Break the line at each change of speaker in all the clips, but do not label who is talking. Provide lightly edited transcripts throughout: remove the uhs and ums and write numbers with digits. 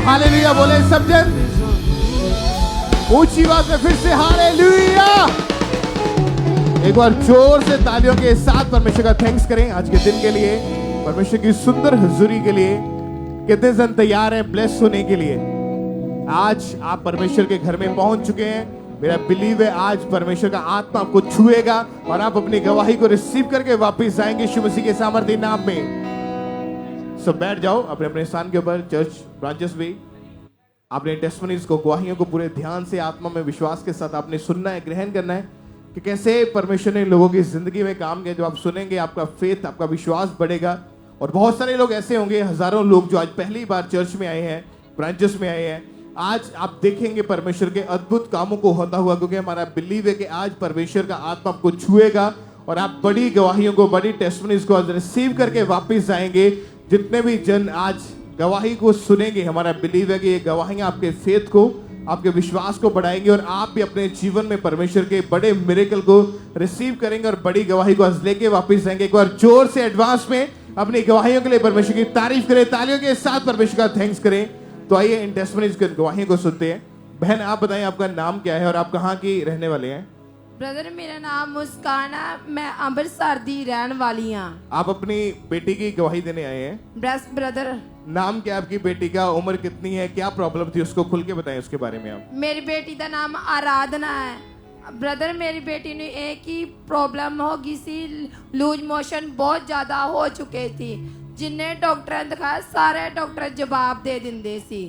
Hallelujah बोले सब जन, ऊंची आवाज में फिर से हालेलुया। एक बार जोर से तालियों के साथ परमेश्वर का थैंक्स करें आज के दिन के लिए, परमेश्वर की सुंदर हुजूरी के लिए। कितने जन तैयार हैं ब्लेस होने के लिए? आज आप परमेश्वर के घर में पहुंच चुके हैं। मेरा बिलीव है आज परमेश्वर का आत्मा आपको छुएगा और आप अपनी गवाही को रिसीव करके वापस आएंगे यीशु मसीह के सामर्थ्य नाम में। सब बैठ जाओ अपने अपने स्थान के ऊपर। चर्च ब्रांचेस भी आपने टेस्टिमनीज को, गवाहियों को पूरे ध्यान से आत्मा में विश्वास के साथ आपने सुनना है, ग्रहण करना है कि कैसे परमेश्वर ने लोगों की जिंदगी में काम किया। जो आप सुनेंगे आपका फेथ, आपका विश्वास बढ़ेगा। और बहुत सारे लोग ऐसे होंगे, हजारों लोग जो आज पहली बार चर्च में आए हैं, ब्रांचेस में आए हैं, आज आप देखेंगे परमेश्वर के अद्भुत कामों को होता हुआ, क्योंकि हमारा बिलीव है कि आज परमेश्वर का आत्मा आपको छुएगा और आप बड़ी गवाहियों को, बड़ी टेस्टिमनीज को आज रिसीव करके वापस आएंगे। जितने भी जन आज गवाही को सुनेंगे, हमारा बिलीव है कि ये गवाहियां आपके फेथ को, आपके विश्वास को बढ़ाएंगे और आप भी अपने जीवन में परमेश्वर के बड़े मिरेकल को रिसीव करेंगे और बड़ी गवाही को आज लेके वापस आएंगे। एक बार जोर से एडवांस में अपनी गवाहियों के लिए परमेश्वर की तारीफ करें, तालियों के साथ परमेश्वर का थैंक्स करें। तो आइए इन टेस्टिमनीज की गवाहियों को सुनते हैं। बहन आप बताएं आपका नाम क्या है और आप कहाँ की रहने वाले हैं?
ब्रदर मेरा नाम मुस्कान है, मैं अमृतसर दी रहने वाली हाँ।
आप अपनी बेटी की गवाही देने आए हैं।
ब्रेस ब्रदर
नाम क्या आपकी बेटी का, उम्र कितनी है, क्या प्रॉब्लम थी उसको खुल के बताएं उसके बारे में आप।
मेरी बेटी का नाम आराधना है। ब्रदर मेरी बेटी ने एक ही प्रॉब्लम हो गई सी, लूज मोशन बहुत ज्यादा हो चुके थी। जिन्ने डॉक्टर ने दिखाया सारे डॉक्टर जवाब दे दिंदे सी।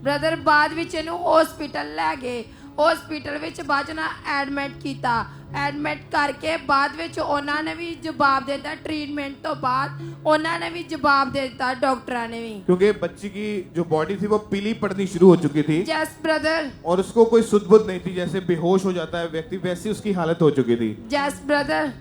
ब्रदर बाद विच इहनूं हॉस्पिटल लै गए, हॉस्पिटल विच बाद ना एडमिट कीता। एडमिट करके बाद विच उन्हां ने भी जवाब दे दिता, ट्रीटमेंट तो बाद उन्हां ने भी जवाब दे दिता डॉक्टरां ने भी,
क्योंकि बच्ची की जो बॉडी थी वो पीली पड़नी शुरू हो चुकी थी।
Yes brother.
और उसको कोई सुध बुध नहीं थी, जैसे बेहोश हो जाता है व्यक्ति वैसी उसकी हालत हो चुकी थी।
Yes brother.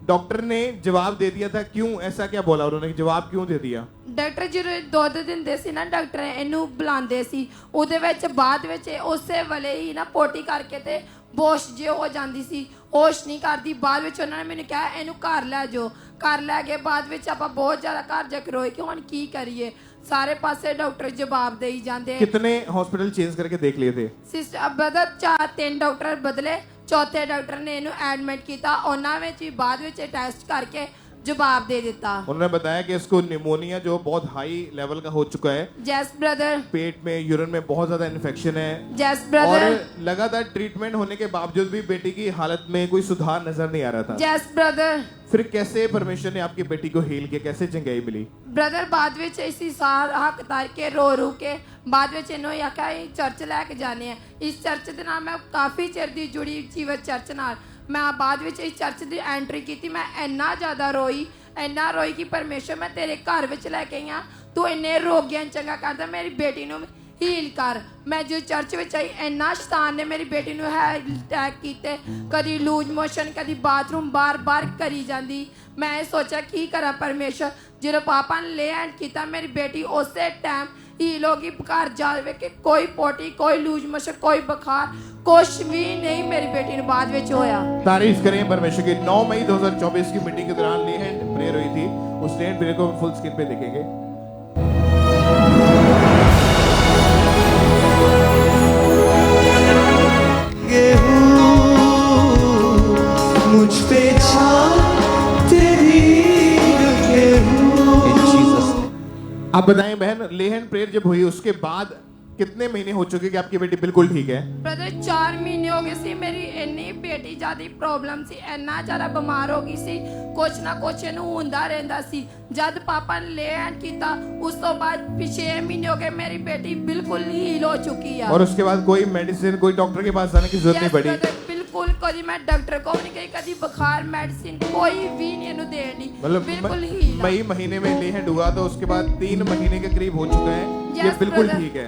डॉक्टर ने जवाब दे दिया था, क्यों ऐसा क्या बोला उन्होंने, जवाब क्यों दे दिया?
डॉक्टर ਜਦੋਂ ਦੁੱਧ ਦਿੰਦੇ ਸੀ ਨਾ, ਡਾਕਟਰ ਇਹਨੂੰ ਬੁਲਾਉਂਦੇ ਸੀ, ਉਹਦੇ ਵਿੱਚ ਬਾਅਦ ਵਿੱਚ ਉਸੇ ਵੇਲੇ ਹੀ ਨਾ ਪੋਟੀ ਕਰਕੇ ਤੇ ਬੋਸ਼ ਜੇ ਹੋ ਜਾਂਦੀ ਸੀ, ਹੋਸ਼ ਨਹੀਂ ਕਰਦੀ। ਬਾਅਦ ਵਿੱਚ ਉਹਨਾਂ ਨੇ ਮੈਨੂੰ ਕਿਹਾ ਇਹਨੂੰ ਘਰ ਲੈ ਜਾਓ। ਘਰ ਲੈ ਕੇ ਬਾਅਦ ਵਿੱਚ ਆਪਾਂ ਬਹੁਤ ਜ਼ਿਆਦਾ ਘਰ ਜਾ ਕੇ ਰੋਏ ਕਿ ਹੁਣ ਕੀ ਕਰੀਏ। ਸਾਰੇ ਪਾਸੇ ਡਾਕਟਰ ਜਵਾਬ ਦੇਈ ਜਾਂਦੇ।
कितने हॉस्पिटल चेंज करके देख लिए थे?
ਸਿਸਟਰ ਬਦਲ 4-3 ਡਾਕਟਰ ਬਦਲੇ, ਚੌਥੇ ਡਾਕਟਰ ਨੇ ਇਹਨੂੰ ਐਡਮਿਟ ਕੀਤਾ। ਉਹਨਾਂ ਵਿੱਚ ਵੀ ਬਾਅਦ ਵਿੱਚ ਟੈਸਟ ਕਰਕੇ जवाब दे देता।
उन्होंने बताया कि इसको निमोनिया जो बहुत हाई लेवल का हो चुका है।
Yes brother.
पेट में, यूरिन में बहुत ज्यादा इन्फेक्शन है।
Yes brother.
और लगातार ट्रीटमेंट होने के बावजूद भी बेटी की हालत में कोई सुधार नजर नहीं आ रहा था।
Yes brother.
फिर कैसे परमेश्वर ने आपकी बेटी को हील किया, कैसे चंगाई मिली?
ब्रदर बाद विच इसी सार हक तार के रो के बाद विच इन्हों आख्या चर्च लैके जाने हैं। इस चर्च दे नाल मैं काफ़ी चिर दी जुड़ी जीवत चर्च नाल। मैं बाद विच इस चर्च दी एंट्री की, मैं इन्ना ज़्यादा रोई कि परमेश्वर मैं तेरे घर विच लैके आई हाँ, तू इन्ने रोगियां चंगा करदा, मेरी बेटी नूं हील कर। मैं जो चर्च विच आई, इन्ना शैतान ने मेरी बेटी नूं अटैक कीते, कदी लूज मोशन, कदी बाथरूम बार बार करी जाती। मैं सोचा की करा परमेश्वर। जो पापा ने ले एंड किया, मेरी बेटी उसे टाइम हील होगी, घर जावे कि कोई पोटी, कोई लूज मोशन, कोई बुखार, कुछ भी नहीं मेरी बेटी ने बाद में होया।
तारीफ करें परमेश्वर की। 9 मई 2024 की मीटिंग के दौरान ले हैंड प्रेयर हुई थी। उस ले हैंड प्रेयर को फुल स्क्रीन पे देखेंगे।
मुझ पे
आप बताएं बहन, ले हैंड प्रेयर जब हुई उसके बाद कितने महीने हो चुके कि आपकी बेटी बिल्कुल ठीक है?
ब्रदर 4 महीने हो गए सी। मेरी इन्नी बेटी ज्यादा प्रॉब्लम सी, इन्ना ज्यादा बीमार हो गई सी, कुछ ना कुछ इनू हुंदा रहंदा सी। जब पापा ने ले एंड किया, उस तो बाद 6 महीने हो गए, मेरी बेटी बिल्कुल हील हो चुकी है।
और उसके बाद कोई मेडिसिन, कोई डॉक्टर के पास जाने की जरूरत नहीं पड़ी?
बिल्कुल, कभी मैं डॉक्टर को नहीं गई, कभी बुखार मेडिसिन कोई भी नहीं इन्हें देनी।
मतलब
बिल्कुल हील।
मई महीने में ले हैंड हुआ तो उसके बाद 3 महीने के करीब हो चुके हैं। ये बिल्कुल ठीक है।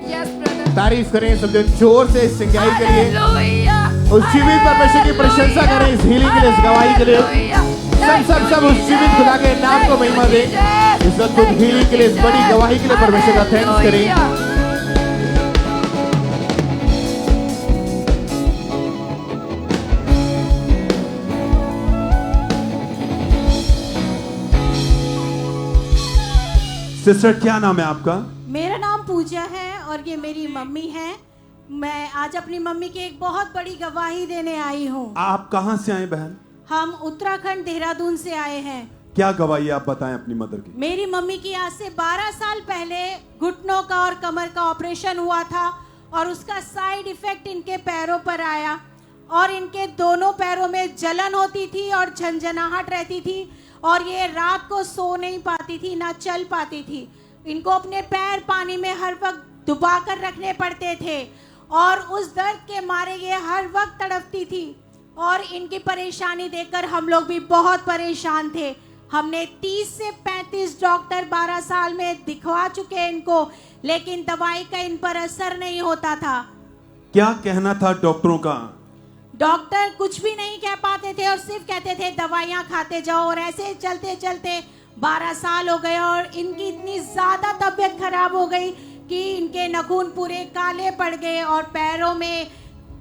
Yes brother.
तारीफ करें सब जन जोर से इस चंगाई के लिए।
हालेलुया।
उस जीवित परमेश्वर की प्रशंसा करें, इस हीलिंग के लिए, इस गवाही के लिए। सब उस जीवित खुदा के नाम को महिमा दें। इस अद्भुत हीलिंग के लिए, इस बड़ी गवाही के लिए परमेश्वर का थैंक्स करें।
सिस्टर क्या नाम है आपका?
मेरा नाम पूजा है। है और ये मेरी मम्मी है। मैं आज अपनी मम्मी की एक बहुत बड़ी गवाही देने आई हूँ।
आप कहाँ से आए बहन?
हम उत्तराखंड देहरादून से आए हैं।
क्या गवाही आप बताएं अपनी मदर की।
मेरी मम्मी की आज से 12 साल पहले घुटनों का और कमर का ऑपरेशन हुआ था और उसका साइड इफेक्ट इनके पैरों पर आया और इनके दोनों पैरों में जलन होती थी और झंझनाहट रहती थी और ये रात को सो नहीं पाती थी, ना चल पाती थी। इनको अपने पैर पानी में हर वक्त डुबा कर रखने पड़ते थे और उस दर्द के मारे ये हर वक्त तड़पती थी और इनकी परेशानी देखकर हम लोग भी बहुत परेशान थे। हमने 30 से 35 डॉक्टर 12 साल में दिखवा चुके इनको, लेकिन दवाई का इन पर असर नहीं होता था।
क्या कहना था डॉक्टरों का?
डॉक्टर कुछ भी नहीं कह पाते थे और सिर्फ कहते थे दवाइयाँ खाते जाओ और ऐसे चलते चलते 12 साल हो गए और इनकी इतनी ज़्यादा तबीयत खराब हो गई कि इनके नाखून पूरे काले पड़ गए और पैरों में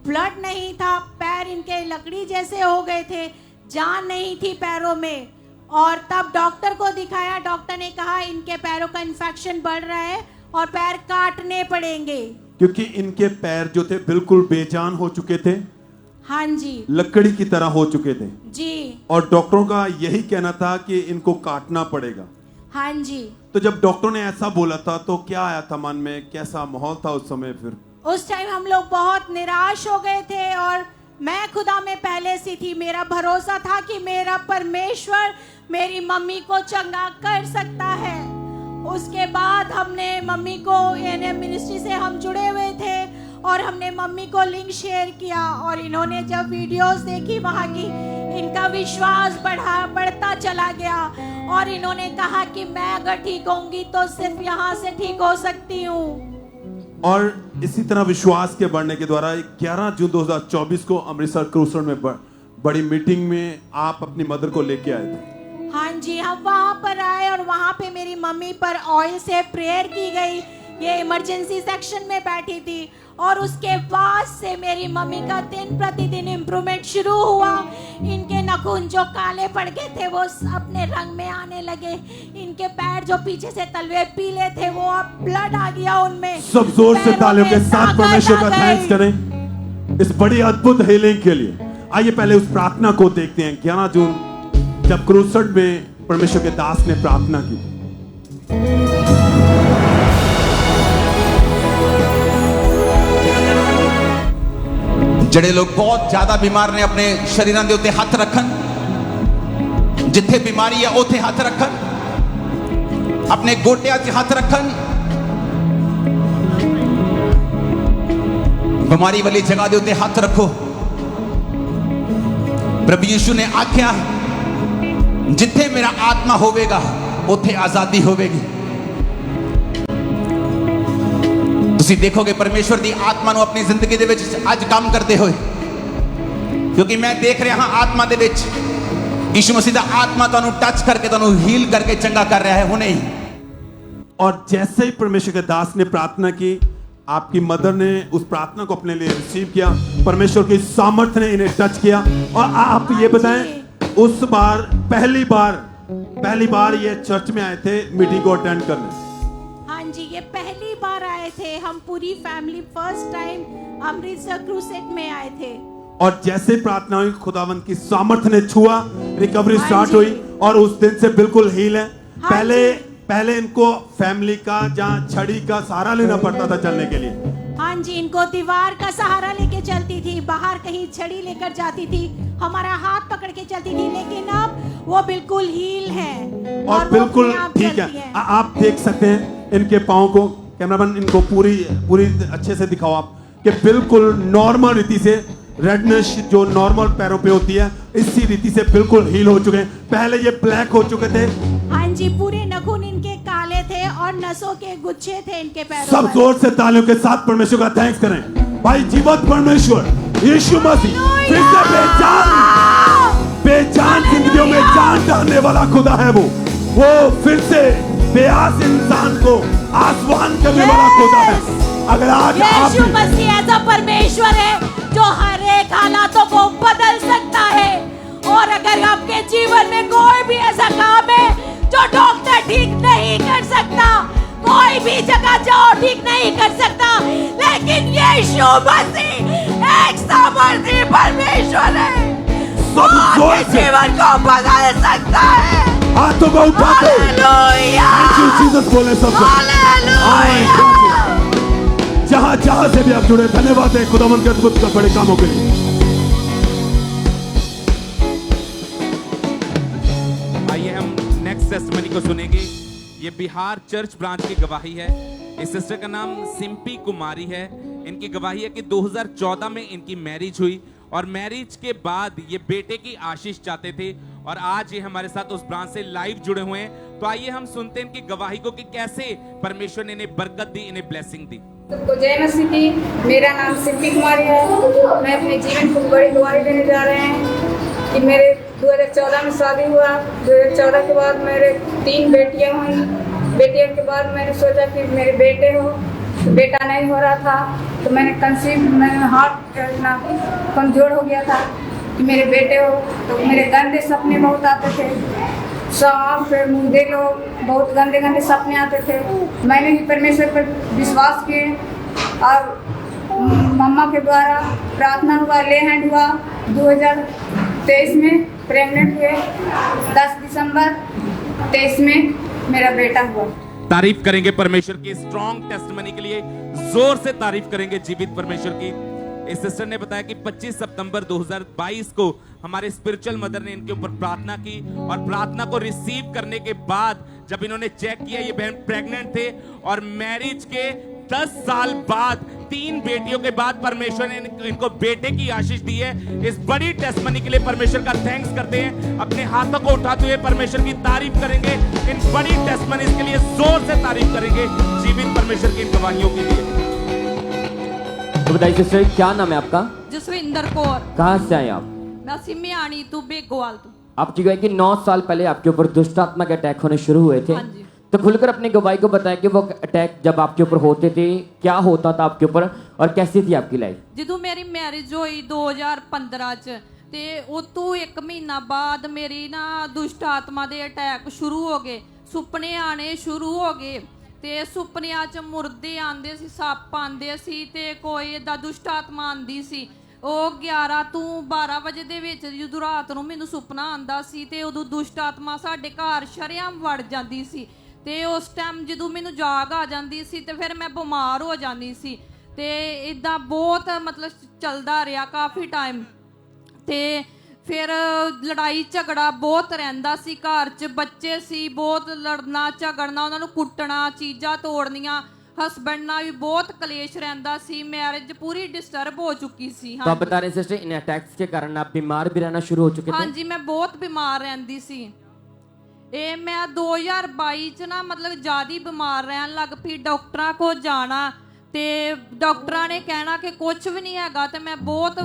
ब्लड नहीं था, पैर इनके लकड़ी जैसे हो गए थे, जान नहीं थी पैरों में। और तब डॉक्टर को दिखाया, डॉक्टर ने कहा इनके पैरों का इन्फेक्शन बढ़ रहा है और पैर काटने पड़ेंगे,
क्योंकि इनके पैर जो थे बिल्कुल बेजान हो चुके थे।
हाँ जी,
लकड़ी की तरह हो चुके थे
जी।
और डॉक्टरों का यही कहना था कि इनको काटना पड़ेगा।
हाँ जी।
तो जब डॉक्टर ने ऐसा बोला था तो क्या आया था मन में, कैसा माहौल था उस समय? फिर
उस टाइम हम लोग बहुत निराश हो गए थे और मैं खुदा में पहले से थी। मेरा भरोसा था कि मेरा परमेश्वर मेरी मम्मी को चंगा कर सकता है। उसके बाद हमने मम्मी को एएनएम मिनिस्ट्री से हम जुड़े हुए थे और हमने मम्मी को लिंक शेयर किया और इन्होंने जब वीडियोस देखी वहाँ की, इनका विश्वास बढ़ता चला गया और इन्होंने कहा कि मैं अगर ठीक होंगी तो सिर्फ यहाँ से ठीक हो सकती हूँ।
और इसी तरह विश्वास के बढ़ने के द्वारा 11 जून 2024 को अमृतसर क्रूसेड में बड़ी मीटिंग में आप अपनी मदर को लेके आए थे।
हाँ जी, हम वहाँ पर आए और वहाँ पे मेरी मम्मी पर ऑयल से प्रेयर की गई। ये इमरजेंसी सेक्शन में बैठी थी और उसके बाद से मेरी मम्मी का दिन प्रतिदिन इम्प्रूवमेंट शुरू हुआ। इनके नाखून जो काले पड़ गए थे वो अपने रंग में आने लगे। इनके पैर जो पीछे से तलवे पीले थे वो अब ब्लड आ गया उनमें।
सब जोर से तालियों के साथ परमेश्वर का थैंक्स करें इस बड़ी अद्भुत हीलिंग के लिए। आइए पहले उस प्रार्थना को देखते हैं। 11 जून जब क्रूसेड में परमेश्वर के दास ने प्रार्थना की।
ਜਿਹੜੇ ਲੋਕ ਬਹੁਤ ਜ਼ਿਆਦਾ ਬਿਮਾਰ ਨੇ ਆਪਣੇ ਸ਼ਰੀਰਾਂ ਦੇ ਉੱਤੇ ਹੱਥ ਰੱਖਣ। ਜਿੱਥੇ ਬਿਮਾਰੀ ਹੈ ਉੱਥੇ ਹੱਥ ਰੱਖਣ। ਆਪਣੇ ਗੋਟਿਆਂ 'ਚ ਹੱਥ ਰੱਖਣ। ਬਿਮਾਰੀ ਵਾਲੀ ਜਗ੍ਹਾ ਦੇ ਉੱਤੇ ਹੱਥ ਰੱਖੋ। ਪ੍ਰਭੂ ਯਿਸੂ ਨੇ ਆਖਿਆ ਜਿੱਥੇ ਮੇਰਾ ਆਤਮਾ ਹੋਵੇਗਾ ਉੱਥੇ ਆਜ਼ਾਦੀ ਹੋਵੇਗੀ। ਤੁਸੀਂ ਦੇਖੋਗੇ ਪਰਮੇਸ਼ਵਰ ਦੀ ਆਤਮਾ ਨੂੰ ਆਪਣੀ ਜ਼ਿੰਦਗੀ ਦੇ ਵਿੱਚ ਅੱਜ ਕੰਮ ਕਰਦੇ ਹੋਏ, ਕਿਉਂਕਿ ਮੈਂ ਦੇਖ ਰਿਹਾ ਹਾਂ ਆਤਮਾ ਦੇ ਵਿੱਚ यीशु मसीह का आत्मा ਤੁਹਾਨੂੰ टच करके ਤੁਹਾਨੂੰ हील करके चंगा कर रहा है हुणे ही।
और जैसे ही परमेश्वर के दास ने प्रार्थना की, आपकी मदर ने उस प्रार्थना को अपने लिए रिसीव किया। परमेश्वर की सामर्थ्य ने इन्हें टच किया। और आप ये बताएं, उस बार पहली बार ये चर्च में आए थे मीटिंग को अटेंड करने?
हाँ जी, ये पहली बार आए थे। हम पूरी family first time Amritsar crusade में आए थे।
और जैसे प्रार्थना हुई, खुदावंत की सामर्थ्य ने छुआ, रिकवरी
हाँ
स्टार्ट
जी।
हुई और उस दिन से बिल्कुल हील है।
हाँ
पहले इनको फैमिली का जहाँ छड़ी का सहारा लेना पड़ता था चलने के लिए।
हाँ जी, इनको दीवार का सहारा लेके चलती थी, बाहर कहीं छड़ी लेकर जाती थी, हमारा हाथ पकड़ के चलती थी, लेकिन अब वो बिल्कुल हील है
और
वो
बिल्कुल
अपने आप
ठीक
चलती
है। आप देख सकते हैं इनके पाँव को। कैमरामैन इनको पूरी अच्छे से दिखाओ आप, कि बिल्कुल नॉर्मल रीति से रेडनेस जो नॉर्मल पैरों पे होती है, इसी रीति से बिल्कुल हील हो चुके हैं। पहले ये ब्लैक हो चुके थे।
हाँ जी, पूरे नाखून इनके काले थे और नसों के गुच्छे थे इनके पैरों
सब
पर।
जोर से तालियों के साथ परमेश्वर का थैंक्स करें। भाई जीवंत परमेश्वर यीशु मसीह फिर से बेजान जिंदगियों में जान डालने वाला खुदा है। वो फिर से बेआस इंसान को आसमान करने वाला खुदा है। अगर आज आप
यीशु मसीह ऐसा परमेश्वर है जो हर एक हालातों को बदल सकता है। और अगर आपके जीवन में कोई भी ऐसा काम है जो डॉक्टर ठीक नहीं कर सकता, कोई भी जगह जाओ ठीक नहीं कर सकता, लेकिन यीशु मसीह एक सामर्थी परमेश्वर है। वो
जोर
आपके
से।
जीवन को बदल सकता है।
हाथों को उठा के
हालेलुया,
थैंक यू जीसस बोले सबको।
हालेलुया।
जहां जहां से भी आप जुड़े, धन्यवाद है खुदावंद के अद्भुत का बड़े कामों के लिए।
आइए हम नेक्स्ट टेस्टिमनी को सुनेंगे। ये बिहार चर्च ब्रांच की गवाही है। इस सिस्टर का नाम सिंपी कुमारी है। इनकी गवाही है कि 2014 में इनकी मैरिज हुई और मैरिज के बाद ये बेटे की आशीष चाहते थे और आज ये हमारे साथ उस ब्रांच से लाइव जुड़े हुए हैं। तो आइए हम सुनते हैं इनकी गवाही को कि कैसे परमेश्वर ने इन्हें बरकत दी, इन्हें ब्लेसिंग दी।
सबको जय मसीह की। मेरा नाम सिंपी कुमारी है। मैं अपने जीवन को बड़ी गवाही देने जा रहे हैं कि मेरे 2014 में शादी हुआ। 2014 के बाद मेरे 3 बेटियां हुई। बेटियों के बाद मैंने सोचा कि मेरे बेटे हो, बेटा नहीं हो रहा था तो मैंने कंसीव, मैंने हार्ट इतना कमजोर हो गया था कि मेरे बेटे हो। तो मेरे गंदे सपने बहुत आते थे, सांप फिर मुर्दे लोग, बहुत गंदे गंदे सपने आते थे। मैंने भी परमेश्वर पर विश्वास किए और मम्मा के द्वारा प्रार्थना हुआ, ले हैंड हुआ। 2023 में प्रेग्नेंट हुए। 10 दिसंबर 23 में मेरा बेटा हुआ।
तारीफ करेंगे परमेश्वर की स्ट्रॉन्ग टेस्टिमनी के लिए, जोर से तारीफ करेंगे जीवित परमेश्वर की। इस सिस्टर ने बताया कि 25 सितंबर 2022 को हमारे स्पिरिचुअल मदर ने इनके ऊपर प्रार्थना की और प्रार्थना को रिसीव करने के बाद जब इन्होंने चेक किया ये बहन प्रेग्नेंट थे और मैरिज के 10 साल बाद 3 बेटियों के बाद परमेश्वर ने इनको बेटे की आशीष दी है। इस बड़ी टेस्टिमनी के लिए परमेश्वर का थैंक्स करते हैं। अपने हाथों को उठाते हुए परमेश्वर की तारीफ करेंगे। इन बड़ी टेस्टिमनीज के लिए जोर से तारीफ करेंगे जीवित परमेश्वर की इन गवाहियों के लिए।
तो बताइए सिस्टर, क्या नाम है आपका?
जसविंदर कौर।
कहाँ से आए आप?
मैं सिमियानी तू बेगोवाल तू।
आपकी गवाही कि 9 साल पहले आपके ऊपर दुष्ट आत्मा के अटैक होने शुरू हुए थे।
हाँ जी।
तो खुलकर अपनी गवाही को बताएं कि वो अटैक जब आपके ऊपर होते थे क्या होता था आपके ऊपर और कैसी थी आपकी लाइफ?
ਜਦੋਂ ਮੇਰੀ ਮੈਰਿਜ ਹੋਈ 2015 ਚ ਤੇ ਉਹ ਤੋਂ 1 ਮਹੀਨਾ ਬਾਅਦ ਮੇਰੀ ਨਾ ਦੁਸ਼ਟ ਆਤਮਾ ਦੇ ਅਟੈਕ ਸ਼ੁਰੂ ਹੋ ਗਏ। ਸੁਪਨੇ ਆਣੇ ਸ਼ੁਰੂ ਹੋ ਗਏ ਤੇ ਸੁਪਨਿਆਂ ਚ ਮੁਰਦੇ ਆਂਦੇ ਸੀ, ਸੱਪ ਆਂਦੇ ਸੀ ਤੇ ਕੋਈ ਏਦਾਂ ਦੁਸ਼ਟ ਆਤਮਾ ਆਂਦੀ ਸੀ। ਉਹ 11 ਤੋਂ 12 ਵਜੇ ਦੇ ਵਿੱਚ ਜਦੋਂ ਰਾਤ ਨੂੰ ਮੈਨੂੰ ਸੁਪਨਾ ਆਂਦਾ ਸੀ ਤੇ ਉਦੋਂ ਦੁਸ਼ਟ ਆਤਮਾ ਸਾਡੇ ਘਰ ਸ਼ਰੇਆਮ ਵੜ ਜਾਂਦੀ ਸੀ ਤੇ ਉਸ ਟਾਈਮ ਜਦੋਂ ਮੈਨੂੰ ਜਾਗ ਆ ਜਾਂਦੀ ਸੀ ਤੇ ਫਿਰ ਮੈਂ ਬਿਮਾਰ ਹੋ ਜਾਂਦੀ ਸੀ ਤੇ ਇਦਾਂ ਬਹੁਤ ਮਤਲਬ ਚੱਲਦਾ ਰਿਹਾ ਕਾਫੀ ਟਾਈਮ ਤੇ ਫਿਰ ਲੜਾਈ ਝਗੜਾ ਬਹੁਤ ਰਹਿੰਦਾ ਸੀ ਘਰ 'ਚ। ਬੱਚੇ ਸੀ, ਬਹੁਤ ਲੜਨਾ ਝਗੜਨਾ, ਉਹਨਾਂ ਨੂੰ ਕੁੱਟਣਾ, ਚੀਜ਼ਾਂ ਤੋੜਨੀਆਂ। हस्बैंड ਨਾਲ ਵੀ ਬਹੁਤ ਕਲੇਸ਼ ਰਹਿੰਦਾ ਸੀ। मैरिज पूरी डिस्टर्ब हो चुकी सी।
तो आप बता रहे सिस्टर इन अटैक्स के कारण आप बीमार भी रहना शुरू हो चुके थे?
हाँ जी, मैं बहुत बीमार रहती सी। ਇਹ ਮੈਂ 2022 ਚ ਨਾ ਮਤਲਬ ਜ਼ਿਆਦਾ ਬਿਮਾਰ ਰਹਿਣ ਲੱਗ ਪਈ। ਡਾਕਟਰਾਂ ਕੋਲ ਜਾਣਾ ਤੇ ਡਾਕਟਰਾਂ ਨੇ ਕਹਿਣਾ ਕਿ ਕੁਝ ਵੀ ਨਹੀਂ ਹੈਗਾ ਤੇ ਮੈਂ ਬਹੁਤ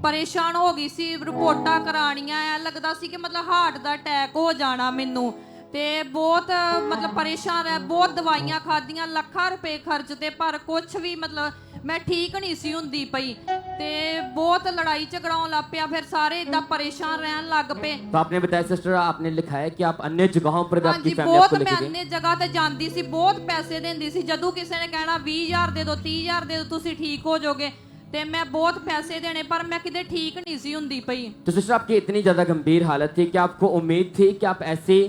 ਪਰੇਸ਼ਾਨ ਹੋ ਗਈ ਸੀ। ਰਿਪੋਰਟਾਂ ਕਰਾਉਣੀਆਂ, ਐ ਲੱਗਦਾ ਸੀ ਕਿ ਮਤਲਬ ਹਾਰਟ ਦਾ ਅਟੈਕ ਹੋ ਜਾਣਾ ਮੈਨੂੰ ਤੇ ਬਹੁਤ ਮਤਲਬ ਪਰੇਸ਼ਾਨ ਰਹਿ। ਬਹੁਤ ਦਵਾਈਆਂ ਖਾਧੀਆਂ, ਲੱਖਾਂ ਰੁਪਏ ਖਰਚ ਤੇ ਪਰ ਕੁਝ ਵੀ ਮਤਲਬ मैं ठीक नहीं सी हुंदी पई ते बहुत लड़ाई झगड़ा होने लग पिया। फिर सारे इदा परेशान रहन लग पे।
तो आपने बताया सिस्टर, आपने लिखा है कि आप अन्य जगहों पर भी आपकी फैमिली
बहुत
आपको लेके
मैं
गई?
अन्य जगह ते जांदी सी, बहुत पैसे देंदी सी। जदों किसी ने कहना 20,000 दे दो, 30,000 दे दो, तुसी ठीक हो जाओगे ते मैं बहुत पैसे देने पर मैं किते ठीक नहीं सी हुंदी पई।
तो सिस्टर आपकी इतनी ज्यादा गंभीर हालत थी कि आपको उम्मीद थी कि आप ऐसे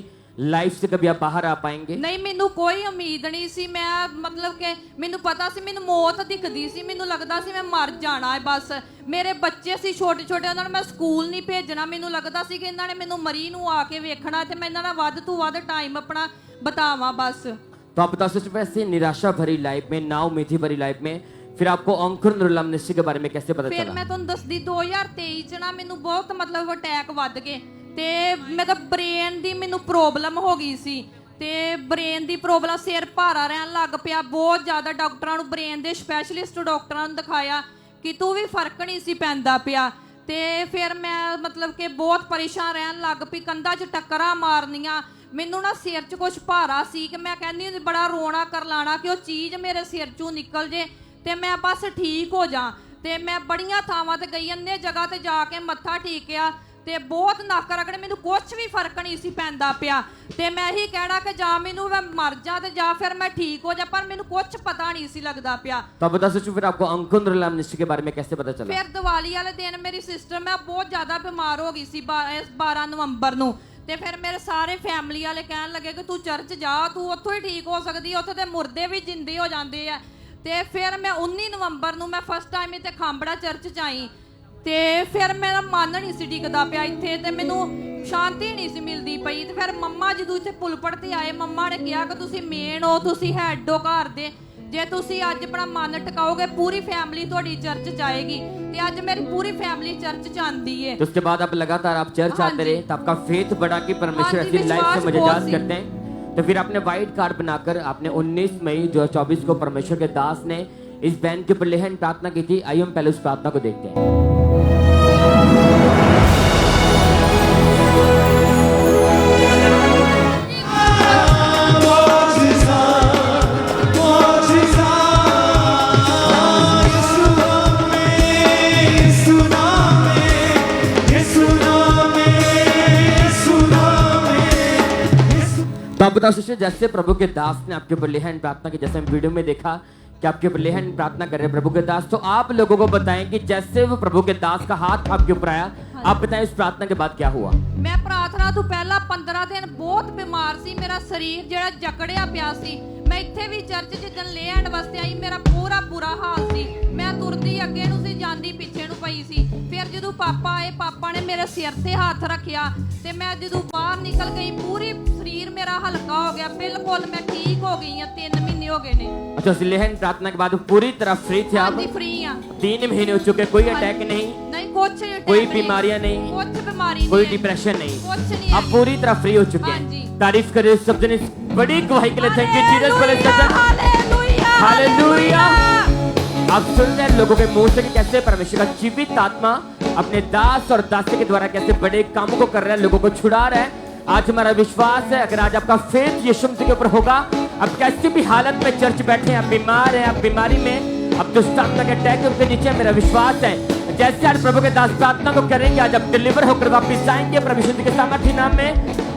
लाइफ से कभी आप बाहर आ पाएंगे?
नहीं, मैनू कोई उम्मीद नहीं सी। मैं मतलब कि मैनू पता सी, मैनू मौत दिखदी सी। मैनू लगदा सी मैं मर जाना है बस। मेरे बच्चे सी छोटे छोटे, उन्हां नूं मैं स्कूल नहीं भेजना। मैनू लगदा सी कि इन्हां ने मैनू मरी नूं आके वेखना ते मैं इन्हां नाल वध तों वध टाइम अपना बितावां बस।
तो आप बताओ सिस्टर, वैसे निराशा भरी लाइफ में, नाउमीदी भरी लाइफ में फिर आपको अंकुर नुरुल्लाह मिनिस्ट्री के बारे में कैसे पता
फिर
चला?
मैं तुहानूं दसदी 2023 च ना मैनू बहुत मतलब अटैक वध गए ਤੇ ਮੇਰਾ ਬ੍ਰੇਨ ਦੀ ਮੈਨੂੰ ਪ੍ਰੋਬਲਮ ਹੋ ਗਈ ਸੀ ਤੇ ਬ੍ਰੇਨ ਦੀ ਪ੍ਰੋਬਲਮ, ਸਿਰ ਭਾਰਾ ਰਹਿਣ ਲੱਗ ਪਿਆ ਬਹੁਤ ਜ਼ਿਆਦਾ। ਡਾਕਟਰਾਂ ਨੂੰ, ਬ੍ਰੇਨ ਦੇ ਸਪੈਸ਼ਲਿਸਟ ਡਾਕਟਰਾਂ ਨੂੰ ਦਿਖਾਇਆ ਕਿ ਤੂੰ ਵੀ ਫਰਕ ਨਹੀਂ ਸੀ ਪੈਂਦਾ ਪਿਆ ਤੇ ਫਿਰ ਮੈਂ ਮਤਲਬ ਕਿ ਬਹੁਤ ਪਰੇਸ਼ਾਨ ਰਹਿਣ ਲੱਗ ਪਈ। ਕੰਧਾਂ 'ਚ ਟੱਕਰਾਂ ਮਾਰਨੀਆਂ, ਮੈਨੂੰ ਨਾ ਸਿਰ 'ਚ ਕੁਝ ਭਾਰਾ ਸੀ ਕਿ ਮੈਂ ਕਹਿੰਦੀ ਹੁੰਦੀ ਬੜਾ ਰੋਣਾ ਕਰ ਲਾਣਾ ਕਿ ਉਹ ਚੀਜ਼ ਮੇਰੇ ਸਿਰ 'ਚੋਂ ਨਿਕਲ ਜੇ ਤੇ ਮੈਂ ਬਸ ਠੀਕ ਹੋ ਜਾ। ਤੇ ਮੈਂ ਬੜੀਆਂ ਥਾਵਾਂ ਤੇ ਗਈ, ਅੰਨੇ ਜਗ੍ਹਾ ਤੇ ਜਾ ਕੇ ਮੱਥਾ ਟੇਕਿਆ ਤੇ ਬਹੁਤ ਨੱਕ ਰਗੜੇ, ਮੈਨੂੰ ਕੁਝ ਵੀ ਫਰਕ ਨਹੀਂ ਸੀ ਪੈਂਦਾ ਪਿਆ ਤੇ ਮੈਂ ਇਹੀ ਕਹਿਣਾ ਕਿ ਜਾਂ ਮੈਨੂੰ ਮੈਂ ਮਰ ਜਾ ਤੇ ਜਾਂ ਫਿਰ ਮੈਂ ਠੀਕ ਹੋ ਜਾ, ਪਰ ਮੈਨੂੰ ਕੁਝ ਪਤਾ ਨਹੀਂ ਸੀ ਲੱਗਦਾ ਪਿਆ।
तो आप बता सकते हो फिर आपको अंकुर नरुला मिनिस्ट्री के बारे में कैसे पता चला?
ਫਿਰ ਦੀਵਾਲੀ ਵਾਲੇ ਦਿਨ ਮੇਰੀ ਸਿਸਟਰ, ਮੈਂ ਬਹੁਤ ਜ਼ਿਆਦਾ ਬਿਮਾਰ ਹੋ ਗਈ ਸੀ 12 ਨਵੰਬਰ ਨੂੰ, ਤੇ ਫਿਰ ਮੇਰੇ ਸਾਰੇ ਫੈਮਿਲੀ ਵਾਲੇ ਕਹਿਣ ਲੱਗੇ ਕਿ ਤੂੰ ਚਰਚ ਜਾ, ਤੂੰ ਉੱਥੋਂ ਹੀ ਠੀਕ ਹੋ ਸਕਦੀ, ਉੱਥੇ ਤੇ ਮੁਰਦੇ ਵੀ ਜਿੰਦੇ ਹੋ ਜਾਂਦੇ ਆ। ਤੇ ਫਿਰ ਮੈਂ 19 ਨਵੰਬਰ ਨੂੰ ਮੈਂ ਫਸਟ ਟਾਈਮ ਇੱਥੇ ਖਾਂਬੜਾ ਚਰਚ 'ਚ ਆਈ ਤੇ ਫਿਰ ਮੇਰਾ ਮਨ ਨਹੀਂ ਸੀ ਟਿਕਦਾ ਪਿਆ ਇੱਥੇ, ਤੇ ਮੈਨੂੰ ਸ਼ਾਂਤੀ ਨਹੀਂ ਸੀ ਮਿਲਦੀ ਪਈ। ਤੇ ਫਿਰ ਮੰਮਾ ਜਦੋਂ ਇੱਥੇ ਪੁਲਪੜ ਤੇ ਆਏ, ਮੰਮਾ ਨੇ ਕਿਹਾ ਕਿ ਤੁਸੀਂ ਮੇਨ ਹੋ, ਤੁਸੀਂ ਹੈਡ ਹੋ ਘਰ ਦੇ, ਜੇ ਤੁਸੀਂ ਅੱਜ ਆਪਣਾ ਮਨ ਟਿਕਾਓਗੇ ਪੂਰੀ ਫੈਮਿਲੀ ਤੁਹਾਡੀ ਚਰਚ ਚ ਆएगी। ਤੇ ਅੱਜ ਮੇਰੀ पूरी फैमिली चर्च च आंदी है।
तो उसके बाद आप लगातार आप चर्च आते रहे, तो आपका फेथ बढ़ा कि परमेश्वर
हाँ जी,
ऐसी लाइफ से
विश्वास
मजाक करते हैं। तो फिर आपने वाइट कार्ड बनाकर आपने 19 मई 2024 को परमेश्वर के दास ने इस बैंड के ऊपर लेहन प्रार्थना की थी। आइए हम पहले उस प्रार्थना को देखते हैं। तो आप बता सकते जैसे प्रभु के दास ने आपके ऊपर लेहन प्रार्थना की, जैसे हम वीडियो में देखा कि आपके ऊपर लेहन प्रार्थना कर रहे हैं प्रभु के दास, तो आप लोगों को बताएं कि जैसे वो प्रभु के दास का हाथ आपके ऊपर आया, आप बताएं इस प्रार्थना के बाद क्या हुआ?
मैं प्रार्थना तो पहला 15 दिन बहुत बीमार सी, मेरा शरीर जेड़ा जकड़िया पिया सी। मैं इत्थे भी चर्च जिदन लेहन वास्ते आई, मेरा पूरा बुरा हाल सी, मैं तुरदी अगे नूं सी, जांदी पिछे नूं पई सी। फिर जदों पापा आए, पापा ने मेरे सिर ते हाथ रखिया ते मैं जदों बाहर निकल गई, पूरी शरीर मेरा हल्का हो गया, बिल्कुल मैं ठीक हो गई हां। 3 महीने हो गए ने।
अच्छा, लेहन प्रार्थना के बाद पूरी तरह फ्री थे आप?
फ्री हां।
3 महीने हो चुके, कोई अटैक नहीं,
नहीं कुछ
कोई बीमारियां नहीं,
कुछ बीमारी
कोई
नहीं,
डिप्रेशन नहीं,
कुछ नहीं,
आप पूरी तरह फ्री हो चुके हैं। तारीफ करें सब जने बड़ी गवाही के लिए। Thank you Jesus. बोले
हालेलुया,
हालेलुया। आप सुन रहे हैं लोगों के मुंह से कि कैसे परमेश्वर का जीवित आत्मा अपने दास और दासी के द्वारा कैसे बड़े कामों को कर रहा है, लोगों को छुड़ा रहा है। आज हमारा विश्वास है अगर आज आपका फेथ यीशु मसीह के ऊपर होगा, आप कैसी भी हालत में चर्च बैठे हैं, आप बीमार हैं, आप बीमारी में, आप दुष्ट आत्मा के अटैक के नीचे, मेरा विश्वास है जैसे आज प्रभु के दास प्रार्थना को करेंगे, आज आप डिलीवर होकर वापिस आएंगे प्रभु यीशु के सामर्थ्य नाम में।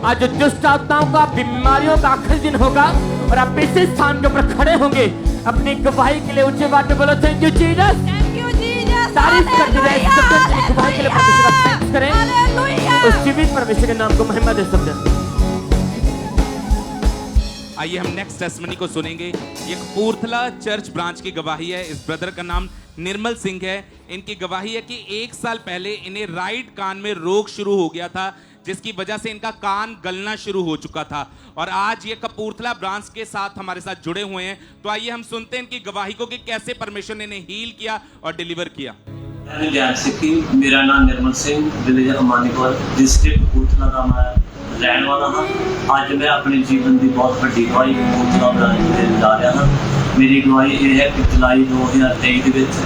आज जो दुष्ट आत्माओं का, बीमारियों का आखिरी दिन होगा और आप इसी स्थान के ऊपर खड़े होंगे अपनी गवाही के लिए। ऊंची बात में बोलो thank you Jesus.
Thank you Jesus.
तारीफ करते रहे गवाही के लिए, परमेश्वर का थैंक्स करें, उस जीवित परमेश्वर के नाम को महिमा दे सब जन।
आइए हम नेक्स्ट टेस्टमनी को सुनेंगे। ये कपूरथला चर्च ब्रांच की गवाही है। इस ब्रदर का नाम निर्मल सिंह है। इनकी गवाही है कि 1 साल पहले इन्हें राइट कान में रोग शुरू हो गया था, जिसकी वजह से इनका कान गलना शुरू हो चुका था, और आज ये कपूरथला ब्रांच के साथ हमारे साथ जुड़े हुए हैं। तो आइए हम सुनते हैं इनकी गवाही को कि कैसे परमेश्वर ने इन्हें हील किया और डिलीवर किया।
मेरा नाम निर्मल सिंह, विलेज अमानीपुर, डिस्ट्रिक्ट कपूरथला का मैं रहने वाला हाँ। अज मैं अपने जीवन की बहुत बड़ी गवाही कपूरथला ब्रांच देने जा रहा हाँ। मेरी गवाही ये है कि जुलाई 2023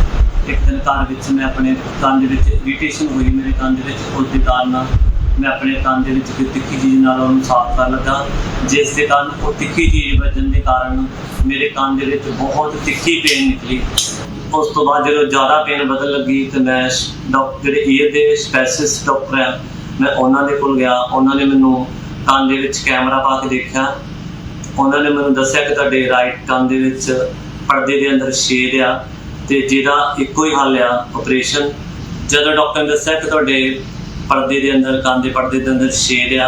एक दिन घर मैं अपने कान इरीटेशन हुई मेरे कान उसके कारण मैं अपने कान कोई तिखी चीज़ नाल साफ कर लगा, जिस के कारण वो तिखी चीज़ वजन के कारण मेरे कान बहुत तिखी पेन निकली। उस तो बाद जो ज़्यादा पेन बदल लगी तो मैं डॉक्टर ईयर के स्पैशलिस्ट डॉक्टर है, मैं उन्होंने कोल गया। उन्होंने मैनू कान कैमरा पा के देखा, उन्होंने मैनू दसिया कि तुहाडे राइट कान पर्दे के अंदर छेद आ ते जिहदा इक्को ही हल आ ऑपरेशन। जदों डॉक्टर ने दसिया कि तुहाडे पर्दे के अंदर कान के पर्दे के अंदर छेद आ,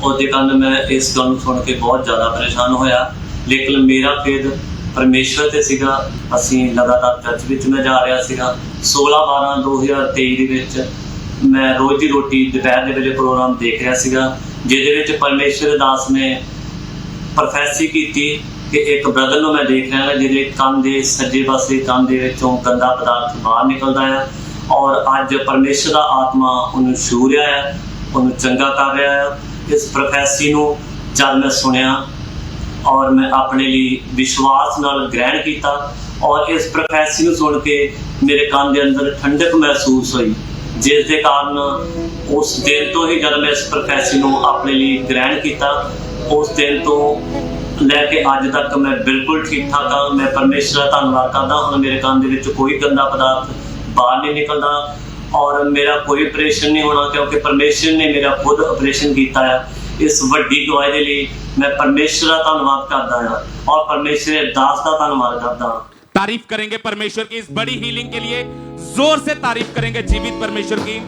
उसके कारण मैं इस गल सुन के बहुत ज़्यादा परेशान होया। लेकिन मेरा फेथ परमेश्वर ते सीगा। असीं लगातार चर्च विच मैं जा रहा सीगा। 16/12/2023 मैं रोज़ की रोटी दोपहर के वेले प्रोग्राम देख रहा सीगा, जिहदे विच परमेश्वर दास ने प्रोफैसी की कि एक ब्रदर को मैं देख रहा जिहदे कान के सज्जे पासे कान के विचों गंदा पदार्थ बाहर निकलता है, और अज परमेश्वर का आत्मा उन्हें छू रहा है, उन्हें चंगा कर रहा है। इस प्रोफैसी को जब मैं सुनिया और मैं अपने लिए विश्वास नाल ग्रहण किया, और इस प्रोफैसी को सुन के मेरे कान के अंदर ठंडक महसूस हुई, जिस दे कारण उस दिन तो ही जब मैं इस प्रोफैसी को अपने लिए ग्रहण किया, उस दिन तो लैके अज तक मैं बिल्कुल ठीक ठाक हाँ। मैं परमेश्वर का धन्यवाद करता हूँ। मेरे कान के कोई गंदा पदार्थ बाहर नहीं निकलता, और मेरा कोई ऑपरेशन नहीं होना, क्योंकि परमेश्वर ने मेरा खुद ऑपरेशन किया है। इस वड्डी गवाही दे लिए मैं परमेश्वर का धन्यवाद करता हूं और परमेश्वर के दास का धन्यवाद करता हूं।
तारीफ करेंगे परमेश्वर की इस बड़ी हीलिंग के लिए, जोर से तारीफ करेंगे जीवित परमेश्वर की।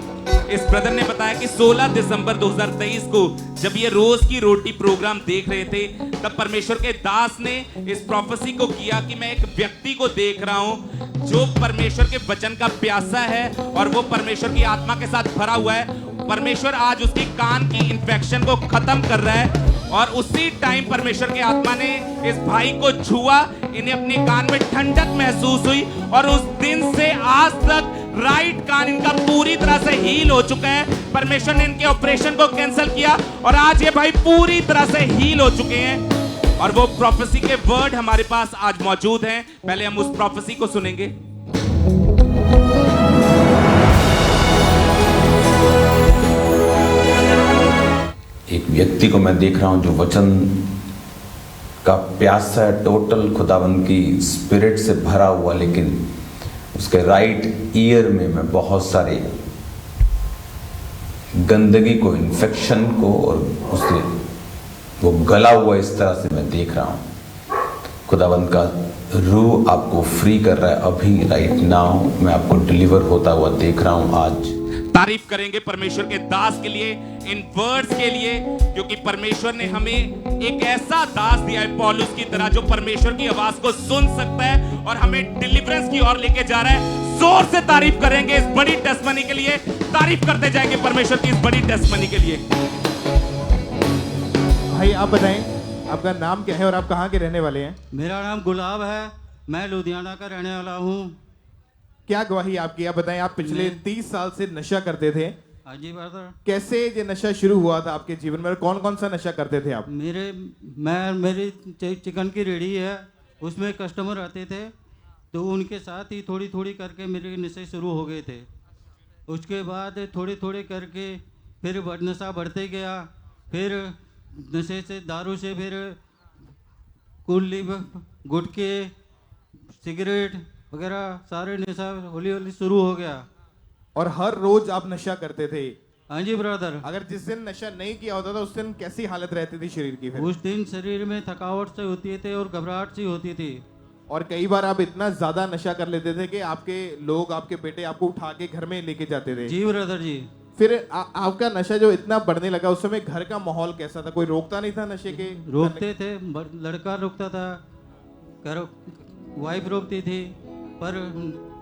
इस ब्रदर ने बताया कि 16 दिसंबर 2023 को जब ये रोज की रोटी प्रोग्राम देख रहे थे, तब परमेश्वर के दास ने इस प्रोफेसी को किया कि मैं एक व्यक्ति को देख रहा हूं जो परमेश्वर के वचन का प्यासा है और वो परमेश्वर की आत्मा के साथ भरा हुआ है। परमेश्वर आज उसकी कान की इंफेक्शन को खत्म कर रहा है और उसी टाइम परमेश्वर की आत्मा ने इस भाई को छुआ, इन्हें अपने कान में ठंडक महसूस हुई और उस दिन से आज तक राइट कान इनका पूरी तरह से हील हो चुका है। परमेश्वर ने इनके ऑपरेशन को कैंसिल किया और आज ये भाई पूरी तरह से हील हो चुके हैं और वो प्रोफेसी के वर्ड हमारे पास आज मौजूद हैं। पहले हम उस प्रोफेसी को सुनेंगे। एक व्यक्ति को मैं देख रहा हूं जो वचन का प्यासा है, टोटल खुदाबंद की स्पिरिट से भरा हुआ, लेकिन उसके राइट ईयर में मैं बहुत सारे गंदगी को, इन्फेक्शन को और उससे वो गला हुआ इस तरह से मैं देख रहा हूं। खुदाबंद का रूह आपको फ्री कर रहा है अभी, राइट नाउ मैं आपको डिलीवर होता हुआ देख रहा हूं आज। तारीफ करेंगे परमेश्वर के दास के लिए, इन वर्ड्स के लिए, क्योंकि परमेश्वर ने हमें एक ऐसा दास दिया है पौलुस की तरह जो परमेश्वर की आवाज को सुन सकता है और हमें डिलीवरेंस की ओर लेके जा रहा है। जोर से तारीफ करेंगे इस बड़ी टेस्टमनी के लिए, तारीफ करते जाएंगे परमेश्वर की इस बड़ी टेस्टमनी के लिए।
भाई आप बताएं आपका नाम क्या है और आप कहाँ के रहने वाले हैं?
मेरा नाम गुलाब है, मैं लुधियाना का रहने वाला हूँ।
क्या गवाही आपकी, आप बताएं। आप पिछले 30 साल से नशा करते थे।
हाँ जी ब्रदर।
कैसे ये नशा शुरू हुआ था आपके जीवन में? कौन कौन सा नशा करते थे आप?
मेरी चिकन की रेडी है, उसमें कस्टमर आते थे तो उनके साथ ही थोड़ी थोड़ी करके मेरे नशे शुरू हो गए थे। उसके बाद थोड़े थोड़े करके फिर नशा बढ़ते गया, फिर नशे से, दारू से, फिर कुल्ली, गुटखे, सिगरेट वगैरह सारे नशा हौली हौली शुरू हो गया।
और हर रोज आप नशा करते थे?
हाँ जी ब्रदर।
अगर जिस दिन नशा नहीं किया होता था उस दिन कैसी हालत रहती थी शरीर की? फिर
उस दिन शरीर में थकावट से होती थी और घबराहट सी होती थी।
और कई बार आप इतना ज्यादा नशा कर लेते थे कि आपके लोग, आपके बेटे आपको उठा के घर में लेके जाते थे?
जी ब्रदर जी।
फिर आपका नशा जो इतना बढ़ने लगा, उस समय घर का माहौल कैसा था? कोई रोकता नहीं था नशे के?
रोकते थे, लड़का रोकता था, वाइफ रोकती थी, पर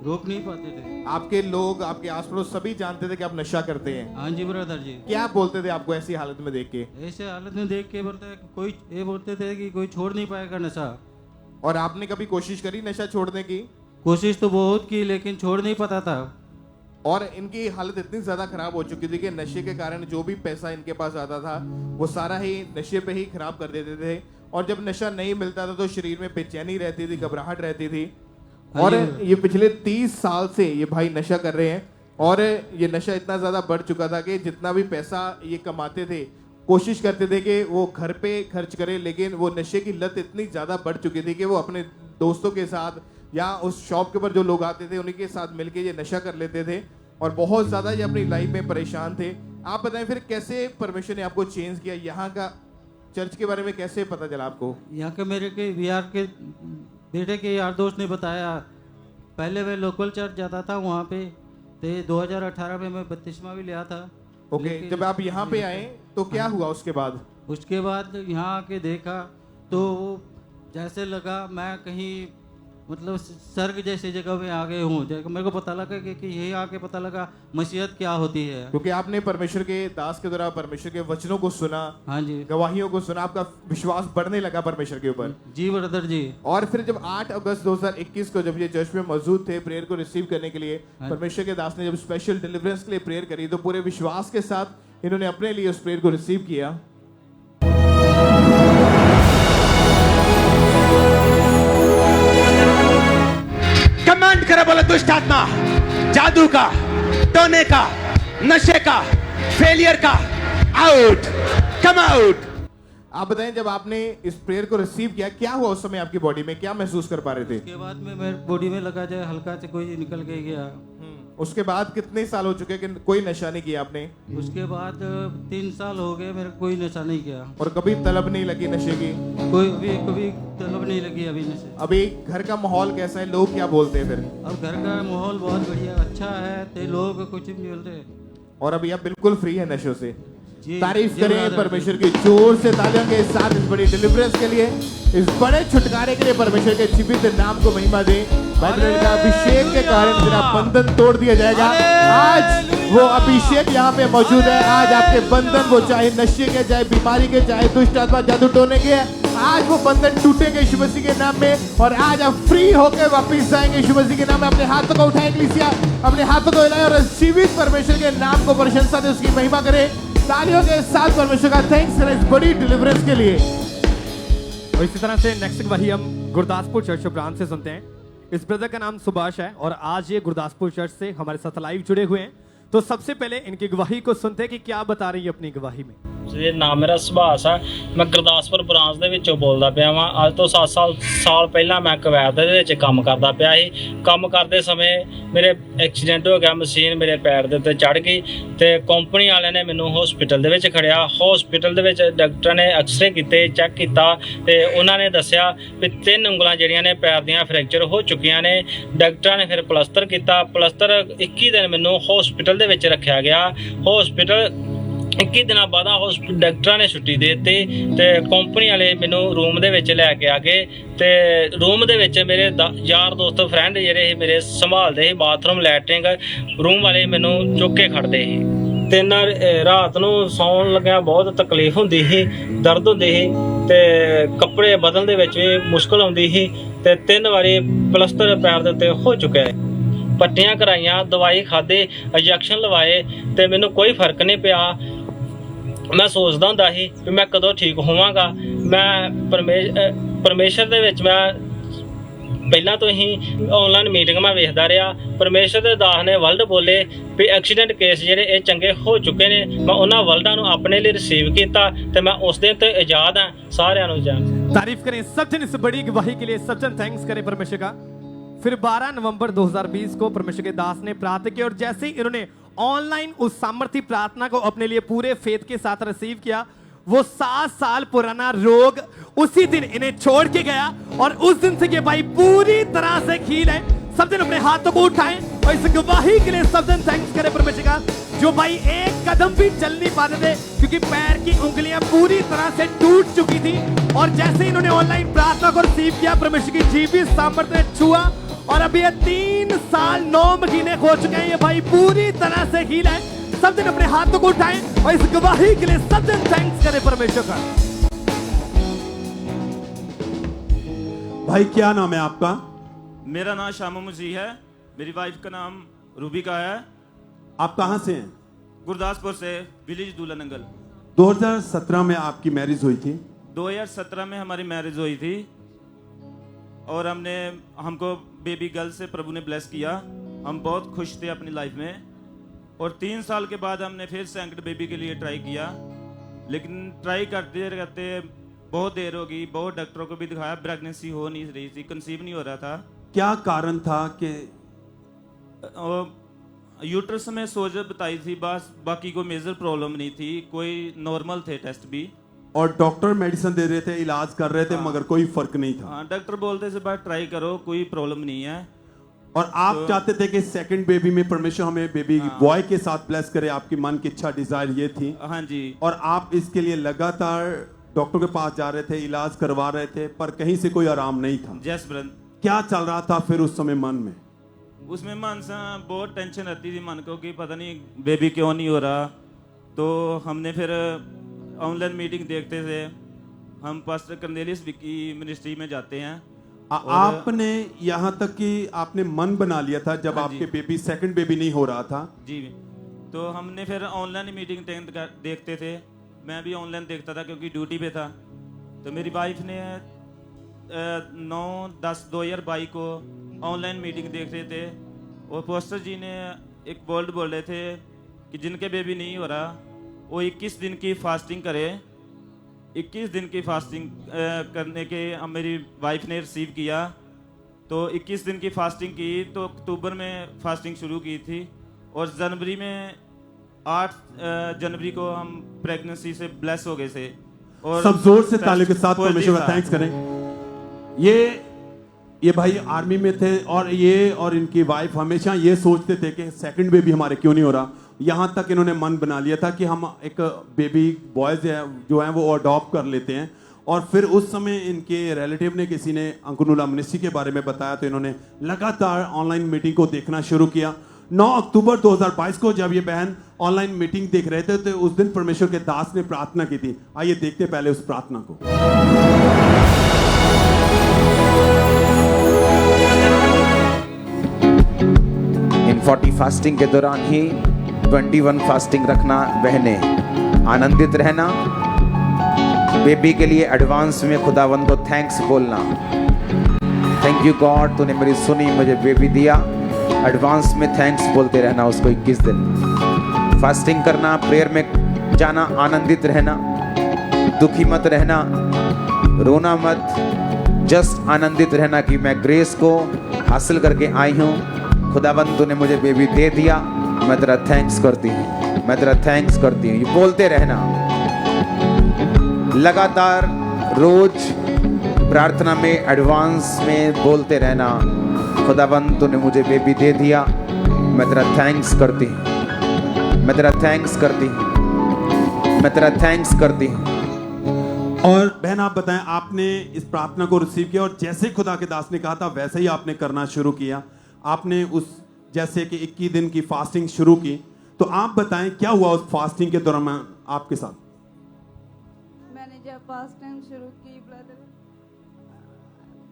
रोक नहीं पाते थे।
आपके लोग, आपके आस पड़ोस सभी जानते थे कि आप नशा करते हैं?
हाँ जी ब्रदर जी।
क्या बोलते थे आपको ऐसी हालत में देख के?
ऐसे हालत में देख के कोई ये बोलते थे कि कोई छोड़ नहीं पाएगा नशा।
और आपने कभी कोशिश करी नशा छोड़ने की?
कोशिश तो बहुत की, लेकिन छोड़ नहीं पाता था।
और इनकी हालत इतनी ज्यादा खराब हो चुकी थी कि नशे के कारण जो भी पैसा इनके पास आता था वो सारा ही नशे पे ही खराब कर देते थे। और जब नशा नहीं मिलता था तो शरीर में बेचैनी रहती थी, घबराहट रहती थी। और ये पिछले 30 साल से ये भाई नशा कर रहे हैं और ये नशा इतना ज्यादा बढ़ चुका था कि जितना भी पैसा ये कमाते थे कोशिश करते थे कि वो घर पे खर्च करें, लेकिन वो नशे की लत इतनी ज्यादा बढ़ चुकी थी कि वो अपने दोस्तों के साथ या उस शॉप के ऊपर जो लोग आते थे उन्हीं के साथ मिलके ये नशा कर लेते थे और बहुत ज्यादा ये अपनी लाइफ में परेशान थे। आप बताएं फिर कैसे परमेश्वर ने आपको चेंज किया? यहाँ का चर्च के बारे में कैसे पता चला आपको?
यहाँ के मेरे के बिहार के बेटे के यार दोस्त ने बताया। पहले मैं लोकल चर्च जाता था वहाँ पे, तो 2018 में मैं बपतिस्मा भी लिया था।
ओके, जब आप यहाँ पे आए तो क्या हुआ उसके बाद?
उसके बाद यहाँ आके देखा तो जैसे लगा मैं कहीं मतलब स्वर्ग जैसी जगह में आ गए हूँ। मेरे को पता लगा कि यही आके पता लगा मसीहत क्या होती है,
क्योंकि आपने परमेश्वर के दास के द्वारा परमेश्वर के वचनों को सुना।
हाँ जी।
गवाहियों को सुना, आपका विश्वास बढ़ने लगा परमेश्वर के ऊपर।
जी ब्रदर जी।
और फिर जब 8 अगस्त 2021 को जब ये चर्च में मौजूद थे प्रेयर को रिसीव करने के लिए, परमेश्वर के दास ने जब स्पेशल डिलीवरेंस के लिए प्रेयर करी तो पूरे विश्वास के साथ इन्होंने अपने लिए उस प्रेयर को रिसीव किया।
कमांड करे, बोले दुष्ट आत्मा, जादू का, टोने का, नशे का, फेलियर का, आउट, कम आउट।
आप बताएं जब आपने इस प्रेयर को रिसीव किया क्या हुआ उस समय? आपकी बॉडी में क्या महसूस कर पा रहे थे?
उसके बाद में मेरे बॉडी में लगा जाए हल्का से कोई निकल के गया।
उसके बाद कितने साल हो चुके कि कोई नशा नहीं किया आपने?
उसके बाद 3 साल हो गए मेरे कोई नशा नहीं किया।
और कभी तलब नहीं लगी नशे की?
कभी तलब नहीं लगी अभी नशे।
अभी घर का माहौल कैसा है, लोग क्या बोलते हैं फिर?
अब घर का माहौल बहुत बढ़िया अच्छा है, तो लोग कुछ भी नहीं बोलते।
और अभी आप बिल्कुल फ्री है नशों से।
जी,
तारीफ
जी,
करें
ब्रदर।
परमेश्वर की जोर से तालियों के साथ इस बड़ी डिलीवरेंस के लिए, इस बड़े छुटकारे के लिए परमेश्वर के जीवित नाम को महिमा दे। बाइबल का अभिषेक के कारण तेरा बंधन तोड़ दिया जाएगा। आज वो अभिषेक यहाँ पे मौजूद है। आज आपके बंधन, वो चाहे नशे के, चाहे बीमारी के, चाहे दुष्ट आत्मा जादू टोने के, आज वो बंधन टूटेंगे यीशु मसीह के नाम में। और आज आप फ्री होकर वापस जाएंगे यीशु मसीह के नाम में। अपने हाथों को उठाएं कलीसिया, अपने हाथों को हिलाएं और जीवित परमेश्वर के नाम को प्रशंसा दे, उसकी महिमा करें। तालियों के साथ परमेश्वर का थैंक्स करें इस बड़ी डिलीवरेंस के लिए।
और इसी तरह से नेक्स्ट गवाही हम गुरदासपुर चर्च ब्रांच से सुनते हैं। इस ब्रदर का नाम सुभाष है और आज ये गुरदासपुर चर्च से हमारे साथ लाइव जुड़े हुए हैं। तो सबसे पहले इनकी गवाही को सुनते हैं कि क्या बता रही है अपनी गवाही में।
ਜੀ ਨਾਮ ਮੇਰਾ ਸੁਭਾਸ਼ ਹੈ। ਮੈਂ ਗੁਰਦਾਸਪੁਰ ਬ੍ਰਾਂਚ ਦੇ ਵਿੱਚੋਂ ਬੋਲਦਾ ਪਿਆ ਵਾਂ। ਅੱਜ ਤੋਂ 7 ਸਾਲ ਪਹਿਲਾਂ ਮੈਂ ਕੁਵੈਤ ਦੇ ਵਿੱਚ ਕੰਮ ਕਰਦਾ ਪਿਆ ਸੀ। ਕੰਮ ਕਰਦੇ ਸਮੇਂ ਮੇਰੇ ਐਕਸੀਡੈਂਟ ਹੋ ਗਿਆ, ਮਸ਼ੀਨ ਮੇਰੇ ਪੈਰ ਦੇ ਉੱਤੇ ਚੜ੍ਹ ਗਈ ਤੇ ਕੰਪਨੀ ਵਾਲਿਆਂ ਨੇ ਮੈਨੂੰ ਹਸਪੀਟਲ ਦੇ ਵਿੱਚ ਖੜਿਆ। ਹਸਪੀਟਲ ਦੇ ਵਿੱਚ ਡਾਕਟਰ ਨੇ ਐਕਸਰੇ ਕੀਤੇ, ਚੈੱਕ ਕੀਤਾ ਤੇ ਉਹਨਾਂ ਨੇ ਦੱਸਿਆ ਵੀ 3 ਉਂਗਲਾਂ ਜਿਹੜੀਆਂ ਨੇ ਪੈਰ ਦੀਆਂ ਫ੍ਰੈਕਚਰ ਹੋ ਚੁੱਕੀਆਂ ਨੇ। ਡਾਕਟਰਾਂ ਨੇ ਫਿਰ ਪਲਸਤਰ ਕੀਤਾ। ਪਲਸਤਰ 21 ਦਿਨ ਮੈਨੂੰ ਹਸਪੀਟਲ ਦੇ ਵਿੱਚ ਰੱਖਿਆ ਗਿਆ। ਹਸਪੀਟਲ 21 ਦਿਨਾਂ ਬਾਅਦ ਹਸਪੀਟਲ ਡਾਕਟਰਾਂ ਨੇ ਛੁੱਟੀ ਦੇ ਦਿੱਤੀ ਤੇ ਕੰਪਨੀ ਵਾਲੇ ਮੈਨੂੰ ਰੂਮ ਦੇ ਵਿੱਚ ਲੈ ਕੇ ਆ ਗਏ ਤੇ ਰੂਮ ਦੇ ਵਿੱਚ ਮੇਰੇ ਯਾਰ ਦੋਸਤ ਫਰੈਂਡ ਜਿਹੜੇ ਸੀ ਮੇਰੇ ਸੰਭਾਲਦੇ ਸੀ, ਬਾਥਰੂਮ ਲੈਟਰਿੰਗ ਰੂਮ ਵਾਲੇ ਮੈਨੂੰ ਚੁੱਕ ਕੇ ਖੜਦੇ ਸੀ। ਤੇ ਰਾਤ ਨੂੰ ਸੌਣ ਲੱਗਿਆ ਬਹੁਤ ਤਕਲੀਫ ਹੁੰਦੀ ਸੀ, ਦਰਦ ਹੁੰਦੀ ਸੀ ਤੇ ਕੱਪੜੇ ਬਦਲਣ ਦੇ ਵਿੱਚ ਵੀ ਮੁਸ਼ਕਲ ਆਉਂਦੀ ਸੀ ਤੇ 3 ਵਾਰੀ ਪਲਸਤਰ ਪੈਰ ਦੇ ਉੱਤੇ ਹੋ ਚੁੱਕਿਆ ਹੈ। ਪੱਟੀਆਂ ਕਰਾਈਆਂ, ਦਵਾਈ ਖਾਧੀ, ਇੰਜੈਕਸ਼ਨ ਲਵਾਏ ਤੇ ਮੈਨੂੰ ਕੋਈ ਫਰਕ ਨਹੀਂ ਪਿਆ। ਮੈਂ ਸੋਚਦਾ ਹੁੰਦਾ ਸੀ ਵੀ ਮੈਂ ਕਦੋਂ ਠੀਕ ਹੋਵਾਂਗਾ। ਮੈਂ ਪਰਮੇਸ਼ਰ ਦੇ ਵਿੱਚ ਮੈਂ ਪਹਿਲਾਂ ਤੋਂ ਹੀ ਆਨਲਾਈਨ ਮੀਟਿੰਗ ਮੈਂ ਵੇਖਦਾ ਰਿਹਾ। ਪਰਮੇਸ਼ਰ ਦੇ ਦਾਸ ਨੇ ਵਰਲਡ ਬੋਲੇ ਵੀ ਐਕਸੀਡੈਂਟ ਕੇਸ ਜਿਹੜੇ ਇਹ ਚੰਗੇ ਹੋ ਚੁੱਕੇ ਨੇ। ਮੈਂ ਉਹਨਾਂ ਵਰਲਡਾਂ ਨੂੰ ਆਪਣੇ ਲਈ ਰਿਸੀਵ ਕੀਤਾ ਤੇ ਮੈਂ ਉਸ ਦਿਨ ਤੋਂ ਆਜ਼ਾਦ ਹਾਂ। ਸਾਰਿਆਂ ਨੂੰ ਜਾਣ।
तारीफ करें सब जन इस बड़ी गवाही के लिए, सब जन थैंक्स करें परमेश्वर का। फिर 12 नवंबर 2020 को परमेश्वर के दास ने प्रार्थना की और जैसे ही इन्होंने ऑनलाइन उस सामर्थ्य प्रार्थना को अपने लिए पूरे फेथ के साथ रिसीव किया, वो 7 साल पुराना रोग उसी दिन इन्हें छोड़ के गया और उस दिन से ये भाई पूरी तरह से हील है। सब जन अपने हाथों को उठाएं और इस गवाही के लिए सब जन थैंक्स करें परमेश्वर का, जो भाई एक कदम भी चल नहीं पाते थे क्योंकि पैर की उंगलियां पूरी तरह से टूट चुकी थी। और जैसे ही इन्होंने ऑनलाइन प्रार्थना को रिसीव किया, परमेश्वर की जीवित सामर्थ्य ने छुआ और अब ये 3 साल 9 महीने हो चुके हैं। ये भाई पूरी तरह से हील है। सब दिन अपने हाथों को उठाएं और इस गवाही के लिए सब दिन थैंक्स करें परमेश्वर का।
भाई क्या नाम है आपका?
मेरा नाम शामू मसीह है। मेरी वाइफ का नाम रूबिका है।
आप कहाँ से हैं?
गुरदासपुर से, विलेज दूला नंगल।
2017 में आपकी मैरिज हुई थी?
2017 में हमारी मैरिज हुई थी और हमको बेबी गर्ल से प्रभु ने ब्लेस किया। हम बहुत खुश थे अपनी लाइफ में और 3 साल के बाद हमने फिर सेकंड बेबी के लिए ट्राई किया, लेकिन ट्राई करते करते बहुत देर हो गई। बहुत डॉक्टरों को भी दिखाया, प्रेगनेंसी हो नहीं रही थी, कंसीव नहीं हो रहा था।
क्या कारण था कि
यूट्रस में सोजत बताई थी बस, बाकी कोई मेजर प्रॉब्लम नहीं थी, कोई नॉर्मल थे टेस्ट भी।
और डॉक्टर मेडिसिन दे रहे थे, इलाज कर रहे थे, मगर कोई फर्क नहीं था।
हाँ, डॉक्टर बोलते थे बस ट्राई करो, कोई प्रॉब्लम नहीं है।
और आप चाहते थे कि सेकंड बेबी में परमेश्वर हमें बेबी बॉय के साथ ब्लेस करे, आपकी मन की इच्छा, डिजायर ये थी।
हाँ जी।
और आप इसके लिए लगातार डॉक्टर के पास जा रहे थे, इलाज करवा रहे थे, पर कहीं से कोई आराम नहीं था।
Yes brother.
क्या चल रहा था फिर उस समय मन में?
उसमें मन से बहुत टेंशन रहती थी मन को कि पता नहीं बेबी क्यों नहीं हो रहा। तो हमने फिर ऑनलाइन मीटिंग देखते थे। हम पास्टर कर्नेलियस की मिनिस्ट्री में जाते हैं।
आपने यहाँ तक कि आपने मन बना लिया था जब आपके बेबी सेकंड बेबी नहीं हो रहा था?
जी। तो हमने फिर ऑनलाइन मीटिंग देखते थे। मैं भी ऑनलाइन देखता था क्योंकि ड्यूटी पे था। तो मेरी वाइफ ने 9/10/2022 को ऑनलाइन मीटिंग देख रहे थे और पास्टर जी ने एक वर्ड बोल रहे थे कि जिनके बेबी नहीं हो रहा वो 21 दिन की फास्टिंग करे। 21 दिन की फास्टिंग करने के मेरी वाइफ ने रिसीव किया तो 21 दिन की फास्टिंग की, तो अक्टूबर में फास्टिंग शुरू की थी और जनवरी में 8 जनवरी को हम प्रेगनेंसी से ब्लेस हो गए थे। और
सब जोर से तालियों के साथ
पॉजिटिव
परमेश्वर का
था।
थैंक्स करें। ये भाई आर्मी में थे और ये और इनकी वाइफ हमेशा ये सोचते थे कि सेकंड बेबी हमारे क्यों नहीं हो रहा। यहाँ तक इन्होंने मन बना लिया था कि हम एक बेबी बॉयज है जो हैं वो अडॉप्ट कर लेते हैं। और फिर उस समय इनके रिलेटिव ने, किसी ने अंकुनुला मिनिस्ट्री के बारे में बताया, तो इन्होंने लगातार ऑनलाइन मीटिंग को देखना शुरू किया। 9 अक्टूबर 2022 को जब ये बहन ऑनलाइन मीटिंग देख रहे थे तो उस दिन परमेश्वर के दास ने प्रार्थना की थी। आइए देखते पहले उस प्रार्थना को।
इन 40 फास्टिंग के दौरान ही 21 फास्टिंग रखना, बहने आनंदित रहना, बेबी के लिए एडवांस में खुदावंद को थैंक्स बोलना। थैंक यू गॉड, तूने मेरी सुनी, मुझे बेबी दिया। एडवांस में थैंक्स बोलते रहना उसको 21 दिन फास्टिंग करना, प्रेयर में जाना, आनंदित रहना, दुखी मत रहना, रोना मत, जस्ट आनंदित रहना कि मैं ग्रेस को हासिल करके आई हूँ। खुदावंद तूने मुझे बेबी दे दिया, मैं तेरा थैंक्स करती हूँ, मैं तेरा थैंक्स करती हूँ। ये बोलते रहना लगातार, रोज प्रार्थना में एडवांस में बोलते रहना, खुदावंद तूने मुझे बेबी दे दिया, मैं तेरा थैंक्स करती हूँ, मैं तेरा थैंक्स करती हूँ, मैं तेरा थैंक्स करती हूँ।
और बहन आप बताएं, आपने इस प्रार्थना को रिसीव किया और जैसे खुदा के दास ने कहा था वैसे ही आपने करना शुरू किया। आपने उस जैसे कि 21 दिन की फास्टिंग शुरू की, तो आप बताएं क्या हुआ उस फास्टिंग के दौरान आपके साथ?
मैंने जब फास्टिंग शुरू की ब्रदर,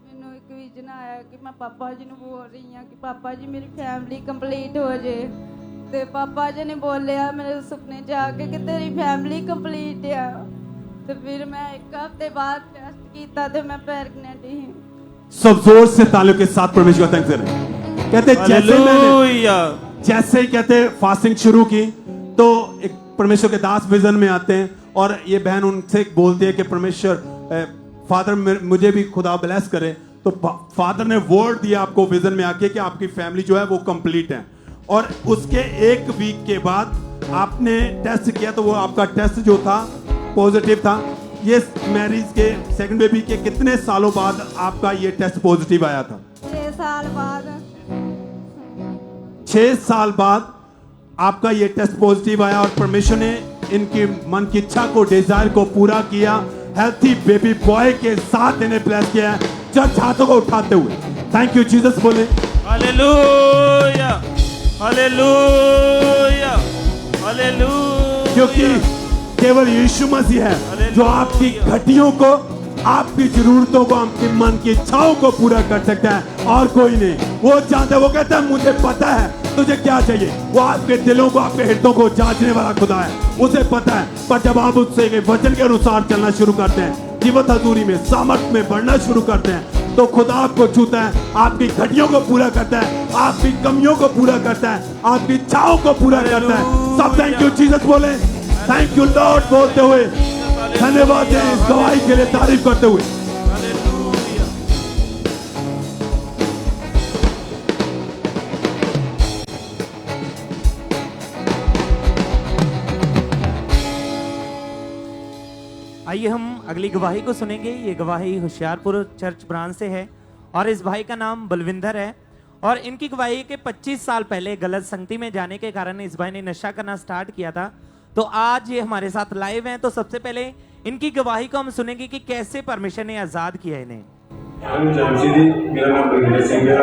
मैंने एक विजन आया कि मैं पापा जी ਨੂੰ बोल रही हूँ कि पापा जी मेरी फैमिली कंप्लीट हो जाए। तो पापा जी ने बोलिया मेरे सुपने च आके कि तेरी फैमिली कंप्लीट है। तो फिर मैं एक हफ्ते बाद टेस्ट किया तो मैं प्रेग्नेंट ही।
सब जोर से तालियों के साथ परमेश्वर का थैंक्स करें। कहते जैसे ही कहते फास्टिंग शुरू की तो एक परमेश्वर के दास विजन में आते हैं और ये बहन उनसे बोलती है कि परमेश्वर फादर मुझे भी खुदा ब्लेस करे। तो फादर ने वर्ड दिया आपको विजन में आके कि आपकी फैमिली जो है वो कंप्लीट है। और उसके 1 वीक के बाद आपने टेस्ट किया तो वो आपका टेस्ट जो था पॉजिटिव था। ये मैरिज के सेकंड बेबी के कितने सालों बाद आपका ये टेस्ट पॉजिटिव आया था?
6 साल बाद।
6 साल बाद आपका ये टेस्ट पॉजिटिव आया और परमेश्वर ने इनकी मन की इच्छा को, डिजायर को पूरा किया। हेल्थी बेबी बॉय के साथ इन्हें ब्लेस किया। चर्च हाथों को उठाते हुए थैंक यू जीसस बोले।
Hallelujah, hallelujah, hallelujah.
क्योंकि केवल यीशु मसीह है जो आपकी घटियों को, आपकी जरूरतों को, आपकी मन की इच्छाओं को पूरा कर सकता है और कोई नहीं। वो जानता है, वो कहता है मुझे पता है तुझे क्या चाहिए। वो आपके दिलों को, आपके हृदयों को जांचने वाला खुदा है, उसे पता है। पर जब आप उससे वचन के अनुसार चलना शुरू करते हैं, जीवत हजूरी में, सामर्थ में बढ़ना शुरू करते हैं, तो खुदा आपको छूता है, आपकी घटियों को पूरा करता है, आपकी कमियों को पूरा करता है, आपकी इच्छाओं को पूरा करता है। सब थैंक यू जीसस बोले, थैंक यू लॉर्ड बोलते हुए, धन्यवाद दें इस गवाही के लिए, तारीफ करते हुए।
आइए हम अगली गवाही को सुनेंगे। ये गवाही होशियारपुर चर्च ब्रांच से है और इस भाई का नाम बलविंदर है। और इनकी गवाही के 25 साल पहले गलत संगति में जाने के कारण इस भाई ने नशा करना स्टार्ट किया था। तो आज ये हमारे साथ लाइव हैं। तो सबसे पहले इनकी गवाही को हम सुनेंगे कि कैसे परमेश्वर ने आजाद किया इन्हें।
मेरा नाम बलविंदर सिंह है,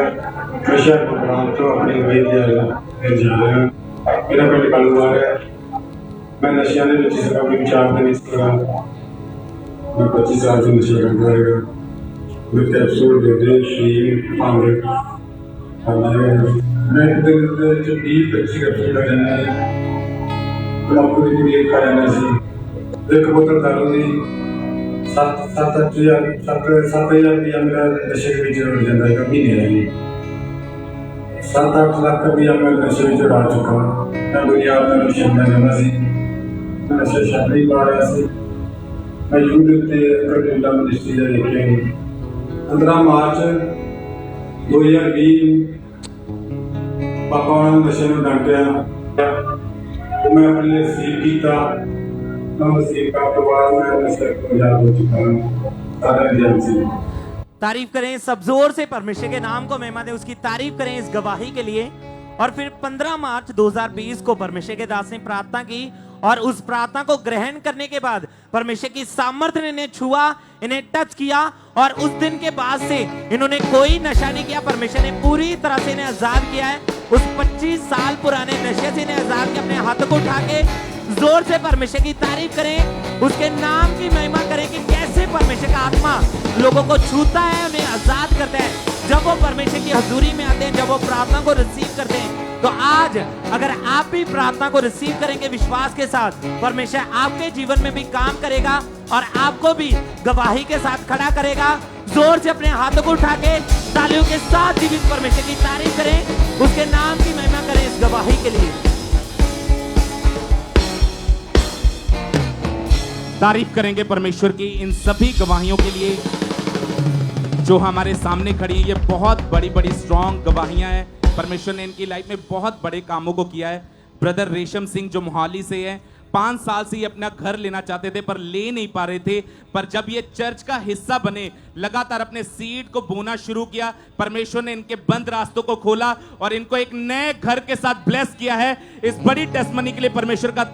होशियारपुर ब्रांच तो अपनी गवाही जा रहे हैं। मेरा पिंड कालूवाल है। मैं नशियां ਦੇ ਵਿੱਚ ਸੀਗਾ, ਕੋਈ ਵਿਚਾਰ ਦੇ ਵਿੱਚ ਸੀਗਾ। मैं 25 साल से नशा करता है। मैं कैप्सूल देते शील पाउडर खाना है। मैं एक दिन जो 20-25 कैप्सूल का जाना है। मैं पूरी पूरी खा जाना सी। एक बोतल दारू दी 7,000 रुपया मेरा नशे के ਵਿੱਚ उड़ जाता है। कभी नहीं आई 7-8 लाख रुपया मैं नशे ਵਿੱਚ उड़ा चुका। मैं दुनिया में नशे में जाना सी। मैं नशे शादी पा रहा सी। मैं यूट्यूब पे करनेला मिनिस्ट्री ਦਾ ਦੇਖਿਆ 15 ਮਾਰਚ 2020 पापा ने नशे में डांटिया तो मैं अपने लिए सीख किया सीख का तो बाद में नशे को आजाद हो चुका हूँ सारे ध्यान से।
तारीफ करें सब जोर से, परमेश्वर के नाम को महिमा दें, उसकी तारीफ करें इस गवाही के लिए। और फिर 15 मार्च 2020 को परमेश्वर के दास ने प्रार्थना की और उस प्रार्थना को ग्रहण करने के बाद परमेश्वर की सामर्थ्य ने इन्हें छुआ, इन्हें टच किया और उस दिन के बाद से इन्होंने कोई नशा नहीं किया। परमेश्वर ने पूरी तरह से इन्हें आजाद किया है। उस 25 साल पुराने नशे से इन्हें आजाद किया। अपने हाथों को उठा के जोर से परमेश्वर की तारीफ करें, उसके नाम की महिमा करें कि कैसे परमेश्वर का आत्मा लोगों को छूता है, उन्हें आजाद करता है जब वो परमेश्वर की हजूरी में आते हैं, जब वो प्रार्थना को रिसीव करते हैं। तो आज अगर आप भी प्रार्थना को रिसीव करेंगे विश्वास के साथ, परमेश्वर आपके जीवन में भी काम करेगा और आपको भी गवाही के साथ खड़ा करेगा। जोर से अपने हाथों को उठा के तालियों के साथ जीवित परमेश्वर की तारीफ करें, उसके नाम की महिमा करें इस गवाही के लिए।
तारीफ करेंगे परमेश्वर की इन सभी गवाहियों के लिए जो हमारे सामने खड़ी है। ये बहुत बड़ी बड़ी स्ट्रॉन्ग गवाहियां हैं। परमेश्वर ने इनकी लाइफ में बहुत बड़े कामों को किया है। ब्रदर रेशम सिंह जो मोहाली से है, 5 साल से ये अपना घर लेना चाहते थे पर ले नहीं पा रहे थे, पर जब ये चर्च का हिस्सा बने, लगातार अपने सीड को बोना शुरू किया, परमेश्वर ने इनके बंद रास्तों को खोला और इनको एक नए घर के साथ ब्लेस किया है। इस बड़ी टेस्टमनी के लिए परमेश्वर का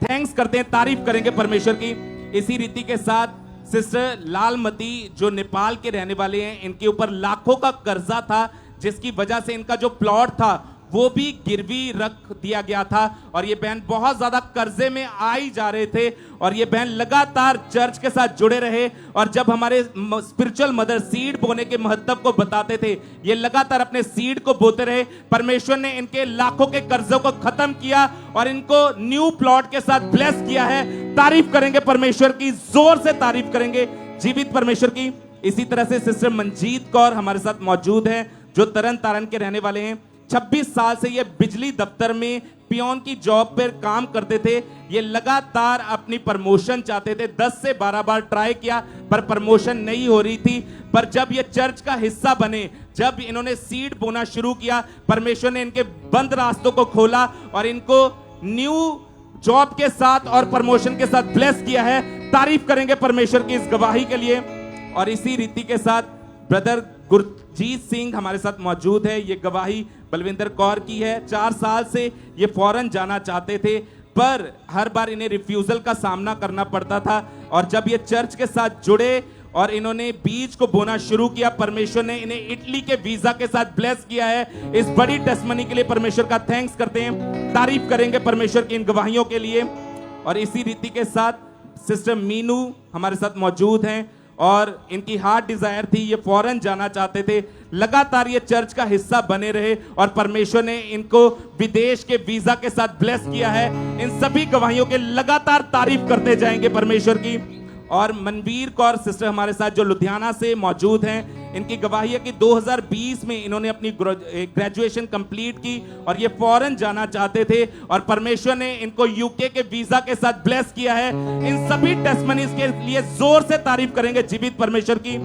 थैंक्स करते हैं, तारीफ करेंगे परमेश्वर की। इसी रीति के साथ सिस्टर लालमती जो नेपाल के रहने वाले हैं, इनके ऊपर लाखों का कर्जा था जिसकी वजह से इनका जो प्लॉट था वो भी गिरवी रख दिया गया था और ये बहन बहुत ज्यादा कर्जे में आई जा रहे थे और ये बहन लगातार चर्च के साथ जुड़े रहे और जब हमारे स्पिरिचुअल मदर सीड बोने के महत्व को बताते थे, ये लगातार अपने सीड को बोते रहे। परमेश्वर ने इनके लाखों के कर्जों को खत्म किया और इनको न्यू प्लॉट के साथ ब्लेस किया है। तारीफ करेंगे परमेश्वर की, जोर से तारीफ करेंगे जीवित परमेश्वर की। इसी तरह से सिस्टर मंजीत कौर हमारे साथ मौजूद है जो तरन तारण के रहने वाले हैं। 26 साल से ये बिजली दफ्तर में पियोन की जॉब पर काम करते थे। ये लगातार अपनी प्रमोशन चाहते थे, 10 से 12 बार ट्राई किया पर प्रमोशन नहीं हो रही थी। पर जब ये चर्च का हिस्सा बने, जब इन्होंने सीड बोना शुरू किया, परमेश्वर ने इनके बंद रास्तों को खोला और इनको न्यू जॉब के साथ और प्रमोशन के साथ ब्लेस किया है। तारीफ करेंगे परमेश्वर की इस गवाही के लिए। और इसी रीति के साथ ब्रदर गुरजीत सिंह हमारे साथ मौजूद है। ये गवाही बलविंदर कौर की है। 4 साल से ये फॉरेन जाना चाहते थे पर हर बार इन्हें रिफ्यूजल का सामना करना पड़ता था और जब ये चर्च के साथ जुड़े और इन्होंने बीज को बोना शुरू किया, परमेश्वर ने इन्हें इटली के वीजा के साथ ब्लेस किया है। इस बड़ी टेस्टमनी के लिए परमेश्वर का थैंक्स करते हैं, तारीफ करेंगे परमेश्वर की इन गवाहियों के लिए। और इसी रीति के साथ सिस्टर मीनू हमारे साथ मौजूद हैं और इनकी हार्ट डिजायर थी, ये फॉरेन जाना चाहते थे। लगातार ये चर्च का हिस्सा बने रहे और परमेश्वर ने इनको विदेश के वीजा के साथ ब्लेस किया है। इन सभी गवाहियों के लगातार तारीफ करते जाएंगे परमेश्वर की। और मनवीर कौर सिस्टर हमारे साथ जो लुधियाना से मौजूद हैं, इनकी गवाही है कि 2020 में इन्होंने अपनी ग्रेजुएशन कंप्लीट की और ये फॉरेन जाना चाहते थे और परमेश्वर ने इनको यूके के वीजा के साथ ब्लेस किया है। इन सभी टेस्टमनीज के लिए जोर से तारीफ करेंगे जीवित परमेश्वर की,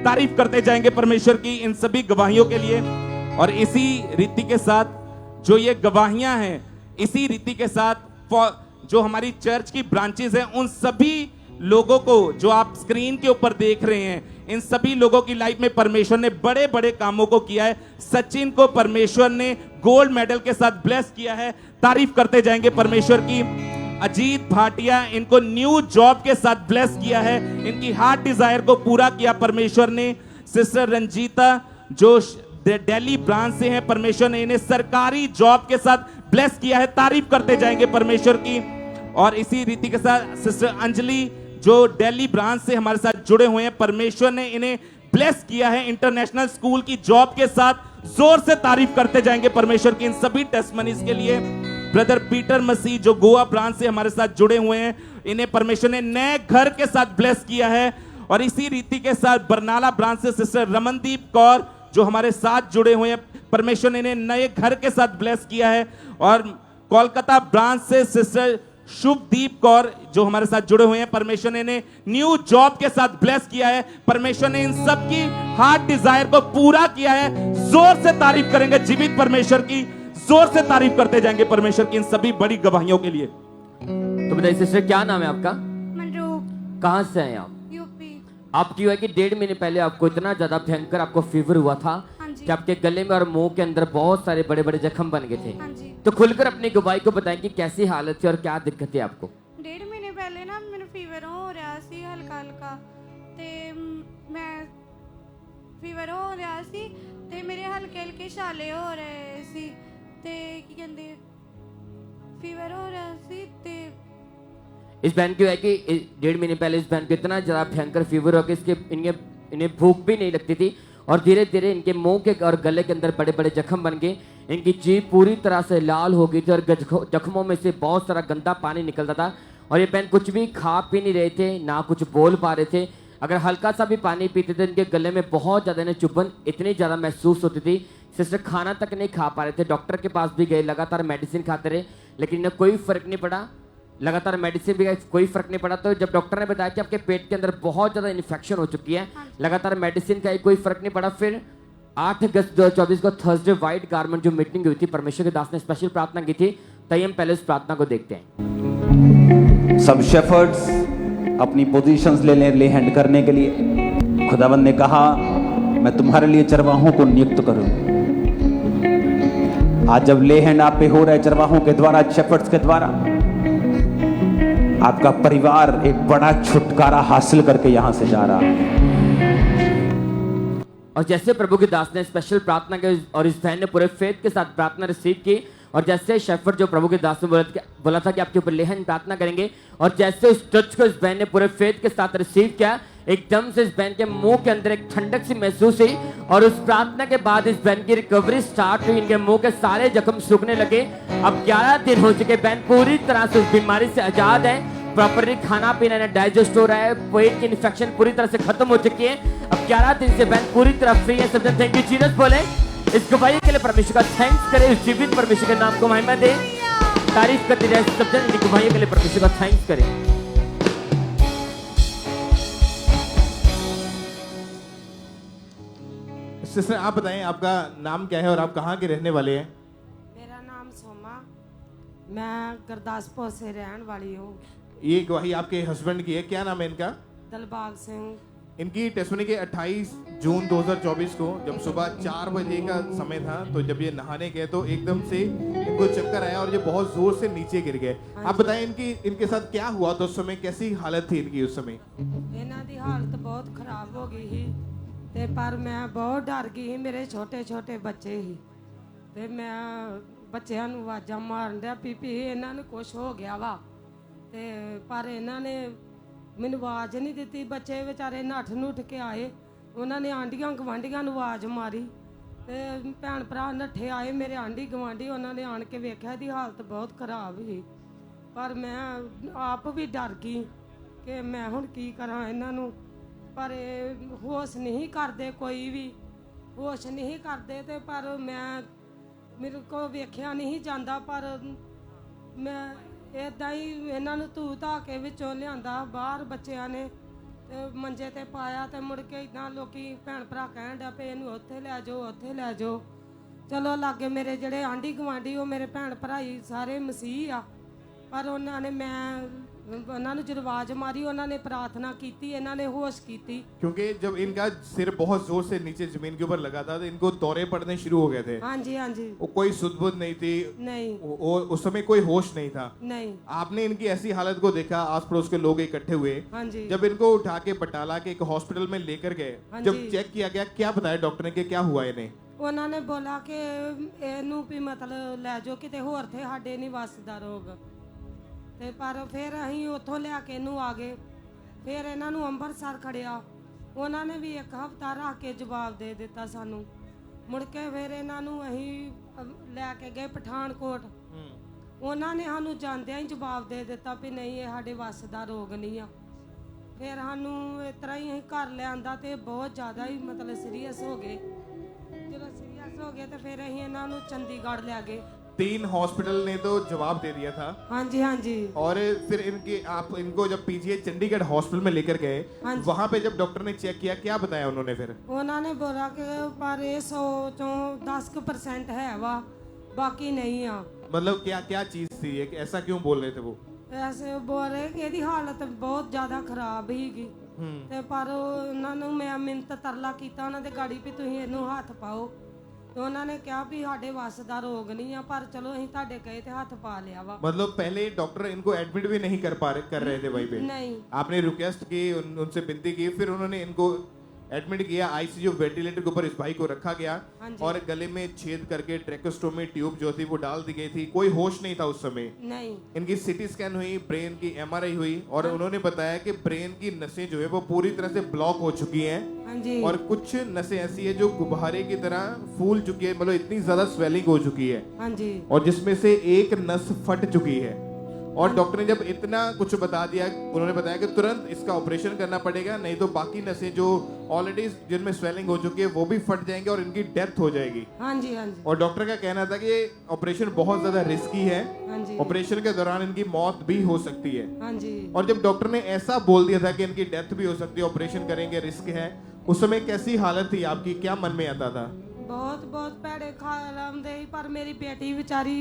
तारीफ करते जाएंगे परमेश्वर की इन सभी गवाहियों के लिए। और इसी रीति के साथ जो ये गवाहियां हैं, इसी रीति के साथ जो हमारी चर्च की ब्रांचेस हैं, उन सभी लोगों को जो आप स्क्रीन के ऊपर देख रहे हैं, इन सभी लोगों की लाइफ में परमेश्वर ने बड़े बड़े कामों को किया है। सचिन को परमेश्वर ने गोल्ड मेडल के साथ ब्लेस किया है, तारीफ करते जाएंगे परमेश्वर की। अजीत भाटिया, इनको न्यू जॉब के साथ ब्लेस किया है, इनकी हार्ट डिजायर को पूरा किया परमेश्वर ने। सिस्टर रंजीता जो दिल्ली ब्रांच से हैं, परमेश्वर ने इन्हें सरकारी जॉब के साथ ब्लेस किया है, तारीफ करते जाएंगे परमेश्वर की। और इसी रीति के साथ सिस्टर अंजलि जो दिल्ली ब्रांच से हमारे साथ जुड़े हुए हैं, परमेश्वर ने इन्हें ब्लेस किया है इंटरनेशनल स्कूल की जॉब के साथ। जोर से तारीफ करते जाएंगे परमेश्वर की इन सभी टेस्टमनीज के लिए। ब्रदर पीटर मसीह जो गोवा ब्रांच से हमारे साथ जुड़े हुए हैं, इन्हें परमेश्वर ने नए घर के साथ ब्लेस किया है। और इसी रीति के साथ बरनाला ब्रांच से सिस्टर रमनदीप कौर जो हमारे साथ जुड़े हुए हैं, परमेश्वर ने इन्हें नए घर के साथ ब्लेस किया है। और कोलकाता ब्रांच से सिस्टर शुभदीप कौर जो हमारे साथ जुड़े हुए हैं, परमेश्वर ने इन्हें न्यू जॉब के साथ ब्लेस किया है। परमेश्वर ने इन सब की हार्ट डिजायर को पूरा किया है। जोर से तारीफ करेंगे जीवित परमेश्वर की, जोर से तारीफ करते जाएंगे परमेश्वर की इन सभी बड़ी गवाहियों के लिए।
तो बताइए सिस्टर, क्या नाम है आपका?
मनरूप।
कहाँ से हैं आप?
यूपी।
आपकी हुआ कि 1.5 महीने पहले आपको इतना ज्यादा भयंकर आपको फीवर हुआ था कि आपके गले में और मुंह के अंदर बहुत सारे बड़े बड़े जख्म बन गए थे। तो खुलकर अपनी गवाही को बताएं कि कैसी हालत थी और क्या दिक्कत है आपको।
1.5 महीने पहले ना मैंने फीवर हो रहा सी हल्का हल्का ते मैं फीवर हो रहा सी ते मेरे हल्के हल्के छाले हो रहे सी ते की कहंदे फीवर हो रहा सी ते
इस बहन की है कि 1.5 महीने पहले इस बहन को इतना ज्यादा भयंकर फीवर हो गया इसके इन्हें भूख भी नहीं लगती थी और धीरे धीरे इनके मुंह के और गले के अंदर बड़े बड़े जख्म बन गए। इनकी जीभ पूरी तरह से लाल हो गई थी और जख्मों में से बहुत सारा गंदा पानी निकलता था और ये बहन कुछ भी खा पी नहीं रहे थे, ना कुछ बोल पा रहे थे। अगर हल्का सा भी पानी पीते थे इनके गले में बहुत ज्यादा इन्हें चुभन इतनी ज्यादा महसूस होती थी। सिस्टर खाना तक नहीं खा पा रहे थे, डॉक्टर के पास भी गए, लगातार मेडिसिन खाते रहे लेकिन इन्हें कोई फर्क नहीं पड़ा। लगातार मेडिसिन भी गए, कोई फर्क नहीं पड़ा। तो जब डॉक्टर ने बताया कि आपके पेट के अंदर बहुत ज्यादा इन्फेक्शन हो चुकी है, लगातार मेडिसिन का कोई फर्क नहीं पड़ा। फिर 8 अगस्त 2024 को थर्सडे व्हाइट गारमेंट जो मीटिंग हुई थी, परमेश्वर के दास ने स्पेशल प्रार्थना की थी। तो हम पहले उस प्रार्थना को देखते हैं।
सब शेफर्ड्स अपनी पोजीशंस ले हैंड करने के लिए। खुदावंद ने कहा मैं तुम्हारे लिए चरवाहों को नियुक्त करूं। आज जब ले हैंड आप पे हो रहा है चरवाहों के द्वारा, शेफर्ड्स के द्वारा, आपका परिवार एक बड़ा छुटकारा हासिल करके यहां से जा रहा है।
और जैसे प्रभु के दास ने स्पेशल प्रार्थना की और इस बहन ने पूरे फेथ के साथ प्रार्थना रिसीव की और जैसे शेफर्ड जो प्रभु के दास ने बोला था कि आपके ऊपर लेहन प्रार्थना करेंगे और जैसे उस टच को इस बहन ने पूरे फेथ के साथ रिसीव किया, एकदम से इस बहन के मुंह के अंदर एक ठंडक सी महसूस हुई और उस प्रार्थना के बाद इस बहन की रिकवरी स्टार्ट हुई। इनके मुंह के सारे जख्म सूखने लगे। अब 11 दिन हो चुके, बहन पूरी तरह से उस बीमारी से आजाद है। प्रॉपरली खाना पीना डाइजेस्ट हो रहा है, पेट की इन्फेक्शन पूरी तरह से खत्म हो चुकी है। अब 11 दिन से बहन पूरी तरह फ्री है। सब जन थैंक यू जीसस बोले। इस गवाही के लिए परमेश्वर का थैंक्स करें, इस जीवित परमेश्वर के नाम को महिमा दे, तारीफ करते रहे। सब जन इन गवाही के लिए परमेश्वर का थैंक्स करें।
सिस्टर आप बताएं आपका नाम क्या है और आप कहाँ के रहने वाले हैं?
मेरा नाम सोमा, मैं गुरदासपुर से रहने वाली हूँ।
ये गवाही आपके हस्बैंड की है, क्या नाम है इनका?
दिलबाग सिंह।
इनकी टेस्टमनी के 28 जून 2024 को जब सुबह 4 बजे का समय था तो जब ये नहाने गए तो एकदम से इनको चक्कर आया और ये बहुत जोर से नीचे गिर गए। आप बताएं इनके साथ क्या हुआ तो उस समय, कैसी हालत थी इनकी उस समय?
इन्हां दी हालत बहुत खराब हो गई ही ते पर मैं बहुत डर गई ही। मेरे छोटे छोटे बच्चे ही ते मैं बच्चों ਨੂੰ ਆਵਾਜ਼ਾਂ ਮਾਰਨ ਡਿਆ ਪੀਪੀ ਇਹਨਾਂ ਨੂੰ ਕੁਝ ਹੋ ਗਿਆ ਵਾ ਤੇ ਪਰ ਇਹਨਾਂ ਨੇ ਮੈਨੂੰ ਆਵਾਜ਼ ਨਹੀਂ ਦਿੱਤੀ। ਬੱਚੇ ਵਿਚਾਰੇ ਨੱਠ ਨੁੱਠ ਕੇ ਆਏ, ਉਹਨਾਂ ਨੇ ਆਂਡੀਆਂ ਗਵਾਂਡੀਆਂ ਨੂੰ ਆਵਾਜ਼ ਮਾਰੀ ਤੇ ਭੈਣ ਭਰਾ ਨੱਠੇ ਆਏ ਮੇਰੇ ਆਂਢੀ ਗਵਾਂਢੀ। ਉਹਨਾਂ ਨੇ ਆਣ ਕੇ ਵੇਖਿਆ ਇਹਦੀ ਹਾਲਤ ਬਹੁਤ ਖਰਾਬ ਸੀ ਪਰ ਮੈਂ ਆਪ ਵੀ ਡਰ ਗਈ ਕਿ ਮੈਂ ਹੁਣ ਕੀ ਕਰਾਂ ਇਹਨਾਂ ਨੂੰ। ਪਰ ਇਹ ਹੋਸ਼ ਨਹੀਂ ਕਰਦੇ, ਕੋਈ ਵੀ ਹੋਸ਼ ਨਹੀਂ ਕਰਦੇ ਤੇ ਪਰ ਮੈਂ ਮੇਰੇ ਕੋਲ ਵੇਖਿਆ ਨਹੀਂ ਜਾਂਦਾ ਪਰ ਮੈਂ ਇਦਾਂ ਹੀ ਇਹਨਾਂ ਨੂੰ ਧੂ ਧਾ ਕੇ ਵਿੱਚੋਂ ਲਿਆਂਦਾ ਬਾਹਰ ਬੱਚਿਆਂ ਨੇ ਤੇ ਮੰਜੇ ਤੇ ਪਾਇਆ ਤੇ ਮੁੜ ਕੇ ਇਦਾਂ ਲੋਕੀ ਭੈਣ ਭਰਾ ਕਹਿਣ ਡਿਆ ਪਏ ਇਹਨੂੰ ਉੱਥੇ ਲੈ ਜਾਓ ਉੱਥੇ ਲੈ ਜਾਓ। ਚਲੋ ਲਾਗੇ ਮੇਰੇ ਜਿਹੜੇ ਆਂਢੀ ਗੁਆਂਢੀ ਉਹ ਮੇਰੇ ਭੈਣ ਭਰਾਈ ਸਾਰੇ ਮਸੀਹ ਆ ਪਰ ਉਹਨਾਂ ਨੇ ਉਹਨਾਂ ਨੂੰ ਜਦੋਂ आवाज मारी उन्होंने प्रार्थना की, इन्होंने होश की।
क्योंकि जब इनका सिर बहुत जोर से नीचे जमीन के ऊपर लगा था तो इनको दौरे पड़ने शुरू हो गए थे।
हाँ जी हाँ जी।
वो कोई सुध-बुध नहीं थी,
नहीं
उस समय कोई होश नहीं था।
नहीं।
आपने इनकी ऐसी हालत को देखा, आस पड़ोस के लोग इकट्ठे हुए।
हाँ जी।
जब इनको उठा के बटाला के एक हॉस्पिटल में लेकर गए, जब चेक किया गया क्या बताया डॉक्टर ने कि क्या हुआ इन्हें?
उन्होंने बोला कि इनू भी मतलब लै जाओ किते होर थे साडे नहीं वसदा रोग ਤੇ ਪਰ ਫਿਰ ਅਸੀਂ ਉੱਥੋਂ ਲਿਆ ਕੇ ਇਹਨੂੰ ਆ ਗਏ। ਫਿਰ ਇਹਨਾਂ ਨੂੰ ਅੰਮ੍ਰਿਤਸਰ ਖੜਿਆ, ਉਹਨਾਂ ਨੇ ਵੀ ਇੱਕ ਹਫ਼ਤਾ ਰੱਖ ਕੇ ਜਵਾਬ ਦੇ ਦਿੱਤਾ ਸਾਨੂੰ। ਮੁੜ ਕੇ ਫਿਰ ਇਹਨਾਂ ਨੂੰ ਅਸੀਂ ਲੈ ਕੇ ਗਏ ਪਠਾਨਕੋਟ। ਉਹਨਾਂ ਨੇ ਸਾਨੂੰ ਜਾਂਦਿਆਂ ਹੀ ਜਵਾਬ ਦੇ ਦਿੱਤਾ ਵੀ ਨਹੀਂ ਇਹ ਸਾਡੇ ਵੱਸ ਦਾ ਰੋਗ ਨਹੀਂ ਆ। ਫਿਰ ਸਾਨੂੰ ਇਸ ਤਰ੍ਹਾਂ ਹੀ ਅਸੀਂ ਘਰ ਲਿਆਂਦਾ ਤੇ ਬਹੁਤ ਜ਼ਿਆਦਾ ਹੀ ਮਤਲਬ ਸੀਰੀਅਸ ਹੋ ਗਏ। ਜਦੋਂ ਸੀਰੀਅਸ ਹੋ ਗਏ ਤੇ ਫਿਰ ਅਸੀਂ ਇਹਨਾਂ ਨੂੰ ਚੰਡੀਗੜ੍ਹ ਲੈ ਗਏ।
3 हॉस्पिटल ने तो जवाब दे दिया था।
हाँ जी, हाँ जी।
और फिर आप इनको जब पीजीआई चंडीगढ़ हॉस्पिटल में लेकर गए, वहां पे जब डॉक्टर ने चेक किया, क्या बताया उन्होंने फिर?
उन्होंने बोला कि पर 100 चों 10% है वा, बाकी नहीं आ।
मतलब क्या क्या चीज थी, ऐसा क्यों बोल रहे थे वो?
ऐसे बोल रहे कि ਇਹਦੀ ਹਾਲਤ ਬਹੁਤ ਜ਼ਿਆਦਾ ਖਰਾਬ ਹੀਗੀ ਤੇ ਪਰ ਉਹਨਾਂ ਨੂੰ ਮੈਂ ਮਿੰਤ ਤਰਲਾ ਕੀਤਾ ਉਹਨਾਂ ਦੇ ਗਾੜੀ ਵੀ ਤੁਸੀਂ ਇਹਨੂੰ ਹੱਥ ਪਾਓ ਤੇ ਉਹਨਾਂ ਨੇ ਕਿਹਾ ਵੀ ਸਾਡੇ ਵੱਸ ਦਾ ਰੋਗ ਨਹੀਂ ਆ ਪਰ ਚਲੋ ਅਸੀਂ ਤੁਹਾਡੇ ਕਹੇ ਤੇ ਹੱਥ ਪਾ ਲਿਆ ਵਾ।
मतलब पहले डॉक्टर इनको एडमिट भी नहीं कर रहे थे भाई पे?
नहीं।
आपने रिक्वेस्ट की, उनसे विनती की, फिर उन्होंने इनको एडमिट किया। आईसीयू वेंटिलेटर के ऊपर इस भाई को रखा गया और गले में छेद करके ट्रैकोस्टोमी ट्यूब जो थी वो डाल दी गई थी। कोई होश नहीं था उस समय।
नहीं।
इनकी सीटी स्कैन हुई, ब्रेन की एमआरआई हुई और उन्होंने बताया कि ब्रेन की नसें जो है वो पूरी तरह से ब्लॉक हो चुकी हैं और कुछ नसें ऐसी है जो गुब्बारे की तरह फूल चुकी है, मतलब इतनी ज्यादा स्वेलिंग हो चुकी है और जिसमें से एक नस फट चुकी है। और डॉक्टर ने जब इतना कुछ बता दिया, उन्होंने बताया कि तुरंत इसका ऑपरेशन करना पड़ेगा, नहीं तो बाकी नसें जो ऑलरेडी जिनमें स्वेलिंग हो चुकी है वो भी फट जाएंगे और इनकी डेथ हो जाएगी।
हाँ जी, हाँ जी।
और डॉक्टर का कहना था कि ये ऑपरेशन बहुत ज्यादा रिस्की है, ऑपरेशन के दौरान इनकी मौत भी हो सकती है।
हाँ जी।
और जब डॉक्टर ने ऐसा बोल दिया था कि इनकी डेथ भी हो सकती है, ऑपरेशन करेंगे, रिस्क है, उस समय कैसी हालत थी आपकी, क्या मन में आता था?
बहुत बहुत भैड़े ख्याल आਉਂਦੇ पर मेरी बेटी बेचारी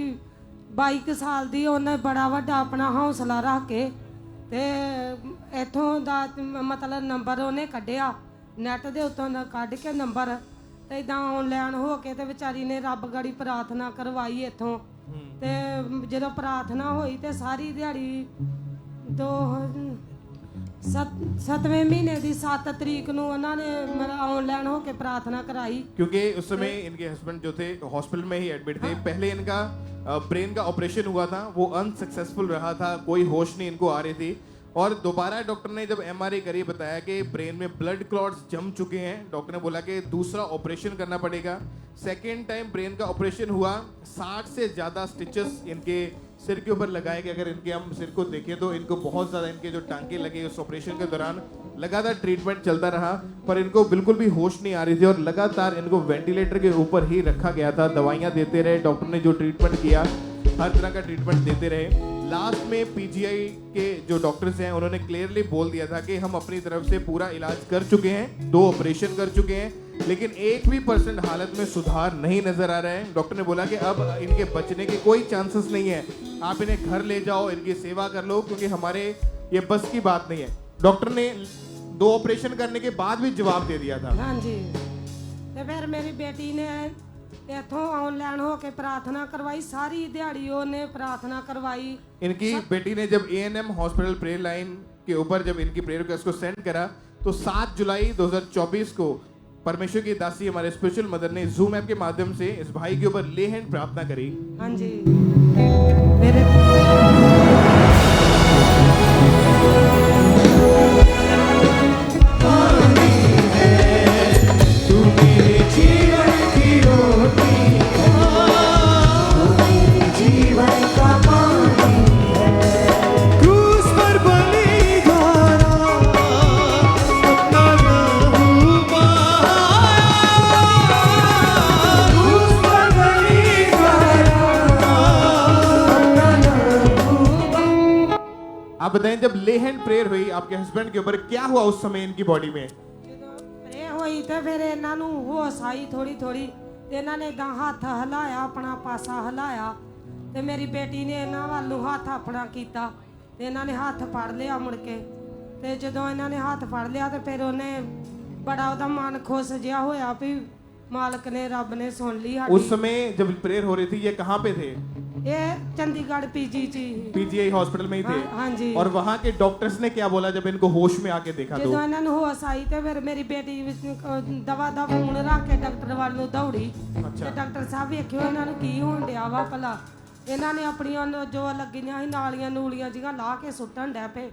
22 ਸਾਲ ਦੀ, ਉਹਨੇ ਬੜਾ ਵੱਡਾ ਆਪਣਾ ਹੌਸਲਾ ਰੱਖ ਕੇ ਤੇ ਇਥੋਂ ਦਾ ਮਤਲਬ ਨੰਬਰ ਉਹਨੇ ਕੱਢਿਆ ਨੈਟ ਦੇ ਉੱਤੋਂ ਦਾ ਕੱਢ ਕੇ ਨੰਬਰ ਤੇ ਇਦਾਂ ਆਨਲਾਈਨ ਹੋ ਕੇ ਤੇ ਵਿਚਾਰੀ ਨੇ ਰੱਬ ਗਾੜੀ ਪ੍ਰਾਰਥਨਾ ਕਰਵਾਈ ਇਥੋਂ ਤੇ ਜਦੋਂ ਪ੍ਰਾਰਥਨਾ ਹੋਈ ਤੇ ਸਾਰੀ ਦਿਹਾੜੀ 7वें महीने की 7 तारीख ਨੂੰ ਉਹਨਾਂ ਨੇ ਮੇਰਾ ਆਨਲਾਈਨ ਹੋ ਕੇ ਪ੍ਰਾਰਥਨਾ कराई।
क्योंकि उस समय इनके हस्बैंड जो थे हॉस्पिटल में ही एडमिट थे। पहले इनका ब्रेन का ऑपरेशन हुआ था, वो अनसक्सेसफुल रहा था, कोई होश नहीं इनको आ रही थी और दोबारा डॉक्टर ने जब एमआरआई करी बताया कि ब्रेन में ब्लड क्लॉट्स जम चुके हैं। डॉक्टर ने बोला कि दूसरा ऑपरेशन करना पड़ेगा। सेकेंड टाइम ब्रेन का ऑपरेशन हुआ, 60 से ज़्यादा स्टिचेस इनके सिर के ऊपर लगाए गए। अगर इनके हम सिर को देखें तो इनको बहुत ज़्यादा इनके जो टांके लगे उस ऑपरेशन के दौरान लगातार ट्रीटमेंट चलता रहा पर इनको बिल्कुल भी होश नहीं आ रही थी और लगातार इनको वेंटिलेटर के ऊपर ही रखा गया था। दवाइयाँ देते रहे, डॉक्टर ने जो ट्रीटमेंट किया हर तरह का ट्रीटमेंट देते रहे। लास्ट में पीजीआई के जो डॉक्टर्स हैं उन्होंने क्लियरली बोल दिया था कि हम अपनी तरफ से पूरा इलाज कर चुके हैं, 2 ऑपरेशन कर चुके हैं, लेकिन 1% हालत में सुधार नहीं नजर आ रहा है। डॉक्टर ने बोला कि अब इनके बचने के कोई चांसेस नहीं है, आप इन्हें घर ले जाओ, इनकी सेवा कर लो क्योंकि हमारे ये बस की बात नहीं है। डॉक्टर ने 2 ऑपरेशन करने के बाद भी जवाब दे दिया था।
हाँ जी। तो फिर मेरी बेटी ने इथों ऑनलाइन होके प्रार्थना करवाई, सारी दिहाड़ी ने प्रार्थना करवाई।
इनकी बेटी ने जब एएनएम हॉस्पिटल प्रेयर लाइन के ऊपर जब इनकी प्रेयर रिक्वेस्ट को सेंड करा तो 7 जुलाई 2024 को परमेश्वर की दासी हमारे स्पिरिचुअल मदर ने जूम ऐप के माध्यम से इस भाई के ऊपर ले हैंड प्रार्थना करी।
हाँ जी।
आप बताएं जब ले हैंड प्रेयर हुई आपके हस्बैंड के ऊपर क्या हुआ उस समय इनकी बॉडी में?
प्रे होई ते फिर ਇਹਨਾਂ ਨੂੰ ਹੋਸ਼ ਆਈ ਥੋੜੀ ਥੋੜੀ ਤੇ ਇਹਨਾਂ ਨੇ ਗਾਂ ਹੱਥ ਹਿਲਾਇਆ, ਆਪਣਾ ਪਾਸਾ ਹਿਲਾਇਆ ਤੇ ਮੇਰੀ ਬੇਟੀ ਨੇ ਇਹਨਾਂ ਵੱਲ ਨੂੰ ਹੱਥ ਆਪਣਾ ਕੀਤਾ ਤੇ ਇਹਨਾਂ ਨੇ ਹੱਥ ਫੜ ਲਿਆ ਮੁੜ ਕੇ ਤੇ ਜਦੋਂ ਇਹਨਾਂ ਨੇ ਹੱਥ ਫੜ ਲਿਆ ਤੇ ਫਿਰ ਉਹਨੇ ਬੜਾ ਉਹਦਾ ਮਨ ਖੁਸ਼ ਜਿਹਾ ਹੋਇਆ ਵੀ मालिक ने रब ने सुन ली।
उस समय जब प्रेयर हो रही थी ये कहाँ पे थे?
ये चंडीगढ़
पीजीआई हॉस्पिटल में ही थे।
हाँ जी।
और वहाँ के डॉक्टर्स ने क्या बोला जब इनको होश में आके देखा?
ਜਦੋਂ ਇਹਨਾਂ ਨੂੰ ਹੋਸ਼ ਆਈ ਤੇ ਫਿਰ ਮੇਰੀ ਬੇਟੀ ਦਵਾ ਦਾ ਫੋਨ ਰੱਖ ਕੇ ਡਾਕਟਰ ਵੱਲ ਨੂੰ ਦੌੜੀ ਤੇ ਡਾਕਟਰ ਸਾਹਿਬ ਵੇਖਿਓ ਇਹਨਾਂ ਨੂੰ ਕੀ ਹੋਣ ਡਿਆ ਵਾ ਭਲਾ। ਇਹਨਾਂ ਨੇ ਆਪਣੀਆਂ ਜੋ ਲੱਗੀਆਂ ਸੀ ਨਾਲੀਆਂ ਨੂਲੀਆਂ ਜਿਹੀਆਂ ਲਾ ਕੇ ਸੁੱਟਣ ਡੈ ਪਏ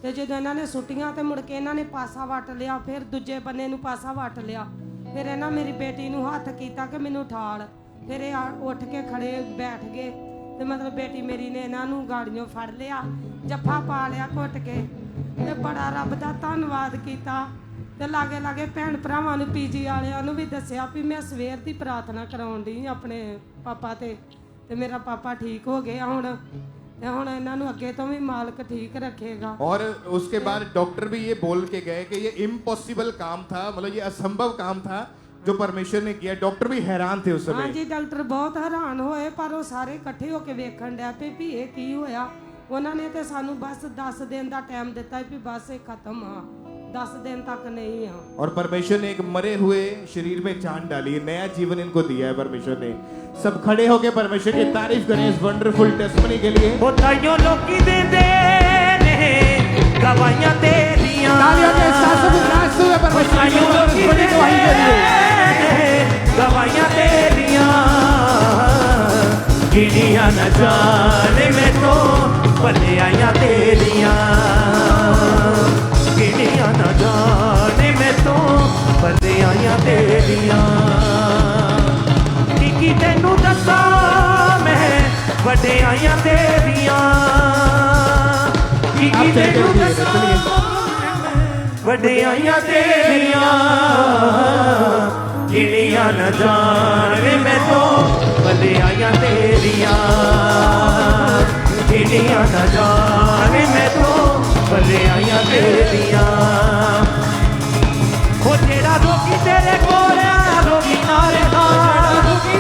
ਤੇ ਜਦੋਂ ਇਹਨਾਂ ਨੇ ਸੁੱਟੀਆਂ ਤੇ ਮੁੜ ਕੇ ਇਹਨਾਂ ਨੇ ਪਾਸਾ ਵੱਟ ਲਿਆ, ਫਿਰ ਦੂਜੇ ਬੰਨੇ ਨੂੰ ਪਾਸਾ ਵੱਟ ਲਿਆ। ਫਿਰ ਇਹਨਾਂ ਮੇਰੀ ਬੇਟੀ ਨੂੰ ਹੱਥ ਕੀਤਾ ਕਿ ਮੈਨੂੰ ਠਾਲ, ਫਿਰ ਇਹ ਉੱਠ ਕੇ ਖੜੇ ਬੈਠ ਗਏ ਤੇ ਮਤਲਬ ਬੇਟੀ ਮੇਰੀ ਨੇ ਇਹਨਾਂ ਨੂੰ ਗਾੜੀਆਂ ਫੜ ਲਿਆ, ਜੱਫਾ ਪਾ ਲਿਆ ਘੁੱਟ ਕੇ ਤੇ ਬੜਾ ਰੱਬ ਦਾ ਧੰਨਵਾਦ ਕੀਤਾ ਤੇ ਲਾਗੇ ਲਾਗੇ ਭੈਣ ਭਰਾਵਾਂ ਨੂੰ ਪੀਜੀ ਵਾਲਿਆਂ ਨੂੰ ਵੀ ਦੱਸਿਆ ਵੀ ਮੈਂ ਸਵੇਰ ਦੀ ਪ੍ਰਾਰਥਨਾ ਕਰਾਉਣ ਦੀ ਆਪਣੇ ਪਾਪਾ ਤੇ ਤੇ ਮੇਰਾ ਪਾਪਾ ਠੀਕ ਹੋ ਗਿਆ ਹੁਣ ਤੇ ਹੁਣ ਇਹਨਾਂ ਨੂੰ ਅੱਗੇ ਤੋਂ ਵੀ ਮਾਲਕ ਠੀਕ ਰੱਖੇਗਾ।
और उसके बाद डॉक्टर भी ये बोल के गए कि ये इम्पॉसिबल काम था, मतलब ये असंभव काम था जो परमेश्वर ने किया। डॉक्टर भी हैरान थे उस
हाँ
समय।
जी, डॉक्टर बहुत हैरान होए पर वो सारे इकट्ठे होके वेखण डੈ ਪਏ ਵੀ ਇਹ ਕੀ ਹੋਇਆ। ਉਹਨਾਂ ਨੇ ਤੇ ਸਾਨੂੰ ਬਸ 10 ਦਿਨ ਦਾ ਟਾਈਮ ਦਿੱਤਾ ਵੀ ਬਸ ਇਹ ਖਤਮ ਆ, 10 दिन तक नहीं है।
और परमेश्वर ने एक मरे हुए शरीर में जान डाली, नया जीवन इनको दिया है परमेश्वर ने। सब खड़े होके परमेश्वर की तारीफ करें इस वंडरफुल टेस्टमनी के लिए।
ताइयों लोकी देंदे ने गवाहियां तेरियां,
तालियों के साथ सब नाचते हुए परमेश्वर की बड़ी गवाही के लिए
गवाहियां तेरियां गिनिया न जाने में तो भले आइयां तेरियां, गिनिया न जाने में तो भले आइयां तेरियां। की तेनू दसा मैं वड्डे आइयां तेरियां, की तेनू दसा वड्डे आइयां तेरियां, गिनिया न जाने में तो भले आइयां तेरियां, गिनिया न जाने में तो भले आइयां तेरियां। ओ जेड़ा रोगी तेरे कोल आ रोगी ना रहा,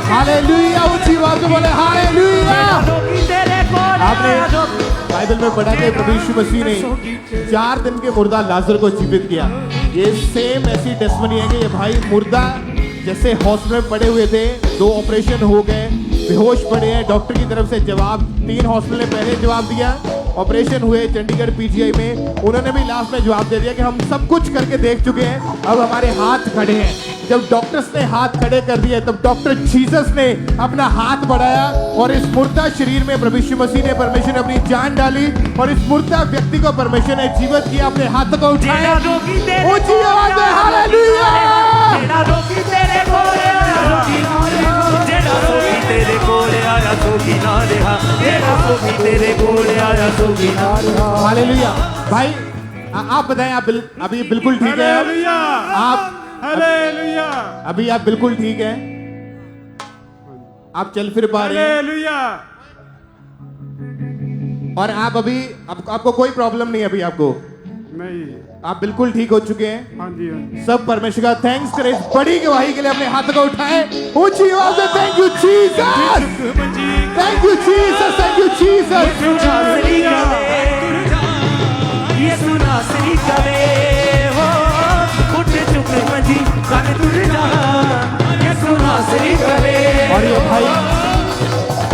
हालेलुया, ऊंची आवाज में बोले हालेलुया। आपने बाइबल में पढ़ा कि प्रभु यीशु मसीह ने 4 दिन के मुर्दा लाजर को जीवित किया। ये सेम ऐसी टेस्टमनी है कि ये भाई मुर्दा जैसे हॉस्पिटल में पड़े हुए थे, 2 ऑपरेशन हो गए, बेहोश पड़े हैं, डॉक्टर की तरफ से जवाब 3 हॉस्पिटल ने पहले जवाब दिया, ऑपरेशन हुए चंडीगढ़ पीजीआई में, उन्होंने भी लास्ट में जवाब दे दिया कि हम सब कुछ करके देख चुके हैं, अब हमारे हाथ खड़े हैं। जब डॉक्टर्स ने हाथ खड़े कर दिए तब डॉक्टर जीसस ने अपना हाथ बढ़ाया और इस मुर्दा शरीर में प्रभु यीशु मसीह ने परमेश्वर ने अपनी जान डाली और इस मुर्दा व्यक्ति को परमेश्वर ने जीवित किया। अपने हाथों को उठाया, ऊंची आवाज में हालेलुया।
जेड़ा रोगी तेरे कोल आया रोगी ना रहा, जेड़ा रोगी तेरे कोल आया रोगी ना रहा, जेड़ा रोगी तेरे कोल आया रोगी ना रहा।
हालेलुया। भाई आप बताएं, आप अभी बिल्कुल ठीक है? आप
हालेलुया,
अभी आप बिल्कुल ठीक है? आप चल फिर पा रहे हैं?
हालेलुया।
और आप अभी आपको कोई प्रॉब्लम नहीं है अभी आपको?
नहीं,
आप बिल्कुल ठीक हो चुके हैं?
हाँ जी, हाँ जी।
सब परमेश्वर का थैंक्स करें इस बड़ी गवाही के लिए। अपने हाथों को उठाएं, ऊंची आवाज में thank you Jesus, thank you Jesus, thank you Jesus.
यीशु नासरी कवे हो उठ चुक मंजी कर तुर जा, यीशु नासरी कवे।
और ये भाई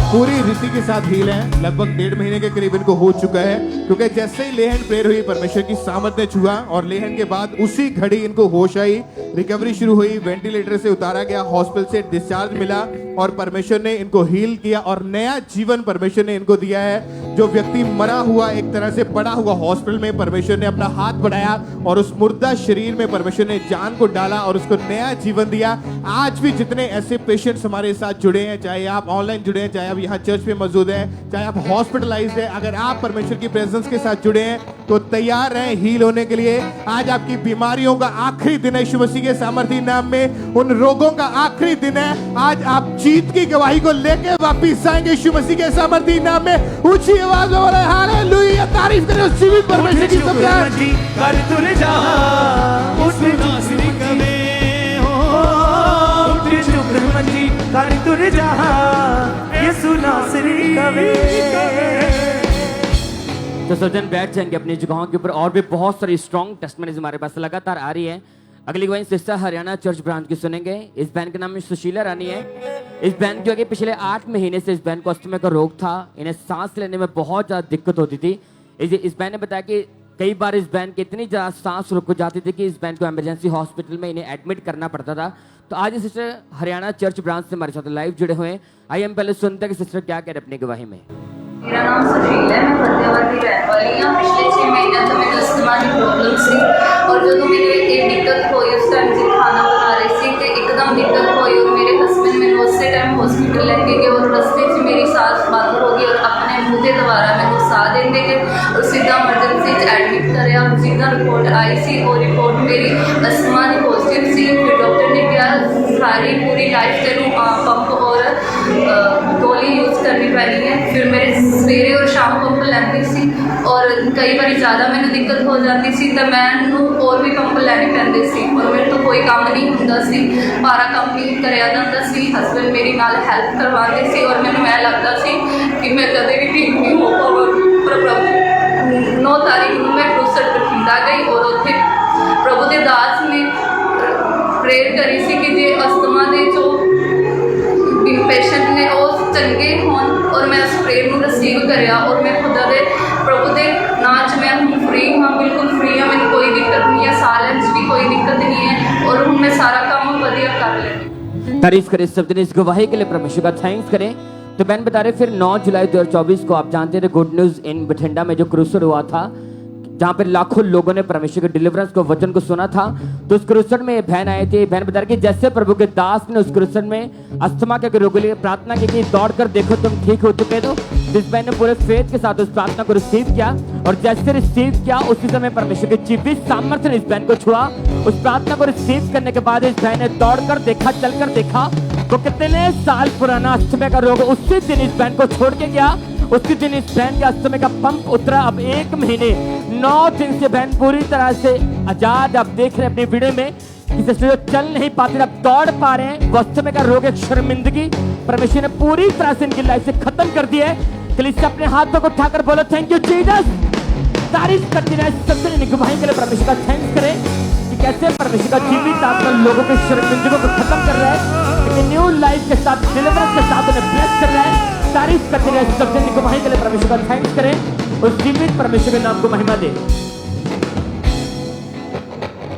पूरी रीति के साथ हील है, लगभग 1.5 महीने के करीब इनको हो चुका है, क्योंकि जैसे ही लेहन प्रेयर हुई परमेश्वर की सामर्थ ने छुआ और लेहन के बाद उसी घड़ी इनको होश आई, रिकवरी शुरू हुई, वेंटिलेटर से उतारा गया, हॉस्पिटल से डिस्चार्ज मिला और परमेश्वर ने इनको हील किया और नया जीवन परमेश्वर ने इनको दिया है। जो व्यक्ति मरा हुआ एक तरह से पड़ा हुआ हॉस्पिटल में, परमेश्वर ने अपना हाथ बढ़ाया और उस मुर्दा शरीर में परमेश्वर ने जान को डाला और उसको नया जीवन दिया। आज भी जितने ऐसे पेशेंट्स हमारे साथ जुड़े हैं, चाहे आप ऑनलाइन जुड़े हैं, चाहे आप यहाँ चर्च में मौजूद हैं, चाहे आप हॉस्पिटलाइज्ड हैं, अगर आप परमेश्वर की प्रेजेंस के साथ जुड़े हैं तो तैयार रहें हील होने के लिए। आज आपकी बीमारियों का आखिरी दिन है यीशु मसीह के सामर्थी नाम में, उन रोगों का आखिरी दिन है। आज आप जीत की गवाही को लेके वापिस आएंगे यीशु मसीह के सामर्थी नाम में। ऊंची आवाज में बोले हालेलुया, तारीफ करें उस जीवित परमेश्वर की। सब
कर तुर जा उठ नासरी कवे हो, उठ चुक मंजी कर तुर जा, यीशु नासरी कवे।
तो सज्जन बैठ जाएंगे अपनी जगहों के ऊपर। और भी बहुत सारी स्ट्रॉन्ग टेस्टमनीज हमारे पास लगातार आ रही है। अगली गवाही सिस्टर हरियाणा चर्च ब्रांच की सुनेंगे। इस बहन का नाम सुशीला रानी है। इस बहन जो है पिछले 8 महीने से इस बहन को अस्थमा का रोग था, इन्हें सांस लेने में बहुत ज्यादा दिक्कत होती थी। इस बहन ने बताया कि कई बार इस बहन की इतनी ज्यादा सांस रुक जाती थी कि इस बहन को इमरजेंसी हॉस्पिटल में इन्हें एडमिट करना पड़ता था। तो आज सिस्टर हरियाणा चर्च ब्रांच से हमारे साथ लाइव जुड़े हुए हैं। आइए हम पहले सुनते हैं कि सिस्टर क्या कह रहे अपनी गवाही में।
मेरा नाम सुशील है, मैं फतेहाबाद की रहने वाली हूँ। पिछले 6 महीने तो मेरे अस्थमा की प्रॉब्लम थी और जो मेरे एक दिक्कत हुई उस टाइम से खाना बना रही थी तो एकदम दिक्कत हुई और मेरे हस्बैंड मैंने उसी टाइम हॉस्पिटल लेके गए और रस्ते से मेरी सांस बंद हो गई और अपने मुँह के दोबारा मैंने साह देते गए और सीधा इमरजेंसी एडमिट कराया और सीधा रिपोर्ट आई सी और रिपोर्ट मेरी अस्थमा की पॉजिटिव सी। फिर डॉक्टर ने कहा सारी पूरी लाइफ तेनू पंप और गोली यूज करनी पैनी है। फिर मेरे सवेरे और शाम पंप लैंदी सी और कई बार ज़्यादा मैंने दिक्कत हो जाती सी तो मैंने और भी पंप लैने पैंदे सी और मेरे तो कोई काम नहीं हुंदा सी, सारा काम ही कराया जाता सी। हसबैंड मेरी नाल हेल्प करवाते सी और मैंने ऐ लगता सी कि मैं कदे भी ठीक नहीं हो पावांगी। पर प्रभु 9 तारीख को मैं क्रूसर बठिंडा गई और उत्थे प्रभु के दास ने प्रेयर करी सी कि जे अस्थमा के जो पेशेंट ने वो चंगे होन और मैं उस प्रेयर को रिसीव करया और मैं खुदा दे प्रभु के नाम च मैं हूँ फ्री हाँ, बिल्कुल फ्री हाँ, मैंने कोई दिक्कत नहीं है, साह लैन च भी कोई दिक्कत नहीं है और हूँ मैं सारा काम वधिया कर लेती।
तारीफ करें सब दिन इस गवाही के लिए, परमेश्वर का थैंक्स करें। तो बहन बता रहे फिर 9 जुलाई 2024 को आप जानते थे गुड न्यूज इन बठिंडा में जो क्रूसर हुआ था जहाँ पे लाखों लोगों ने परमेश्वर के डिलीवरेंस को वचन को सुना था। तो उस क्रूसर में बहन आए थे, बहन बता रही कि जैसे प्रभु के दास ने उस क्रूसर में अस्थमा के रोगों के लिए प्रार्थना की कि दौड़ कर देखो तुम ठीक हो चुके। तो जिस बहन ने पूरे फेथ के साथ उस प्रार्थना को रिसीव किया और जैसे रिसीव किया उसी समय परमेश्वर की जीवित सामर्थ्य ने इस बहन को छुआ। उस प्रार्थना को रिसीव करने के बाद इस बहन ने दौड़ कर देखा, चल कर देखा तो कितने साल पुराना अस्थमा का रोग उसी दिन इस बहन को छोड़ के गया। उसी दिन इस बहन के अस्थमा का पंप उतरा। अब 1 महीने 9 दिन से बहन पूरी तरह से आजाद, आप देख रहे हैं अपनी वीडियो में किसी से चल नहीं पाते, अब दौड़ पा रहे हैं। अस्थमा का रोग एक शर्मिंदगी परमेश्वर ने पूरी तरह से इनकी लाइफ से खत्म कर दिया है। कलीसिया अपने हाथों को उठाकर बोलो थैंक यू जीसस। तारीफ करती रहे सबसे गवाही के लिए परमेश्वर का थैंक्स करें कि कैसे परमेश्वर का जीवित आत्मा लोगों के शर्मिंदगी को खत्म कर रहा है, न्यू लाइफ के साथ डिलीवरेंस के साथ उन्हें ब्लेस कर रहा है। तारीफ करते रहे सबसे गवाही के लिए परमेश्वर का थैंक्स करें। उस जीवित परमेश्वर के नाम को महिमा दे।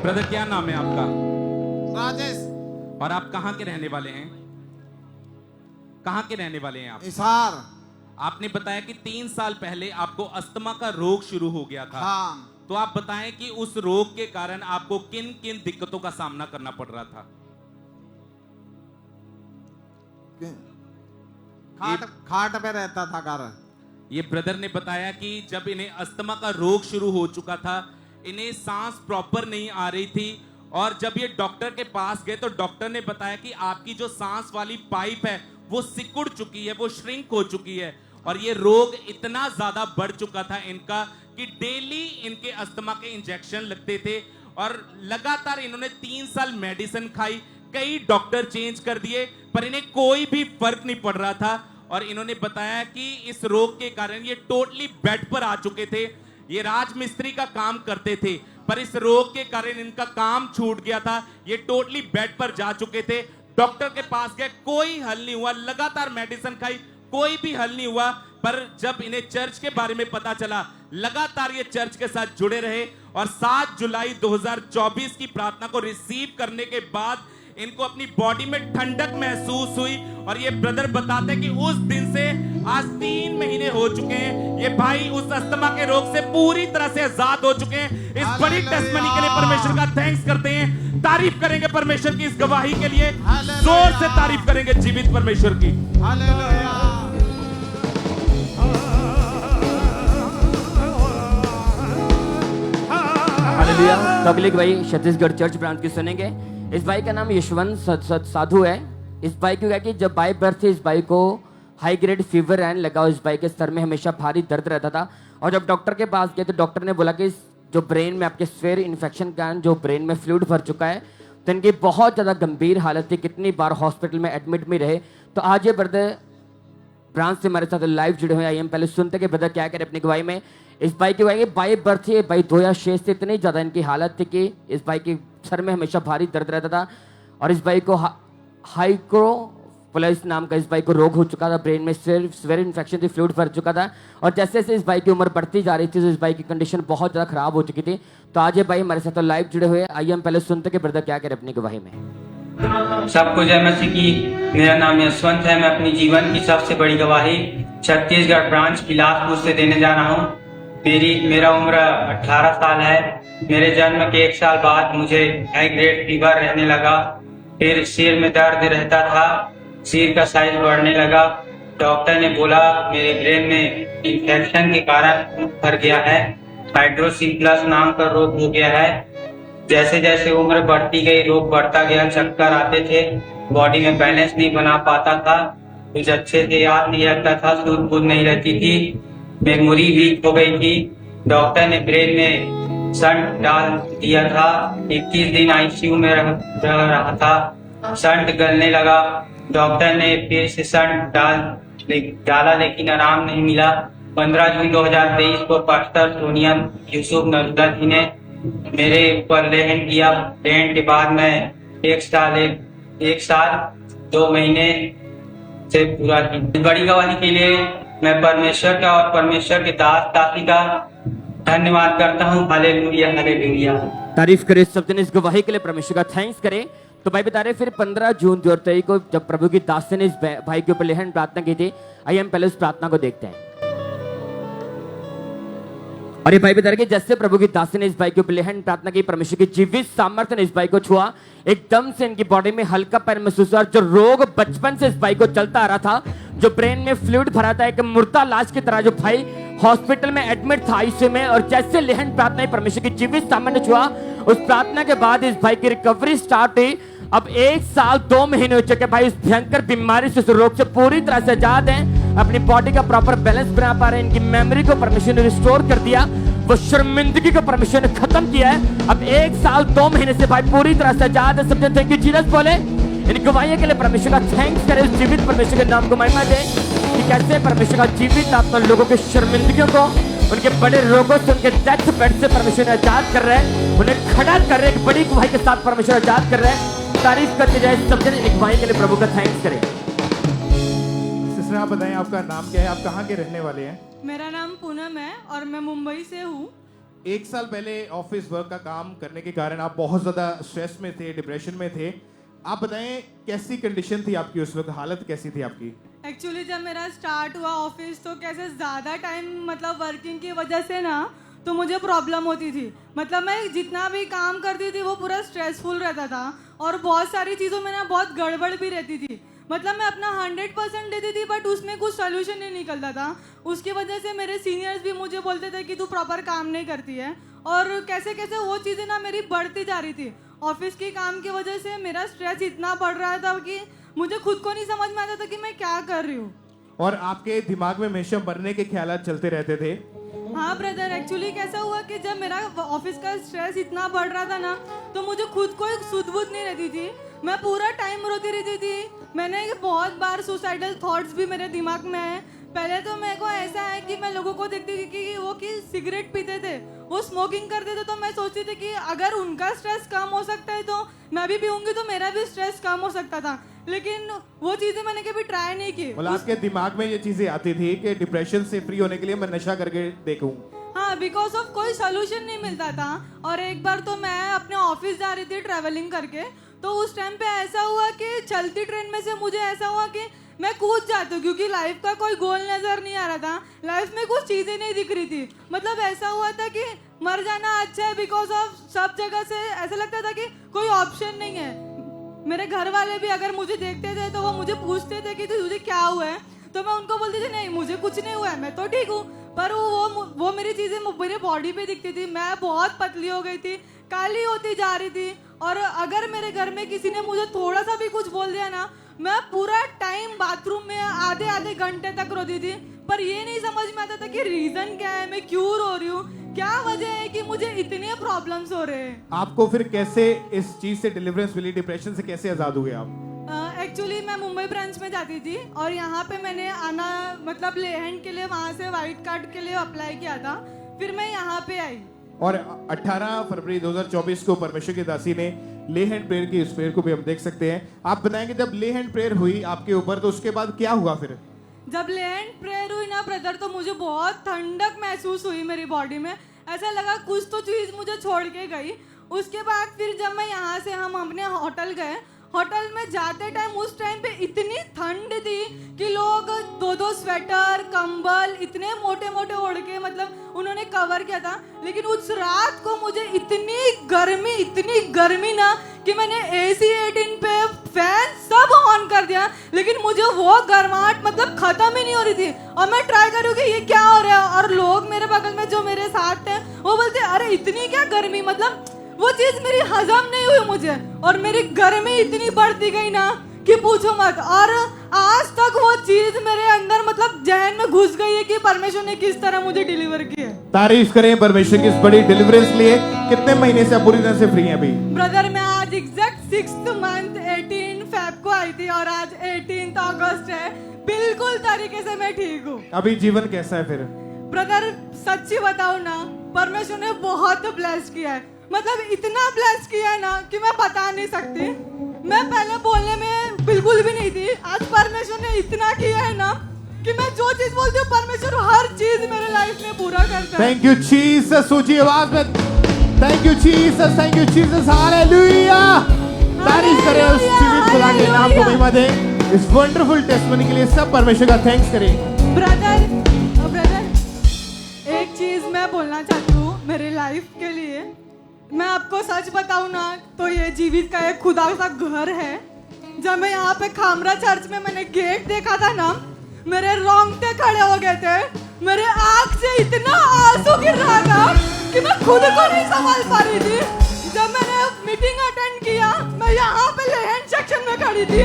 ब्रदर क्या नाम है आपका?
राजेश।
और आप कहाँ के रहने वाले हैं? कहाँ के रहने वाले हैं आप?
हिसार।
आपने बताया कि 3 साल पहले आपको अस्थमा का रोग शुरू हो गया था।
हाँ।
तो आप बताएं कि उस रोग के कारण आपको किन किन दिक्कतों का सामना करना पड़ रहा था?
खाट पे रहता था घर।
ये ब्रदर ने बताया कि जब इन्हें अस्थमा का रोग शुरू हो चुका था, इन्हें सांस प्रॉपर नहीं आ रही थी और जब ये डॉक्टर के पास गए तो डॉक्टर ने बताया कि आपकी जो सांस वाली पाइप है वो सिकुड़ चुकी है, वो श्रिंक हो चुकी है और ये रोग इतना ज्यादा बढ़ चुका था इनका कि डेली इनके अस्थमा के इंजेक्शन लगते थे और लगातार इन्होंने 3 साल मेडिसिन खाई, कई डॉक्टर चेंज कर दिए पर इन्हें कोई भी फर्क नहीं पड़ रहा था। और इन्होंने बताया कि इस रोग के कारण ये टोटली बेड पर आ चुके थे। ये राजमिस्त्री का काम करते थे पर इस रोग के कारण इनका काम छूट गया था, ये टोटली बेड पर जा चुके थे। डॉक्टर के पास गए, कोई हल नहीं हुआ, लगातार मेडिसिन खाई, कोई भी हल नहीं हुआ। पर जब इन्हें चर्च के बारे में पता चला, लगातार ये चर्च के साथ जुड़े रहे और 7 जुलाई 2024 की प्रार्थना को रिसीव करने के बाद इनको अपनी बॉडी में ठंडक महसूस हुई और ये ब्रदर बताते हैं कि उस दिन से आज 3 महीने हो चुके हैं, ये भाई उस अस्थमा के रोग से पूरी तरह से आजाद हो चुके हैं। इस बड़ी टेस्टमनी के लिए परमेश्वर का थैंक्स करते हैं, तारीफ करेंगे परमेश्वर की इस गवाही के लिए, जोर से तारीफ करेंगे जीवित परमेश्वर की।
हालेलुया। तो अगले भाई छत्तीसगढ़ चर्च ब्रांच की सुनेंगे। इस भाई का नाम यशवंत साधु है। इस भाई को क्या कि जब बाय बर्थ इस भाई को हाई ग्रेड फीवर रहने लगा और इस भाई के सर में हमेशा भारी दर्द रहता था और जब डॉक्टर के पास गए तो डॉक्टर ने बोला कि जो ब्रेन में आपके स्फेयर इन्फेक्शन के कारण जो ब्रेन में फ्लूइड भर चुका है तो इनकी बहुत ज़्यादा गंभीर हालत थी, कितनी बार हॉस्पिटल में एडमिट में रहे। तो आज ये ब्रदर ब्रांच से हमारे साथ लाइव जुड़े हुए आइए हम पहले सुनते कि ब्रदर क्या करे अपनी गवाही में। इस भाई की गवाही बाय बर्थ ये भाई 2006 से इतनी ज़्यादा इनकी हालत थी कि इस भाई के सर में हमेशा भारी दर्द रहता था और इस भाई को हाइक्रोप्लाइस नाम का इस भाई को रोग हो चुका था, ब्रेन में स्वेयर इन्फेक्शन थी, फ्लूइड भर चुका था और जैसे जैसे इस भाई की उम्र बढ़ती जा रही थी तो इस भाई की कंडीशन बहुत ज़्यादा खराब हो चुकी थी। तो आज ये भाई हमारे साथ लाइव जुड़े हुए, आइए हम पहले सुनते कि ब्रदर क्या करे अपनी गवाही में।
सबको जय मसीह की। मेरा नाम यशवंत है। मैं अपनी जीवन की सबसे बड़ी गवाही छत्तीसगढ़ ब्रांच बिलासपुर से देने जा रहा हूँ। मेरा उम्र 18 साल है। मेरे जन्म के 1 साल बाद मुझे हाई ग्रेड फीवर रहने लगा, फिर सिर में दर्द रहता था, सिर का साइज बढ़ने लगा। डॉक्टर ने बोला मेरे ब्रेन में इन्फेक्शन के कारण भर गया है, हाइड्रोसिप्लस नाम का रोग हो गया है। जैसे जैसे उम्र बढ़ती गई रोग बढ़ता गया, चक्कर आते थे, बॉडी में बैलेंस नहीं बना पाता था। कुछ अच्छे से याद नहीं रखता था, सूझ बूझ नहीं रहती थी, मेमोरी वीक हो गई थी। डॉक्टर ने ब्रेन में शंट डाल दिया था। 21 दिन आईसीयू में रह रहा था। शंट गलने लगा। डॉक्टर ने फिर से शंट डाला लेकिन आराम नहीं मिला। 15 जून 2023 को पास्टर सोनिया यूसुफ नजदा जी ने मेरे ऊपर लेहन किया। लेहन के बाद मैं एक साल 2 महीने से पूरा की। बड़ी गवाही के लिए मैं परमेश्वर का और परमेश्वर के दास दासी का धन्यवाद करता हूँ। Hallelujah hallelujah.
तारीफ करें सब जन इस गवाही के लिए, परमेश्वर का थैंक्स करें। तो भाई बता रहे फिर 15 जून 2023 को जब प्रभु की दासी ने इस भाई के ऊपर लेहन प्रार्थना की थी। आइए हम पहले उस प्रार्थना को देखते हैं। और ये भाई बता रहे कि जैसे प्रभु की दासी ने इस भाई के ऊपर लेहन प्रार्थना की, परमेश्वर की जीवित सामर्थ्य ने इस भाई को छुआ। एकदम से इनकी बॉडी में हल्का पैर महसूस हुआ। जो रोग बचपन से इस भाई को चलता आ रहा था, जो ब्रेन में फ्लूइड भरा था, एक मुर्दा लाश की तरह जो भाई हॉस्पिटल में एडमिट था आईसीयू में, और जैसे लेहन प्रार्थना परमेश्वर की जीवित सामर्थ्य छुआ, उस प्रार्थना के बाद इस भाई की रिकवरी स्टार्ट हुई। अब 1 साल 2 महीने हो चुके भाई इस भयंकर बीमारी से, इस रोग से पूरी तरह से आजाद हैं। अपनी बॉडी का प्रॉपर बैलेंस बना पा रहे हैं। इनकी मेमोरी को परमेश्वर ने रिस्टोर कर दिया। वो शर्मिंदगी को परमेश्वर ने खत्म किया है। अब 1 साल 2 महीने से भाई पूरी तरह से आजाद है। सब जन थैंक यू जीसस बोले। इन गवाहियों के लिए परमेश्वर का थैंक्स करें। इस जीवित परमेश्वर के नाम को महिमा दे कि कैसे परमेश्वर का जीवित आत्मा लोगों के शर्मिंदगियों को, उनके बड़े रोगों से, उनके डेथ बेड से परमेश्वर ने आजाद कर रहे हैं। उन्हें खड़ा कर रहे हैं। एक बड़ी गवाही के साथ परमेश्वर आजाद कर रहे हैं। तारीफ करते जाए सब जन एक गवाही के लिए प्रभु का थैंक्स करें।
सिस्टर आप बताएं आपका नाम क्या है, आप कहाँ के रहने वाले हैं?
मेरा नाम पूनम है और मैं मुंबई से हूँ।
1 साल पहले ऑफिस वर्क का काम करने के कारण आप बहुत ज्यादा स्ट्रेस में थे, डिप्रेशन में थे। आप बताएं कैसी कंडीशन थी आपकी उस वक्त, हालत कैसी थी आपकी?
एक्चुअली जब मेरा स्टार्ट हुआ ऑफिस तो कैसे ज़्यादा टाइम मतलब वर्किंग की वजह से ना तो मुझे प्रॉब्लम होती थी। मतलब मैं जितना भी काम करती थी वो पूरा स्ट्रेसफुल रहता था और बहुत सारी चीज़ों में ना बहुत गड़बड़ भी रहती थी। मतलब मैं अपना 100% देती थी बट उसमें कुछ सोल्यूशन नहीं निकलता था। उसकी वजह से मेरे सीनियर्स भी मुझे बोलते थे कि तू प्रॉपर काम नहीं करती है, और कैसे कैसे वो चीज़ें ना मेरी बढ़ती जा रही थी। ऑफिस के काम की वजह से मेरा स्ट्रेस इतना बढ़ रहा था कि मुझे खुद को नहीं समझ में आता था कि मैं क्या कर रही हूँ।
और आपके दिमाग में हमेशा मरने के ख्यालात चलते रहते थे?
हाँ ब्रदर, एक्चुअली कैसा हुआ कि जब मेरा ऑफिस का स्ट्रेस इतना बढ़ रहा था ना तो मुझे खुद को एक सुध-बुध नहीं रहती थी। मैं पूरा टाइम रोती रहती थी। मैंने बहुत बार सुसाइडल थॉट्स भी मेरे दिमाग में आए। पहले तो मेरे को ऐसा है कि मैं लोगों को देखती थी कि वो सिगरेट पीते थे, वो स्मोकिंग करते थे, तो मैं सोचती थी कि अगर उनका स्ट्रेस कम हो सकता है तो मैं भी पीऊंगी तो मेरा भी स्ट्रेस कम हो सकता था। लेकिन वो चीज़ें मैंने कभी ट्राई नहीं की।
मतलब आपके दिमाग में ये चीजें आती थी कि डिप्रेशन से फ्री होने के लिए मैं नशा करके देखूं?
हाँ, बिकॉज ऑफ कोई सोल्यूशन नहीं मिलता था। और एक बार तो मैं अपने ऑफिस जा रही थी ट्रैवलिंग करके, तो उस टाइम पे ऐसा हुआ कि चलती ट्रेन में से मुझे ऐसा हुआ कि मैं कूद जाती हूँ क्योंकि लाइफ का कोई गोल नजर नहीं आ रहा था। लाइफ में कुछ चीज़ें नहीं दिख रही थी। मतलब ऐसा हुआ था कि मर जाना अच्छा है, बिकॉज ऑफ सब जगह से ऐसा लगता था कि कोई ऑप्शन नहीं है। मेरे घर वाले भी अगर मुझे देखते थे तो वो मुझे पूछते थे कि तुझे क्या हुआ है, तो मैं उनको बोलती थी नहीं मुझे कुछ नहीं हुआ है, मैं तो ठीक हूँ। पर वो मेरी चीज़ें मेरे बॉडी पे दिखती थी। मैं बहुत पतली हो गई थी, काली होती जा रही थी। और अगर मेरे घर में किसी ने मुझे थोड़ा सा भी कुछ बोल दिया ना, मैं पूरा टाइम बाथरूम में आधे घंटे तक रोती थी। पर ये नहीं समझ में आता था कि रीजन क्या है, मैं क्यों रो रही हूँ, क्या वजह है कि मुझे इतने प्रॉब्लम्स हो रहे हैं।
आपको फिर कैसे इस चीज से डिलीवरेंस मिली, डिप्रेशन से कैसे आजाद हुए आप?
एक्चुअली मैं मुंबई ब्रांच में जाती थी और यहाँ पे मैंने आना मतलब लेहैंड के लिए वहाँ से वाइट कार्ड के लिए अप्लाई किया था। फिर मैं यहाँ पे आई
और 18 फरवरी 2024 को परमेश्वर की दासी ने ले हैंड प्रेयर की, इस प्रेयर को भी हम देख सकते हैं। आप बताएंगे जब ले हैंड प्रेयर हुई आपके ऊपर तो उसके बाद क्या हुआ फिर?
जब ले हैंड प्रेयर हुई ना ब्रदर, तो मुझे बहुत ठंडक महसूस हुई मेरी बॉडी में। ऐसा लगा कुछ तो चीज़ मुझे छोड़ के गई। उसके बाद फिर जब मैं यहाँ से हम अपने होटल गए, होटल में जाते टाइम उस टाइम पे इतनी ठंड थी कि लोग 2-2 स्वेटर कंबल इतने मोटे मोटे ओढ़ के मतलब उन्होंने कवर किया था। लेकिन उस रात को मुझे इतनी गर्मी ना कि मैंने AC 18 पे फैन सब ऑन कर दिया, लेकिन मुझे वो गर्माहट मतलब खत्म ही नहीं हो रही थी। और मैं ट्राई कर रही हूँ कि ये क्या हो रहा है, और लोग मेरे बगल में जो मेरे साथ थे वो बोलते अरे इतनी क्या गर्मी, मतलब वो चीज मेरी हजम नहीं हुई मुझे। और मेरी गर्मी इतनी बढ़ती गई ना कि पूछो मत। और आज तक वो चीज मेरे अंदर मतलब जहन में घुस गई है कि परमेश्वर ने किस तरह मुझे डिलीवर किया है।
तारीफ करें परमेश्वर की इस बड़ी डिलीवरेंस लिए। कितने महीने से आप पूरी तरह से फ्री हैं अभी?
ब्रदर मैं आज एग्जैक्ट 6th मंथ 18 फेब को आई थी और आज 18 अगस्त है। बिल्कुल तरीके से मैं ठीक हूँ।
अभी जीवन कैसा है फिर?
ब्रदर सच्ची बताऊं ना, परमेश्वर ने बहुत ब्लेस किया है। मतलब इतना ब्लेस किया है ना कि मैं बता नहीं सकती। मैं पहले बोलने में बिल्कुल भी नहीं थी। आज परमेश्वर ने इतना किया है ना कि मैं जो चीज बोलती हूँ परमेश्वर हर चीज मेरे लाइफ में पूरा करता है।
Thank you Jesus. ऊंची आवाज में thank you Jesus, thank you Jesus, hallelujah. तारीफ करें उस जीवित खुदा के नाम को महिमा दें। इस वंडरफुल टेस्टमनी के लिए सब परमेश्वर का थैंक्स करें।
ब्रदर एक चीज मैं बोलना चाहती हूँ मेरे लाइफ के लिए। मैं आपको सच बताऊं ना तो ये जीवित का एक खुदा का घर है। जब मैं यहाँ पे खामरा चर्च में मैंने गेट देखा था ना, मेरे रोंगटे खड़े हो गए थे। मेरे आंख से इतना आंसू गिर रहा था कि मैं खुद को नहीं संभाल पा रही थी। जब मैंने मीटिंग अटेंड किया, मैं यहाँ पे लेहन सेक्शन में खड़ी थी।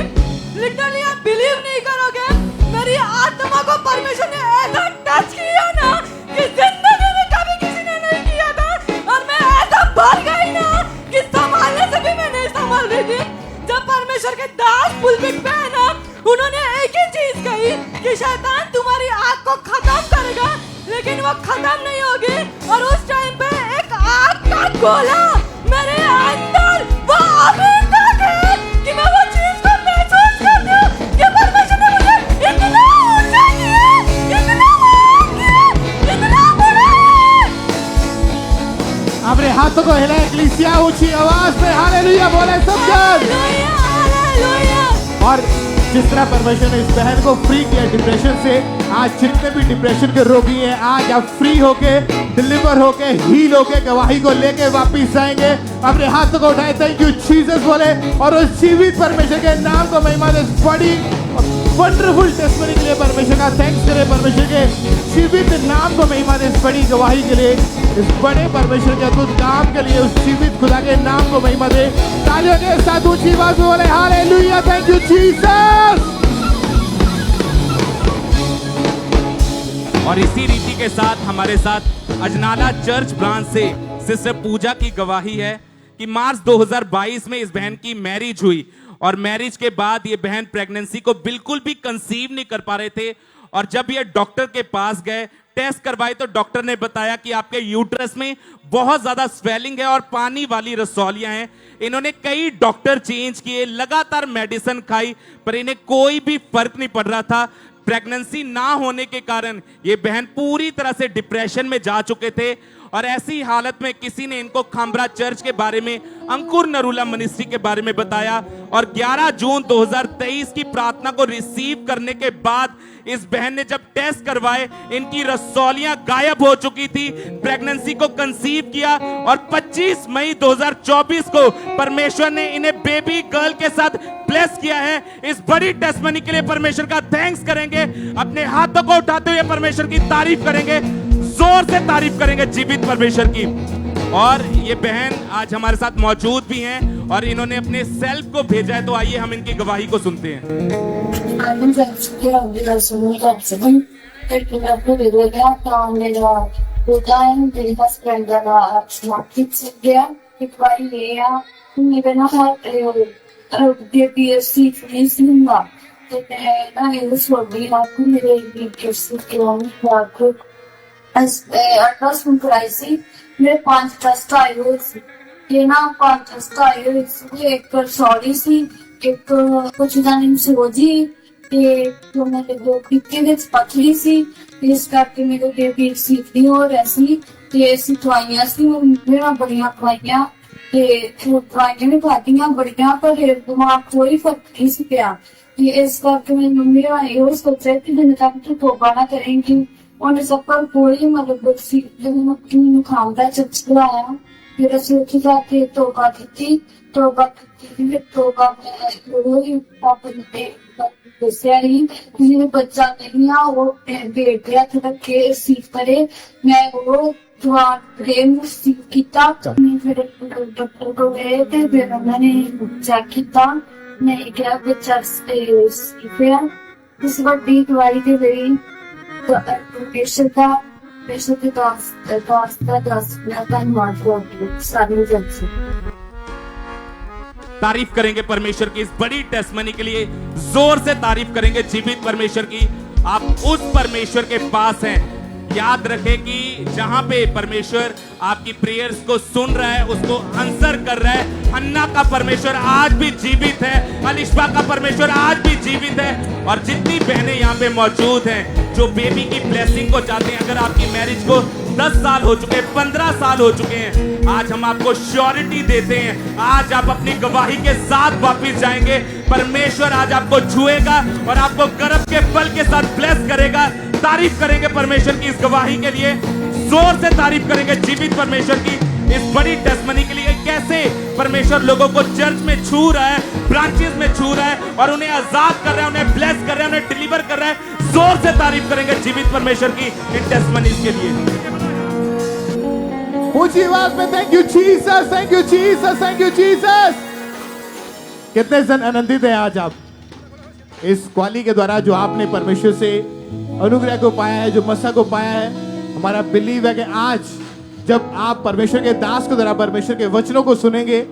लिटरली आप बिलीव नहीं करोगे, मेरी आत्मा को परमेश्वर ने ऐसा टच किया ना कि जिंदगी में कभी किसी ने नहीं किया था। और मैं ऐसा भर गई ना कि संभालने से भी मैं नहीं संभाल रही थी। जब परमेश्वर के दास पुलपिट पे है ना, उन्होंने एक ही चीज कही कि शैतान तुम्हारी आग को खत्म करेगा, लेकिन वो खत्म नहीं होगी। और उस टाइम पे एक आग का गोला मेरे अंदर वो आग तक है कि मैं वो चीज को महसूस करती हूँ कि परमेश्वर ने मुझे इतना ऊंचा किया, इतना इतना बड़ा।
अपने हाथों को हिलाएं कलीसिया, ऊंची आवाज में हालेलुया बोले सब जन। और जिस तरह परमेश्वर ने इस बहन को फ्री किया डिप्रेशन से, आज जितने भी डिप्रेशन के रोगी हैं आज आप फ्री होके, डिलीवर होके, हील होके गवाही को लेके वापिस आएंगे। अपने हाथों को उठाए, थैंक यू जीसस बोले और उस जीवित परमेश्वर के नाम को महिमा दे। बड़ी वंडरफुल टेस्टमनी के लिए परमेश्वर का थैंक्स करें। परमेश्वर के जीवित नाम को महिमा दे, इस बड़ी गवाही के लिए, इस बड़े परमेश्वर के अद्भुत काम के लिए, उस जीवित खुदा के नाम को महिमा दे। तालियों के साथ ऊंची आवाज में बोले हालेलुया, थैंक यू जीसस।
और इसी रीति के साथ हमारे साथ अजनाला चर्च ब्रांच से सिस्टर पूजा की गवाही है कि मार्च 2022 में इस बहन की मैरिज हुई और मैरिज के बाद ये बहन प्रेगनेंसी को बिल्कुल भी कंसीव नहीं कर पा रहे थे। और जब ये डॉक्टर के पास गए, टेस्ट करवाए, तो डॉक्टर ने बताया कि आपके यूट्रस में बहुत ज्यादा स्वेलिंग है और पानी वाली रसौलियां हैं। इन्होंने कई डॉक्टर चेंज किए, लगातार मेडिसिन खाई, पर इन्हें कोई भी फर्क नहीं पड़ रहा था। प्रेगनेंसी ना होने के कारण ये बहन पूरी तरह से डिप्रेशन में जा चुके थे। और ऐसी हालत में किसी ने इनको खामरा चर्च के बारे में, अंकुर नरूला मिनिस्ट्री के बारे में बताया। और 11 जून 2023 की प्रार्थना को रिसीव करने के बाद इस बहन ने जब टेस्ट करवाए, इनकी रसौलियां गायब हो चुकी थी। प्रेगनेंसी को कंसीव किया और 25 मई 2024 को परमेश्वर ने इन्हें बेबी गर्ल के साथ ब्लेस किया है। इस बड़ी टेस्टमनी के लिए परमेश्वर का थैंक्स करेंगे। अपने हाथों को उठाते हुए परमेश्वर की तारीफ करेंगे, जोर से तारीफ करेंगे जीवित परमेश्वर की। और ये बहन आज हमारे साथ मौजूद भी हैं और इन्होंने अपने सेल्फ को भेजा है, तो आइए हम इनकी गवाही को सुनते
अल्ट्रासाउंड कराई सी, मेरे 5 टेस्ट आए हुए सी। ये ना 5 टेस्ट आए हुए सी, एक सॉरी सी, एक कुछ जाने से हो जी, तो मेरे 2 पिक्के दे पतली सी, इस करके मेरे बेबी सीख नहीं हो रही सी। ऐसी दवाइयां सी मेरा बढ़िया दवाइयां दवाइयां ने खादियां बढ़िया, पर दिमाग कोई फर्क नहीं सी पिया। इस करके मेरी मम्मी ने सोचा कि दिन तक तो तौबा ना करेंगी। उन्हें सब पर कोई मतलब खामदा चर्च बुलाया, फिर असं उठ जाके तौबा की, तौबा दसिया ही जिन्हें बच्चा नहीं आ वो बेट गया थोड़ा के सीख करे। मैं वो जवान प्रेम सीख किया, फिर डॉक्टर को गए थे, फिर उन्होंने चेक किया, मैं गया चर्च सीखा इस बड़ी गवाही के लिए तो परमेश्वर का दास धन्यवाद सारी जगह
तारीफ करेंगे परमेश्वर की इस बड़ी टेस्टमनी के लिए, जोर से तारीफ करेंगे जीवित परमेश्वर की। आप उस परमेश्वर के पास हैं। याद रखें कि जहां पे परमेश्वर आपकी प्रेयर्स को सुन रहा है, उसको आंसर कर रहा है। अन्ना का परमेश्वर आज भी जीवित है, अलिशबा का परमेश्वर आज भी जीवित है। और जितनी बहनें यहाँ पे मौजूद हैं जो बेबी की ब्लेसिंग को चाहते हैं, अगर आपकी मैरिज को 10 साल हो चुके हैं, 15 साल हो चुके हैं, आज हम आपको श्योरिटी देते हैं, आज आप अपनी गवाही के साथ वापस जाएंगे। परमेश्वर आज आपको छुएगा और आपको गर्भ के फल के साथ ब्लेस करेगा। तारीफ करेंगे परमेश्वर की इस गवाही के लिए, जोर से तारीफ करेंगे जीवित परमेश्वर की इस बड़ी टेस्टमनी के लिए। कैसे परमेश्वर लोगों को चर्च में छू रहा है, ब्रांचेस में छू रहा है और उन्हें आजाद कर रहा है, उन्हें ब्लेस कर रहा है, उन्हें डिलीवर कर रहा है। जोर से तारीफ करेंगे जीवित परमेश्वर की इन टेस्टमनीज के लिए।
ऊंची आवाज में thank you Jesus, thank you Jesus, thank you Jesus. कितने जन आनंदित हैं आज आप इस क्वाली के द्वारा जो आपने परमेश्वर से अनुग्रह को पाया है, जो मसा को पाया है। हमारा बिलीव है कि आज जब आप परमेश्वर के दास के द्वारा परमेश्वर के वचनों को सुनेंगे,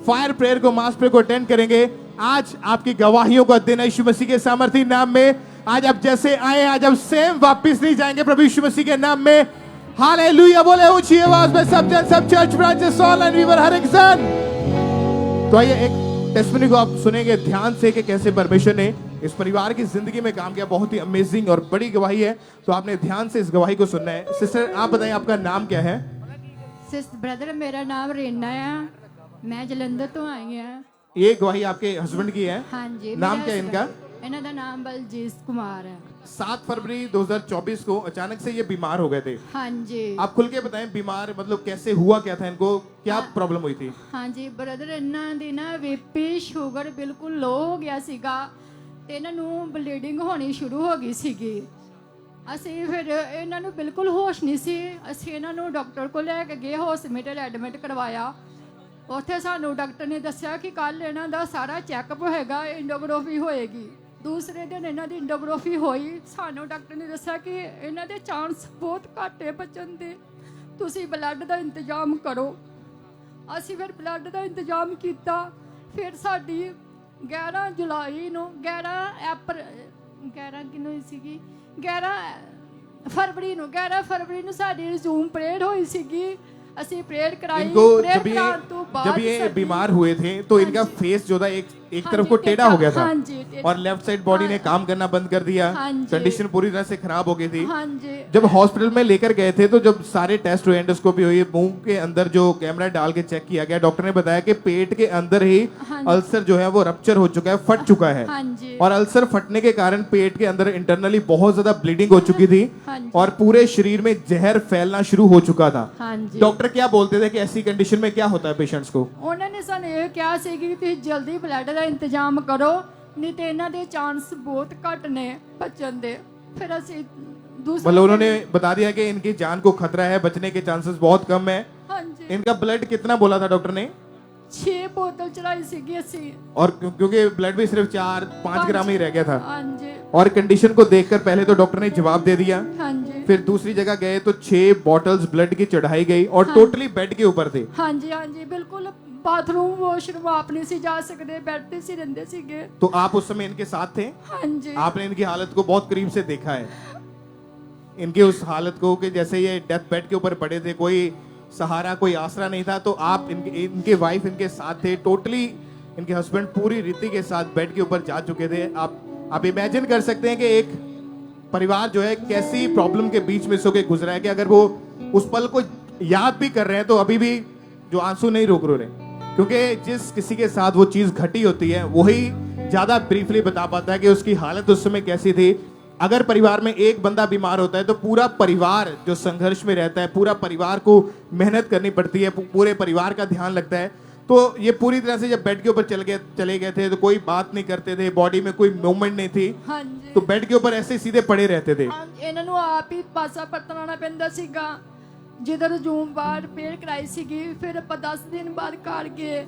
फायर प्रेयर को, मास प्रेयर को अटेंड करेंगे, आज आपकी गवाहियों का दिन है यीशु मसीह के सामर्थी नाम में। आज आप जैसे आए, आज आप सेम वापस नहीं जाएंगे प्रभु यीशु मसीह के नाम में। हालेलुया बोले ऊंची आवाज में सब जन, सब चर्च ब्रांचेस ऑनलाइन व्यूअर हर एक जन। तो आइए एक टेस्टमनी को आप सुनेंगे ध्यान से कि कैसे परमेश्वर ने इस परिवार की जिंदगी में काम किया। बहुत ही अमेजिंग और बड़ी गवाही है, तो आपने ध्यान से इस गवाही को सुनना है। सिस्टर आप बताएं आपका नाम क्या है?
सिस्टर ब्रदर मेरा नाम रीना है, मैं जलंधर तो आई हूँ।
ये गवाही आपके हस्बैंड की है?
हाँ जी।
नाम क्या है इनका?
इन्हों का नाम बलजीत कुमार है।
7 फरवरी 2024 को अचानक से ये बीमार हो गए थे।
हाँ जी।
आप खुल के बताएं बीमार मतलब कैसे हुआ, क्या था इनको, क्या प्रॉब्लम हुई थी?
हाँ जी ब्रदर, इन्हों दी ना बीपी शुगर बिल्कुल लो हो गया सीगा ते इन्हां नूं ब्लीडिंग होनी शुरू हो गई सीगी। ਅਸੀਂ ਫਿਰ ਇਹਨਾਂ ਨੂੰ ਬਿਲਕੁਲ ਹੋਸ਼ ਨਹੀਂ ਸੀ। ਅਸੀਂ ਇਹਨਾਂ ਨੂੰ ਡਾਕਟਰ ਕੋਲ ਲੈ ਕੇ ਗਏ, ਹਸਪੀਟਲ ਐਡਮਿਟ ਕਰਵਾਇਆ। ਉੱਥੇ ਸਾਨੂੰ ਡਾਕਟਰ ਨੇ ਦੱਸਿਆ ਕਿ ਕੱਲ ਇਹਨਾਂ ਦਾ ਸਾਰਾ ਚੈੱਕਅਪ ਹੋਏਗਾ, ਐਂਡੋਗ੍ਰਾਫੀ ਹੋਏਗੀ। ਦੂਸਰੇ ਦਿਨ ਇਹਨਾਂ ਦੀ ਐਂਡੋਗ੍ਰਾਫੀ ਹੋਈ। ਸਾਨੂੰ ਡਾਕਟਰ ਨੇ ਦੱਸਿਆ ਕਿ ਇਹਨਾਂ ਦੇ ਚਾਂਸ ਬਹੁਤ ਘੱਟ ਹੈ ਬਚਣ ਦੇ, ਤੁਸੀਂ ਬਲੱਡ ਦਾ ਇੰਤਜ਼ਾਮ ਕਰੋ। ਅਸੀਂ ਫਿਰ ਬਲੱਡ ਦਾ ਇੰਤਜ਼ਾਮ ਕੀਤਾ। ਫਿਰ ਸਾਡੀ 11 ਜੁਲਾਈ ਨੂੰ 11 ਕਿਨੂੰ ਸੀਗੀ 11 फरवरी ਨੂੰ ਸਾਡੀ ਰਿਜ਼ੂਮ प्रेयर ਹੋਈ ਸੀਗੀ। ਅਸੀਂ प्रेयर कराई।
जब ये बीमार हुए थे तो इनका फेस जो था एक तरफ को टेढ़ा हो गया था और लेफ्ट साइड बॉडी ने काम करना बंद कर दिया। कंडीशन पूरी तरह से खराब हो गई थी। जब हॉस्पिटल में लेकर गए थे तो जब सारे टेस्ट हुए, एंडोस्कोपी हुई, मुंह के अंदर जो कैमरा डाल के चेक किया गया, डॉक्टर ने बताया कि पेट के अंदर ही अल्सर जो है वो रप्चर हो चुका है, फट चुका है। और अल्सर फटने के कारण पेट के अंदर इंटरनली बहुत ज्यादा ब्लीडिंग हो चुकी थी और पूरे शरीर में जहर फैलना शुरू हो चुका था। डॉक्टर क्या बोलते थे कि ऐसी कंडीशन में क्या होता है पेशेंट्स को?
उन्होंने सानू ये कहा सी कि तुसीं जल्दी ब्लड का इंतजाम करो, नहीं तो इन्हां दे चांस बहुत घट ने बचन दे। फिर असीं दूसरे
मतलब उन्होंने बता दिया कि इनकी जान को खतरा है, बचने के चांसेस बहुत कम है।
हाँ जी।
इनका ब्लड कितना बोला था डॉक्टर ने?
6 बोतल चढ़ाई सी असीं।
और क्योंकि ब्लड भी सिर्फ 4-5 ग्राम ही रह गया था।
हाँ जी।
और कंडीशन को देखकर पहले तो डॉक्टर ने जवाब दे दिया।
हाँ जी।
फिर दूसरी जगह गए तो 6 बॉटल्स ब्लड की चढ़ाई गई और टोटली बेड के ऊपर थे।
हाँ जी बिल्कुल। बाथरूम वॉशरूम आप नहीं सी जा सकते, बेड पे सी रहंदे सीगे।
तो आप उस समय इनके साथ थे?
हाँ जी।
आपने इनकी हालत को बहुत करीब से देखा है, इनकी उस हालत को कि जैसे ये डेथ बेड के ऊपर पड़े थे, कोई सहारा, कोई आसरा नहीं था। तो आप इनके वाइफ इनके साथ थे, टोटली इनके हस्बैंड पूरी रीति के साथ बेड के ऊपर जा चुके थे। आप इमेजिन कर सकते हैं कि एक परिवार जो है कैसी प्रॉब्लम के बीच में सो के गुजरा है कि अगर वो उस पल को याद भी कर रहे हैं तो अभी भी जो आंसू नहीं रोक रहे, क्योंकि जिस किसी के साथ वो चीज घटी होती है वही ज्यादा ब्रीफली बता पाता है कि उसकी हालत उस समय कैसी थी। अगर परिवार में एक बंदा बीमार होता है तो पूरा परिवार जो संघर्ष में रहता है, पूरा परिवार को मेहनत करनी पड़ती है, पूरे परिवार का ध्यान लगता है। तो ये पूरी तरह से जब बेड के ऊपर चले गए थे तो कोई बात नहीं करते थे, बॉडी में कोई मूवमेंट नहीं थी।
हाँ जी।
तो बेड के ऊपर ऐसे सीधे पड़े रहते थे।
ਇਹਨਾਂ ਨੂੰ ਆਪ ਹੀ ਪਾਸਾ ਪਰਤਣਾ ਪੈਂਦਾ ਸੀਗਾ। ਜਦੋਂ ਰਿਜ਼ੂਮ ਬਾਹਰ ਪੇੜ ਕਰਾਈ ਸੀਗੀ, ਫਿਰ ਆਪਾਂ 10 ਦਿਨ ਬਾਅਦ ਘਰ ਗਏ।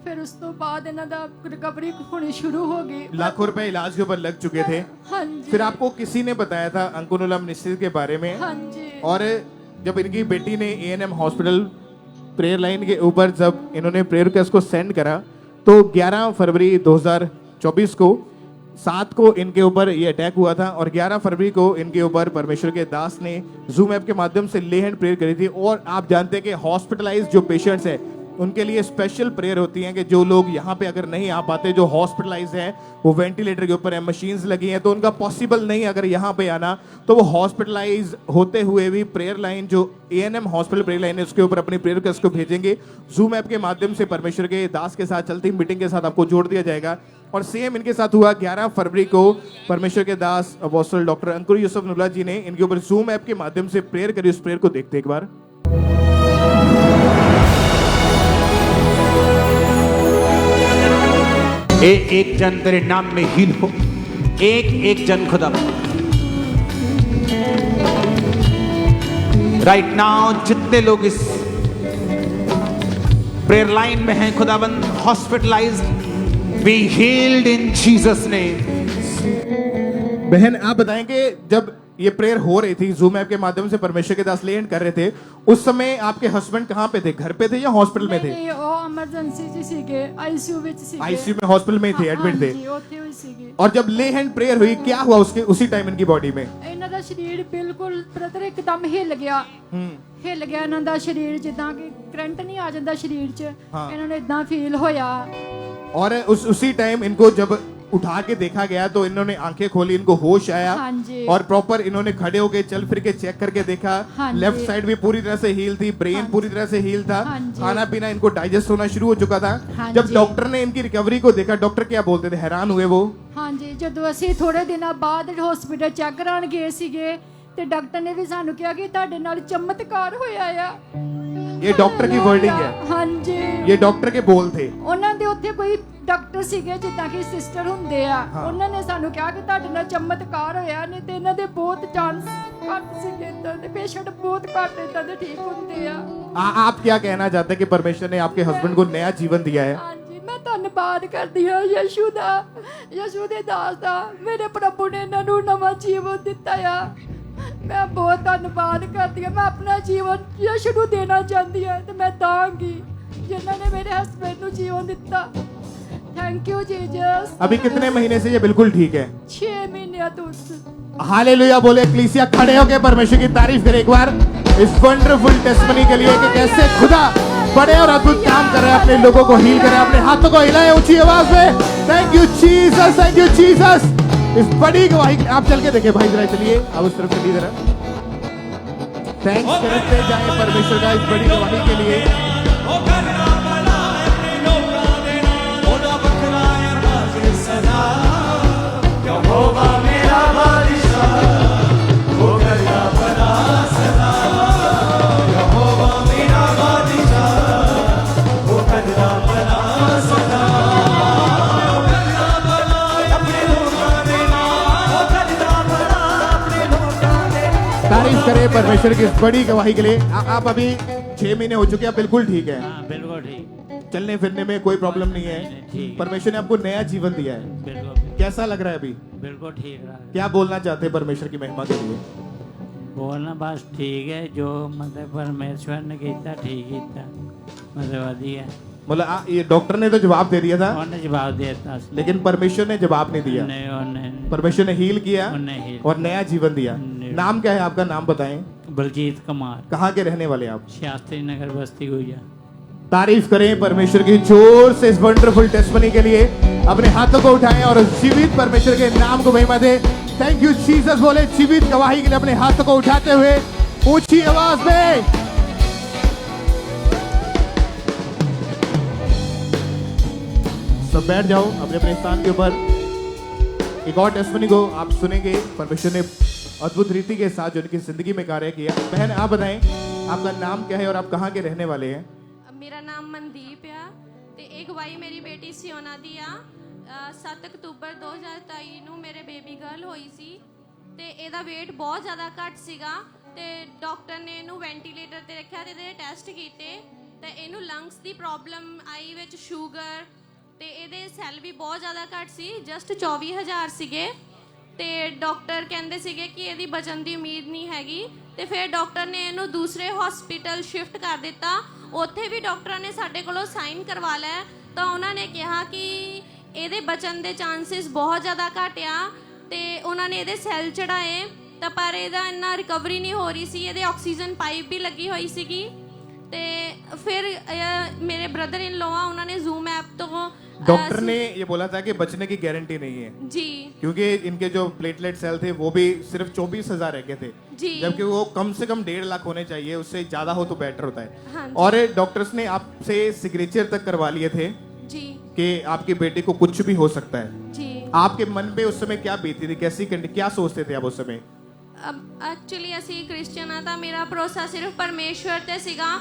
ਫਿਰ ਉਸ ਤੋਂ ਬਾਅਦ ਇਹਨਾਂ ਦਾ ਰਿਕਵਰੀ ਹੋਣੀ शुरू हो गई।
लाखों रुपए इलाज के ऊपर लग चुके थे।
हाँ जी।
फिर आपको किसी ने बताया था अंकुनुलम निश्चित के बारे में?
हाँ जी।
और जब इनकी बेटी ने A&M हॉस्पिटल प्रेयर लाइन के ऊपर जब इन्होंने प्रेयर रिक्वेस्ट को सेंड करा तो 11 फरवरी 2024 को 7 को इनके ऊपर ये अटैक हुआ था और 11 फरवरी को इनके ऊपर परमेश्वर के दास ने जूम ऐप के माध्यम से ले हैंड प्रेयर करी थी। और आप जानते हैं कि हॉस्पिटलाइज जो पेशेंट्स है उनके लिए स्पेशल प्रेयर होती हैं कि जो लोग यहाँ पे अगर नहीं आ पाते, जो हॉस्पिटलाइज हैं, वो वेंटिलेटर के ऊपर है, मशीन्स लगी हैं, तो उनका पॉसिबल नहीं अगर यहाँ पे आना, तो वो हॉस्पिटलाइज होते हुए भी प्रेयर लाइन जो A&M हॉस्पिटल प्रेयर लाइन है उसके ऊपर अपनी प्रेयर रिक्वेस्ट को भेजेंगे। जूम ऐप के माध्यम से परमेश्वर के दास के साथ चलती मीटिंग के साथ आपको जोड़ दिया जाएगा। और सेम इनके साथ हुआ 11 फरवरी को परमेश्वर के दास अपोस्टल डॉक्टर अंकुर यूसुफ नुल्ला जी ने इनके ऊपर जूम ऐप के माध्यम से प्रेयर करी। उस प्रेयर को देखते एक बार।
एक जन तेरे नाम में हील हो, एक जन खुदा राइट नाउ जितने लोग इस प्रेयर लाइन में हैं खुदाबंद, hospitalised, be healed in Jesus name.
बहन आप बताएं कि जब ये प्रेयर हो रही थी जूम ऐप के माध्यम से परमेश्वर के दास लेन कर रहे थे, उस समय आपके हस्बैंड कहाँ पे थे? घर पे थे या हॉस्पिटल में थे?
नहीं, वो इमरजेंसी जी सीगे, आईसीयू ਵਿੱਚ ਸੀਗੇ।
आईसीयू में हॉस्पिटल में थे, एडमिट थे।
जी, ਉੱਥੇ ਹੋਈ ਸੀਗੇ।
और जब ले हैंड प्रेयर हुई क्या हुआ उसके उसी टाइम इनकी बॉडी में?
ਇਹਨਾਂ ਦਾ ਸਰੀਰ ਬਿਲਕੁਲ ਬ੍ਰਦਰ ਇੱਕਦਮ ਹਿੱਲ ਗਿਆ। ਹਿੱਲ ਗਿਆ ਇਹਨਾਂ ਦਾ ਸਰੀਰ, ਜਿੱਦਾਂ ਕਿ ਕਰੰਟ ਨਹੀਂ ਆ ਜਾਂਦਾ ਸਰੀਰ 'ਚ, ਇਹਨਾਂ ਨੂੰ ਇਦਾਂ ਫੀਲ ਹੋਇਆ।
और उसी टाइम इनको जब उठा के देखा गया तो इन्होंने आंखें खोली, इनको होश आया।
हाँ जी।
और प्रॉपर इन्होंने खड़े होके चल फिर के चेक करके देखा।
हाँ
लेफ्ट
जी।
साइड भी पूरी तरह से हील थी, ब्रेन पूरी तरह से हील था।
हाँ जी।
खाना पीना इनको डाइजेस्ट होना शुरू हो चुका था।
हाँ
जब
जी।
डॉक्टर ने इनकी रिकवरी को देखा, डॉक्टर क्या बोलते थे? हैरान हुए वो।
ਹਾਂਜੀ, ਜਦੋਂ ਅਸੀਂ ਥੋੜੇ ਦਿਨਾਂ ਬਾਅਦ ਹਸਪੀਟਲ ਚੈੱਕ ਕਰਾਉਣ ਗਏ ਸੀਗੇ ਤੇ ਡਾਕਟਰ ਨੇ ਵੀ ਸਾਨੂੰ ਕਿਹਾ ਕਿ ਤੁਹਾਡੇ ਨਾਲ ਚਮਤਕਾਰ ਹੋਇਆ ਆ।
ये डॉक्टर की वर्डिंग है,
ਹਾਂਜੀ।
ये डॉक्टर के बोल थे।
ਉਹਨਾਂ ਦੇ ਉੱਥੇ ਕੋਈ ਡਾਕਟਰ ਸੀਗੇ ਜਿੱਦਾਂ ਕਿ ਸਿਸਟਰ ਹੁੰਦੇ ਆ, ਉਹਨਾਂ ਨੇ ਸਾਨੂੰ ਕਿਹਾ ਕਿ ਤੁਹਾਡੇ ਨਾਲ ਚਮਤਕਾਰ ਹੋਇਆ, ਨਹੀਂ ਤੇ ਇਹਨਾਂ ਦੇ ਬਹੁਤ ਚਾਂਸ ਘੱਟ ਸੀਗੇ, ਇਦਾਂ ਦੇ ਪੇਸ਼ੈਂਟ ਬਹੁਤ ਘੱਟ ਇਦਾਂ ਦੇ ਠੀਕ ਹੁੰਦੇ ਆ।
आप क्या कहना चाहते हैं कि परमेश्वर ने आपके हस्बैंड को नया जीवन दिया है?
ਹਾਂਜੀ, ਮੈਂ ਧੰਨਵਾਦ ਕਰਦੀ ਹਾਂ ਯਿਸੂ ਦਾ, ਯਿਸੂ ਦੇ ਦਾਸ ਦਾ। ਮੇਰੇ ਪ੍ਰਭੂ ਨੇ ਇਹਨਾਂ ਨੂੰ ਨਵਾਂ ਜੀਵਨ ਦਿੱਤਾ ਆ। ਮੈਂ ਬਹੁਤ ਧੰਨਵਾਦ ਕਰਦੀ ਹਾਂ। ਮੈਂ ਆਪਣਾ ਜੀਵਨ ਯਿਸੂ ਨੂੰ ਦੇਣਾ ਚਾਹੁੰਦੀ ਹਾਂ ਤੇ ਮੈਂ ਦਾਂਗੀ ਜਿਨ੍ਹਾਂ ਨੇ ਮੇਰੇ ਹਸਬੈਂਡ ਨੂੰ ਜੀਵਨ ਦਿੱਤਾ। Thank you Jesus.
अभी कितने महीने से ये बिल्कुल ठीक है?
6 महीने तो।
हालेलुया बोले एक्लीसिया, खड़े होकर परमेश्वर की तारीफ करें एक बार इस वंडरफुल टेस्टमनी के लिए कि कैसे खुदा बड़े और अद्भुत काम कर रहे हैं, अपने लोगों को हील कर रहे हैं। अपने हाथों को हिलाएं ऊंची आवाज में। Thank you Jesus, thank you Jesus. इस बड़ी गवाही आप चल के देखें भाई, जरा चलिए आप उस तरफ चलिए जरा। थैंक्स करते जाएं परमेश्वर का इस बड़ी गवाही के लिए। तारीफ करें परमेश्वर की इस बड़ी गवाही के लिए। आप अभी 6 महीने हो चुके हैं, बिल्कुल ठीक है?
बिल्कुल ठीक,
चलने फिरने में कोई प्रॉब्लम नहीं है। परमेश्वर ने आपको नया जीवन दिया है।
बिल्कुल
कैसा लग रहा है अभी?
बिल्कुल ठीक रहा है।
क्या बोलना चाहते हैं परमेश्वर की महिमा के लिए?
बोलना बस ठीक है, जो मतलब परमेश्वर ने किया ठीक किया, मतलब वधिया।
मतलब ये डॉक्टर ने तो जवाब दे दिया था,
उन्हें जवाब दिया था,
लेकिन परमेश्वर ने जवाब नहीं दिया।
नहीं, उन्हें
परमेश्वर ने हील किया
उन्हें हील
और नया जीवन दिया। नाम क्या है आपका? नाम बताएं।
बलजीत कुमार।
कहाँ के रहने वाले आप?
शास्त्री नगर बस्ती गुजरा।
तारीफ करें परमेश्वर की जोर से इस वंडरफुल टेस्टमनी के लिए। अपने हाथों को उठाएं और जीवित परमेश्वर के नाम को महिमा दें। थैंक यू जीसस बोले जीवित गवाही के लिए अपने हाथों को उठाते हुए ऊंची आवाज में। सब बैठ जाओ अपने अपने स्थान के ऊपर। एक और टेस्टमनी को आप सुनेंगे। परमेश्वर ने अद्भुत रीति के साथ जो उनकी जिंदगी में कार्य किया। बहन आप बताएं आपका नाम क्या है और आप कहाँ के रहने वाले हैं?
मेरा नाम मनदीप है ਤੇ ਇਹ ਗਵਾਹੀ ਮੇਰੀ ਬੇਟੀ ਸਿਓਨਾ ਦੀ ਆ। 7 ਅਕਤੂਬਰ 2023 ਨੂੰ ਮੇਰੇ ਬੇਬੀ ਗਰਲ ਹੋਈ ਸੀ ਤੇ ਇਹਦਾ weight ਬਹੁਤ ਜ਼ਿਆਦਾ ਘੱਟ ਸੀਗਾ ਤੇ ਡਾਕਟਰ ਨੇ ਇਹਨੂੰ ਵੈਂਟੀਲੇਟਰ ਤੇ ਰੱਖਿਆ ਤੇ ਇਹਦੇ ਟੈਸਟ ਕੀਤੇ ਤੇ ਇਹਨੂੰ ਲੰਗਸ ਦੀ ਪ੍ਰੋਬਲਮ ਆਈ ਵਿੱਚ ਸ਼ੂਗਰ ਤੇ ਇਹਦੇ ਸੈੱਲ ਵੀ ਬਹੁਤ ਜ਼ਿਆਦਾ ਘੱਟ ਸੀ, ਜਸਟ 24,000 ਸੀਗੇ ਤੇ ਡਾਕਟਰ ਕਹਿੰਦੇ ਸੀਗੇ ਕਿ ਇਹਦੀ ਬਚਣ ਦੀ ਉਮੀਦ ਨਹੀਂ ਹੈਗੀ ਤੇ ਫਿਰ ਡਾਕਟਰ ਨੇ ਇਹਨੂੰ ਦੂਸਰੇ ਹਸਪੀਟਲ ਸ਼ਿਫਟ ਕਰ ਦਿੱਤਾ। ਉੱਥੇ ਵੀ ਡਾਕਟਰਾਂ ਨੇ ਸਾਡੇ ਕੋਲੋਂ ਸਾਈਨ ਕਰਵਾ ਲਿਆ ਤਾਂ ਉਹਨਾਂ ਨੇ ਕਿਹਾ ਕਿ ਇਹਦੇ ਬਚਣ ਦੇ ਚਾਂਸਸ ਬਹੁਤ ਜ਼ਿਆਦਾ ਘੱਟ ਆ ਤੇ ਉਹਨਾਂ ਨੇ ਇਹਦੇ ਸੈੱਲ ਚੜਾਏ ਤਾਂ ਪਰ ਇਹਦਾ ਇੰਨਾ ਰਿਕਵਰੀ ਨਹੀਂ ਹੋ ਰਹੀ ਸੀ। ਇਹਦੇ ਆਕਸੀਜਨ ਪਾਈਪ ਵੀ ਲੱਗੀ ਹੋਈ ਸੀਗੀ ਤੇ फिर मेरे ब्रदर इन लॉ उन्होंने जूम ऐप तो
डॉक्टर ने ये बोला था कि बचने की गारंटी नहीं है
जी,
क्योंकि इनके जो प्लेटलेट सेल थे वो भी सिर्फ 24,000 रह गए थे
जी,
जबकि वो कम से कम 1.5 लाख होने चाहिए, उससे ज्यादा हो तो बेटर होता है।
हाँ
और डॉक्टर्स ने आपसे सिग्नेचर तक करवा लिए थे
जी
कि आपकी बेटी को कुछ भी हो सकता है
जी।
आपके मन पे उस समय क्या बीती थी, कैसी क्या सोचते थे आप उस समय?
एक्चुअली ਅਸੀਂ ਕ੍ਰਿਸਚੀਅਨ ਆ ਤਾਂ ਮੇਰਾ ਭਰੋਸਾ ਸਿਰਫ ਪਰਮੇਸ਼ਵਰ ਤੇ ਸੀਗਾ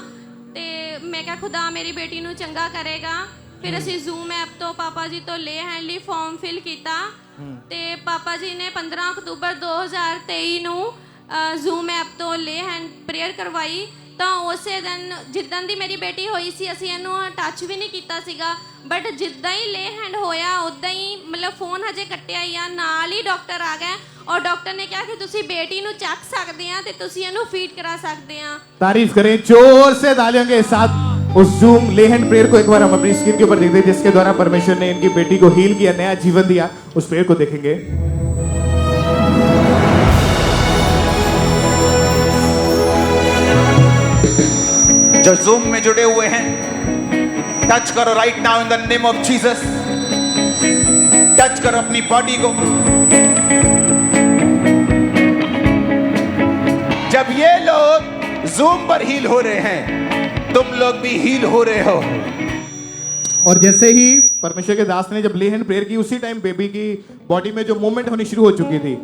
ਤੇ ਮੈਂ ਕਿਹਾ ਖੁਦਾ ਮੇਰੀ ਬੇਟੀ ਨੂੰ ਚੰਗਾ ਕਰੇਗਾ। ਫਿਰ ਅਸੀਂ ਜ਼ੂਮ ਐਪ ਤੋਂ ਪਾਪਾ ਜੀ ਤੋਂ ਲੇ ਹੈਂਡ ਲਈ ਫਾਰਮ ਫਿਲ ਕੀਤਾ ਤੇ ਪਾਪਾ ਜੀ ਨੇ 15 ਅਕਤੂਬਰ 2023 ਨੂੰ ਜ਼ੂਮ ਐਪ ਤੋਂ ਲੇ ਹੈਂਡ ਪ੍ਰੇਅਰ ਕਰਵਾਈ ਤਾਂ ਉਸੇ ਦਿਨ ਜਿੱਦਣ ਦੀ ਮੇਰੀ ਬੇਟੀ ਹੋਈ ਸੀ ਅਸੀਂ ਇਹਨੂੰ ਟੱਚ ਵੀ ਨਹੀਂ ਕੀਤਾ ਸੀਗਾ ਬਟ ਜਿੱਦਾਂ ਹੀ ਲੇ ਹੈਂਡ ਹੋਇਆ ਉਦਾਂ ਹੀ ਮਤਲਬ ਫੋਨ ਹਜੇ ਕੱਟਿਆ ਹੀ ਆ ਨਾਲ ਹੀ ਡਾਕਟਰ ਆ ਗਏ और डॉक्टर ने कहा कि तुसी बेटी नु चक सकते हैं ते तुसी इहनू फीड करा सकते हैं।
तारीफ करें जोर से तालियों के साथ उस जूम ले हैंड प्रेयर को एक बार हम अपनी स्क्रीन के ऊपर देखते हैं जिसके द्वारा परमेश्वर ने इनकी बेटी को हील किया, नया जीवन दिया। उस प्रेयर को देखेंगे।
जो जूम में जुड़े हुए हैं टच करो right now in the name of Jesus, touch करो अपनी बॉडी को। जब ये लोग जूम पर हील हो रहे हैं तुम लोग भी हील हो रहे हो।
और जैसे ही परमेश्वर के दास ने जब ले हैंड प्रेयर की उसी टाइम बेबी की बॉडी में जो मूवमेंट होनी शुरू हो चुकी थी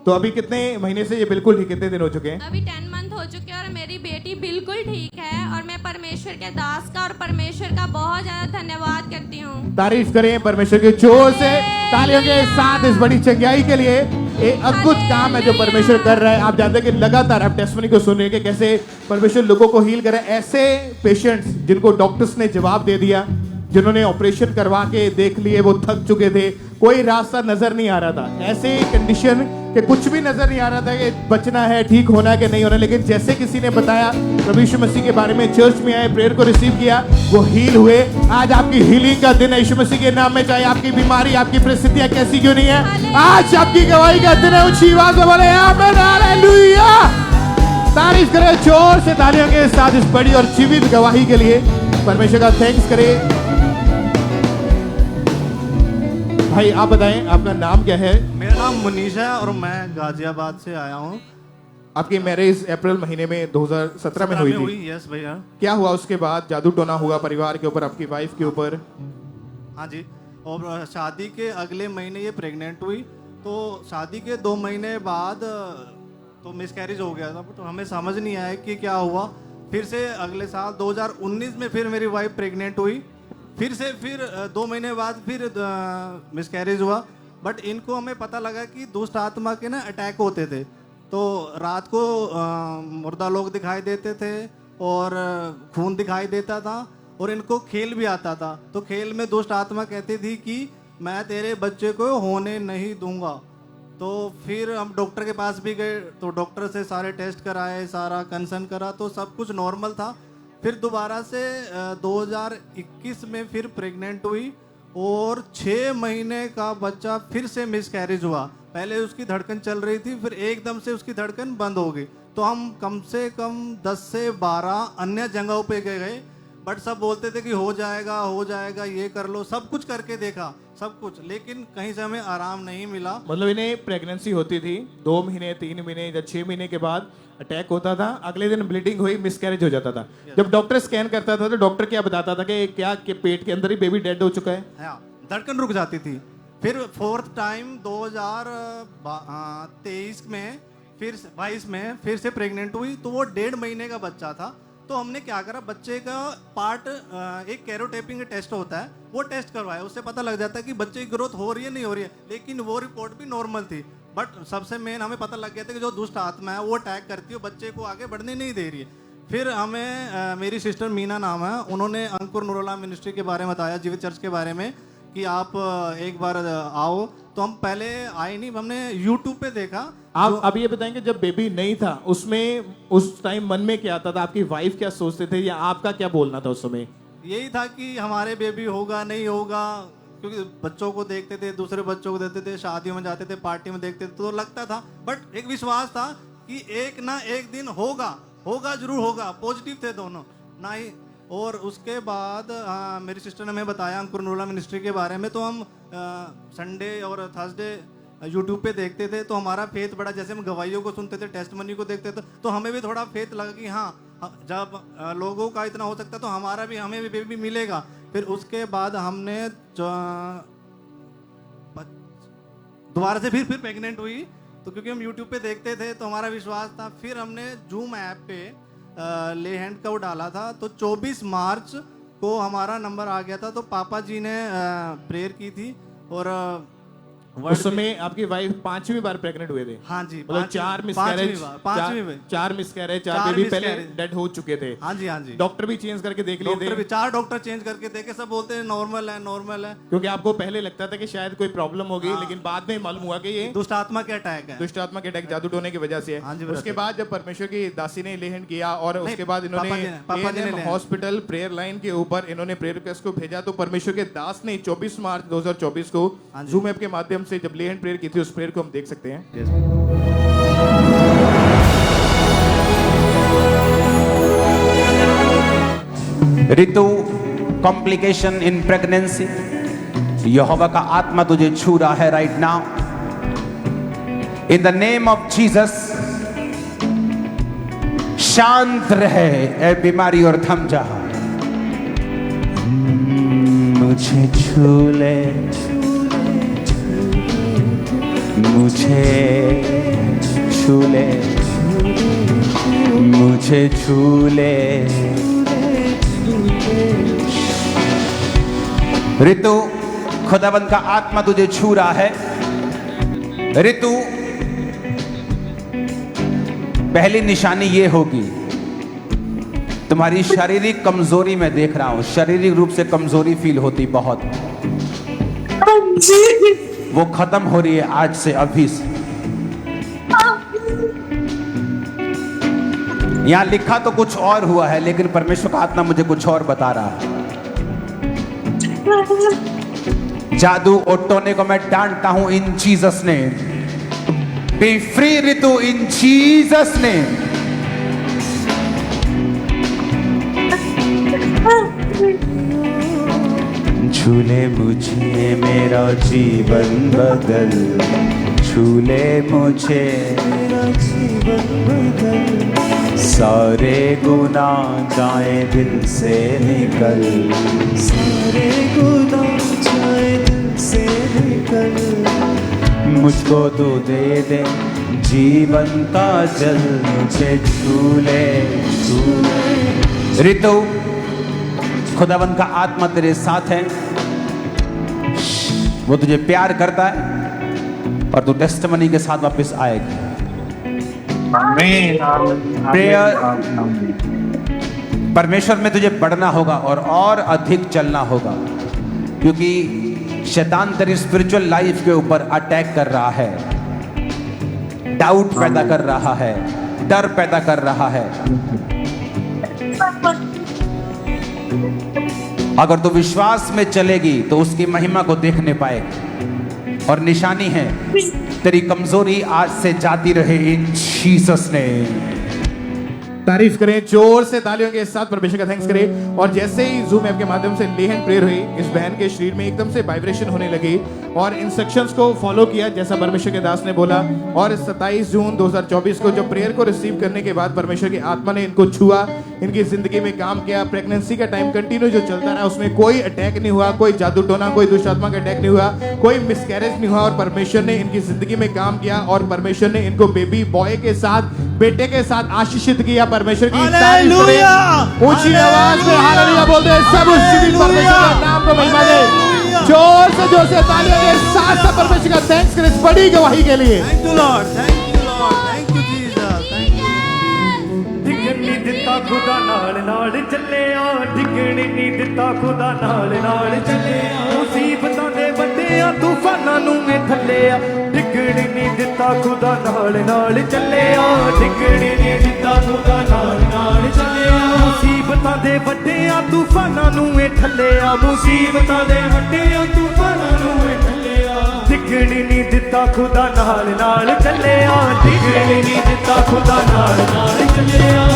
तो अभी कितने महीने से ये बिल्कुल ठीक, कितने दिन हो चुके हैं?
अभी 10 मंथ हो चुके हैं और मेरी बेटी बिल्कुल ठीक है और मैं परमेश्वर के दास का और परमेश्वर का बहुत ज्यादा धन्यवाद करती हूँ।
तारीफ करें परमेश्वर की जोर से तालियों के साथ इस बड़ी चंगाई के लिए। एक अद्भुत काम है जो परमेश्वर कर रहा है। आप जानते हैं कि लगातार आप टेस्टिमनी को सुन रहे हैं कि कैसे परमेश्वर लोगों को हील कर रहा है। ऐसे पेशेंट्स जिनको डॉक्टर्स ने जवाब दे दिया, जिन्होंने ऑपरेशन करवा के देख लिए, वो थक चुके थे, कोई रास्ता नजर नहीं आ रहा था, ऐसे कंडीशन कि कुछ भी नजर नहीं आ रहा था कि बचना है, ठीक होना है कि नहीं होना। लेकिन जैसे किसी ने बताया प्रभु यीशु मसीह के बारे में, चर्च में आए, प्रेयर को रिसीव किया, वो हील हुए। आज आपकी हीलिंग का दिन है यीशु मसीह के नाम में। चाहे आपकी बीमारी, आपकी परिस्थितियां कैसी क्यों नहीं है, आज आपकी गवाही का दिन है। ऊंची आवाज में बोले आमीन, हालेलुया। तारीफ करें जोर से तालियों के साथ इस बड़ी और जीवित गवाही के लिए। परमेश्वर का थैंक्स करें। भाई आप बताएं आपका नाम क्या है?
मेरा नाम मुनीश है और मैं गाजियाबाद से आया हूँ।
आपकी मैरिज अप्रैल महीने में 2017 में हुई थी?
यस भैया।
क्या हुआ उसके बाद? जादू टोना हुआ परिवार के ऊपर, आपकी वाइफ के ऊपर?
हाँ जी, और शादी के अगले महीने ये प्रेग्नेंट हुई तो शादी के 2 महीने बाद तो मिसकैरेज हो गया था। तो हमें समझ नहीं आया कि क्या हुआ। फिर से अगले साल 2019 में फिर मेरी वाइफ प्रेग्नेंट हुई, फिर 2 महीने बाद फिर मिसकैरेज हुआ। बट इनको हमें पता लगा कि दुष्ट आत्मा के ना अटैक होते थे। तो रात को मुर्दा लोग दिखाई देते थे और खून दिखाई देता था और इनको खेल भी आता था। तो खेल में दुष्ट आत्मा कहती थी कि मैं तेरे बच्चे को होने नहीं दूंगा। तो फिर हम डॉक्टर के पास भी गए तो डॉक्टर से सारे टेस्ट कराए, सारा कंसर्न करा तो सब कुछ नॉर्मल था। फिर दोबारा से 2021 में फिर प्रेग्नेंट हुई और 6 महीने का बच्चा फिर से मिसकैरेज हुआ। पहले उसकी धड़कन चल रही थी, फिर एकदम से उसकी धड़कन बंद हो गई। तो हम कम से कम 10 से 12 अन्य जगहों पे गए बट सब बोलते थे कि हो जाएगा, ये कर लो, सब कुछ करके देखा, सब कुछ, लेकिन कहीं से हमें आराम नहीं मिला।
मतलब इन्हें प्रेगनेंसी होती थी 2 महीने, 3 महीने या 6 महीने के बाद अटैक होता था, अगले दिन ब्लीडिंग हुई, मिसकैरेज हो जाता था। जब डॉक्टर स्कैन करता था तो डॉक्टर क्या बताता था कि क्या के पेट के अंदर ही बेबी डेड हो चुका है?
हाँ, धड़कन रुक जाती थी। फिर 4th टाइम 2023 में फिर 22 में फिर से प्रेग्नेंट हुई तो वो 1.5 महीने का बच्चा था। तो हमने क्या करा, बच्चे का पार्ट एक कैरोटेपिंग टेस्ट होता है, वो टेस्ट करवाया। उससे पता लग जाता है कि बच्चे की ग्रोथ हो रही है नहीं हो रही है। लेकिन वो रिपोर्ट भी नॉर्मल थी। बट सबसे मेन हमें पता लग गया था कि जो दुष्ट आत्मा है वो अटैक करती है, बच्चे को आगे बढ़ने नहीं दे रही है। फिर हमें मेरी सिस्टर मीना नाम है, उन्होंने अंकुर नूरुल्लाह मिनिस्ट्री के बारे में बताया, जीवित चर्च के बारे में, कि आप एक बार आओ। तो हम पहले आए नहीं, हमने यूट्यूब पे देखा।
आप अब ये बताएंगे जब बेबी नहीं था उसमें उस टाइम मन में क्या आता था, आपकी वाइफ क्या सोचते थे या आपका क्या बोलना था उस समय?
यही था कि हमारे बेबी होगा नहीं होगा, क्योंकि बच्चों को देखते थे, दूसरे बच्चों को देखते थे, शादियों में जाते थे, पार्टी में देखते थे, तो लगता था, बट एक विश्वास था कि एक ना एक दिन होगा, होगा जरूर होगा। पॉजिटिव थे दोनों ना ही। और उसके बाद मेरी सिस्टर ने हमें बताया अंकुर नूरुल्लाह मिनिस्ट्री के बारे में। तो हम संडे और थर्सडे यूट्यूब पे देखते थे, तो हमारा फेथ बड़ा, जैसे हम गवाहियों को सुनते थे, टेस्टमनी को देखते थे, तो हमें भी थोड़ा फेथ लगा कि हाँ, जब लोगों का इतना हो सकता तो हमारा भी, हमें भी बेबी मिलेगा। फिर उसके बाद हमने दोबारा से फिर प्रेग्नेंट हुई, तो क्योंकि हम यूट्यूब पे देखते थे तो हमारा विश्वास था। फिर हमने जूम ऐप पे ले हैंड का वो डाला था, तो 24 मार्च को हमारा नंबर आ गया था। तो पापा जी ने प्रेयर की थी और
उस समय आपकी वाइफ 5वीं बार प्रेग्नेंट हुए थे?
हाँ जी,
मतलब 4 मिसकैरेज, 4 मिसकैरेज, 4 बेबी पहले डेड हो चुके थे।
हाँ जी, हाँ जी।
डॉक्टर भी चेंज करके देख लिए थे?
4 डॉक्टर चेंज करके देखे, सब बोलते हैं नॉर्मल है, नॉर्मल है।
क्योंकि आपको पहले लगता था कि शायद कोई प्रॉब्लम होगी, लेकिन बाद में मालूम हुआ कि ये
दुष्ट आत्मा के अटैक है,
दुष्ट आत्मा के अटैक, जादू टोने की वजह से है। उसके बाद जब परमेश्वर की दासी ने लेहन किया और उसके बाद इन्होंने हॉस्पिटल प्रेयर लाइन के ऊपर इन्होंने प्रेयर रिक्वेस्ट को भेजा, तो परमेश्वर के दास ने 24 मार्च 2024 को जूम ऐप के माध्यम से जब लेहन प्रेयर की थी, उस प्रेयर को हम देख सकते हैं।
ऋतु, कॉम्प्लिकेशन इन प्रेगनेंसी, यहोवा का आत्मा तुझे छू रहा है right now in the name of Jesus. शांत रहे ए बीमारी और थम जा। मुझे छू ले, मुझे छू ले, मुझे छू ले। ऋतु, खुदावंद का आत्मा तुझे छू रहा है। ऋतु, पहली निशानी ये होगी, तुम्हारी शारीरिक कमजोरी में देख रहा हूं, शारीरिक रूप से कमजोरी फील होती बहुत, वो खत्म हो रही है आज से, अभी से। यहां लिखा तो कुछ और हुआ है, लेकिन परमेश्वर का आत्मा मुझे कुछ और बता रहा है। जादू और टोने को मैं डांटता हूं in Jesus name. Be free Ritu in Jesus name. छूले मुझे मेरा जीवन बदल, छूले मुझे मेरा जीवन बदल, सारे गुनाह जाए दिल से निकल, सारे गुनाह जाए दिल से निकल। मुझको तो दे दे जीवन का जल, मुझे छूले छूले। ऋतु, खुदावन का आत्मा तेरे साथ है, वो तुझे प्यार करता है और तू टेस्टिमनी के साथ वापस आएगा। प्रेयर, परमेश्वर में तुझे बढ़ना होगा और अधिक चलना होगा, क्योंकि शैतान तेरी स्पिरिचुअल लाइफ के ऊपर अटैक कर रहा है, डाउट पैदा कर रहा है, डर पैदा कर रहा है। अगर तू विश्वास में चलेगी तो उसकी महिमा को देखने पाएगी। और निशानी है, तेरी कमजोरी आज से जाती रहे इन जीसस ने।
तारीफ करें, जोर से तालियों के साथ परमेश्वर का थैंक्स करें। और जैसे ही जूम ऐप के माध्यम से लेहन प्रेयर हुई, इस बहन के शरीर में एकदम से वाइब्रेशन होने लगी और इंस्ट्रक्शंस को फॉलो किया जैसा परमेश्वर के दास ने बोला। और 27 जून 2024 को जब प्रेयर को रिसीव करने के बाद परमेश्वर की आत्मा ने इनको छुआ, इनकी जिंदगी में काम किया। प्रेगनेंसी का टाइम कंटिन्यू जो चलता रहा, उसमें कोई अटैक नहीं हुआ, कोई जादू टोना, कोई दुष्ट आत्मा का अटैक नहीं हुआ, कोई मिसकैरेज नहीं हुआ। और परमेश्वर ने इनकी जिंदगी में काम किया और परमेश्वर ने इनको बेबी बॉय के साथ, बेटे के साथ आशीषित किया। परमेश्वर की
हालेलुया,
ऊंची आवाज में हालेलुया बोलते हैं सब। उस परमेश्वर के नाम को महिमा दे। जोर से तालियों के साथ सब परमेश्वर का थैंक्स करें इस बड़ी गवाही के लिए।
Thank you Lord, thank you Lord, thank you Jesus, thank you.
दिखनी दिता खुदा नाल ਚੱਲਿਆ ਡਿੱਗਣ ਨਹੀਂ ਦਿੱਤਾ खुदा नाल ਚੱਲਿਆ ਮੁਸੀਬਤਾਂ ਦੇ ਵੱਡਿਆਂ ਤੂਫਾਨਾਂ ਨੂੰ ਇਹ ਥੱਲਿਆ ਡਿੱਗਣ ਨਹੀਂ ਦਿੱਤਾ खुदा नाल ਚੱਲਿਆ ਡਿੱਗਣ ਨਹੀਂ ਦਿੱਤਾ खुदा नाल ਚੱਲਿਆ ਮੁਸੀਬਤਾਂ ਦੇ ਵੱਡਿਆਂ ਤੂਫਾਨਾਂ ਨੂੰ ਇਹ ਥੱਲਿਆ ਮੁਸੀਬਤਾਂ ਦੇ ਵੱਡਿਆਂ ਤੂਫਾਨਾਂ ਨੂੰ ਇਹ ਥੱਲਿਆ ਡਿੱਗਣ ਨਹੀਂ ਦਿੱਤਾ खुदा नाल ਚੱਲਿਆ ਡਿੱਗਣ ਨਹੀਂ ਦਿੱਤਾ खुदा नाल ਚੱਲਿਆ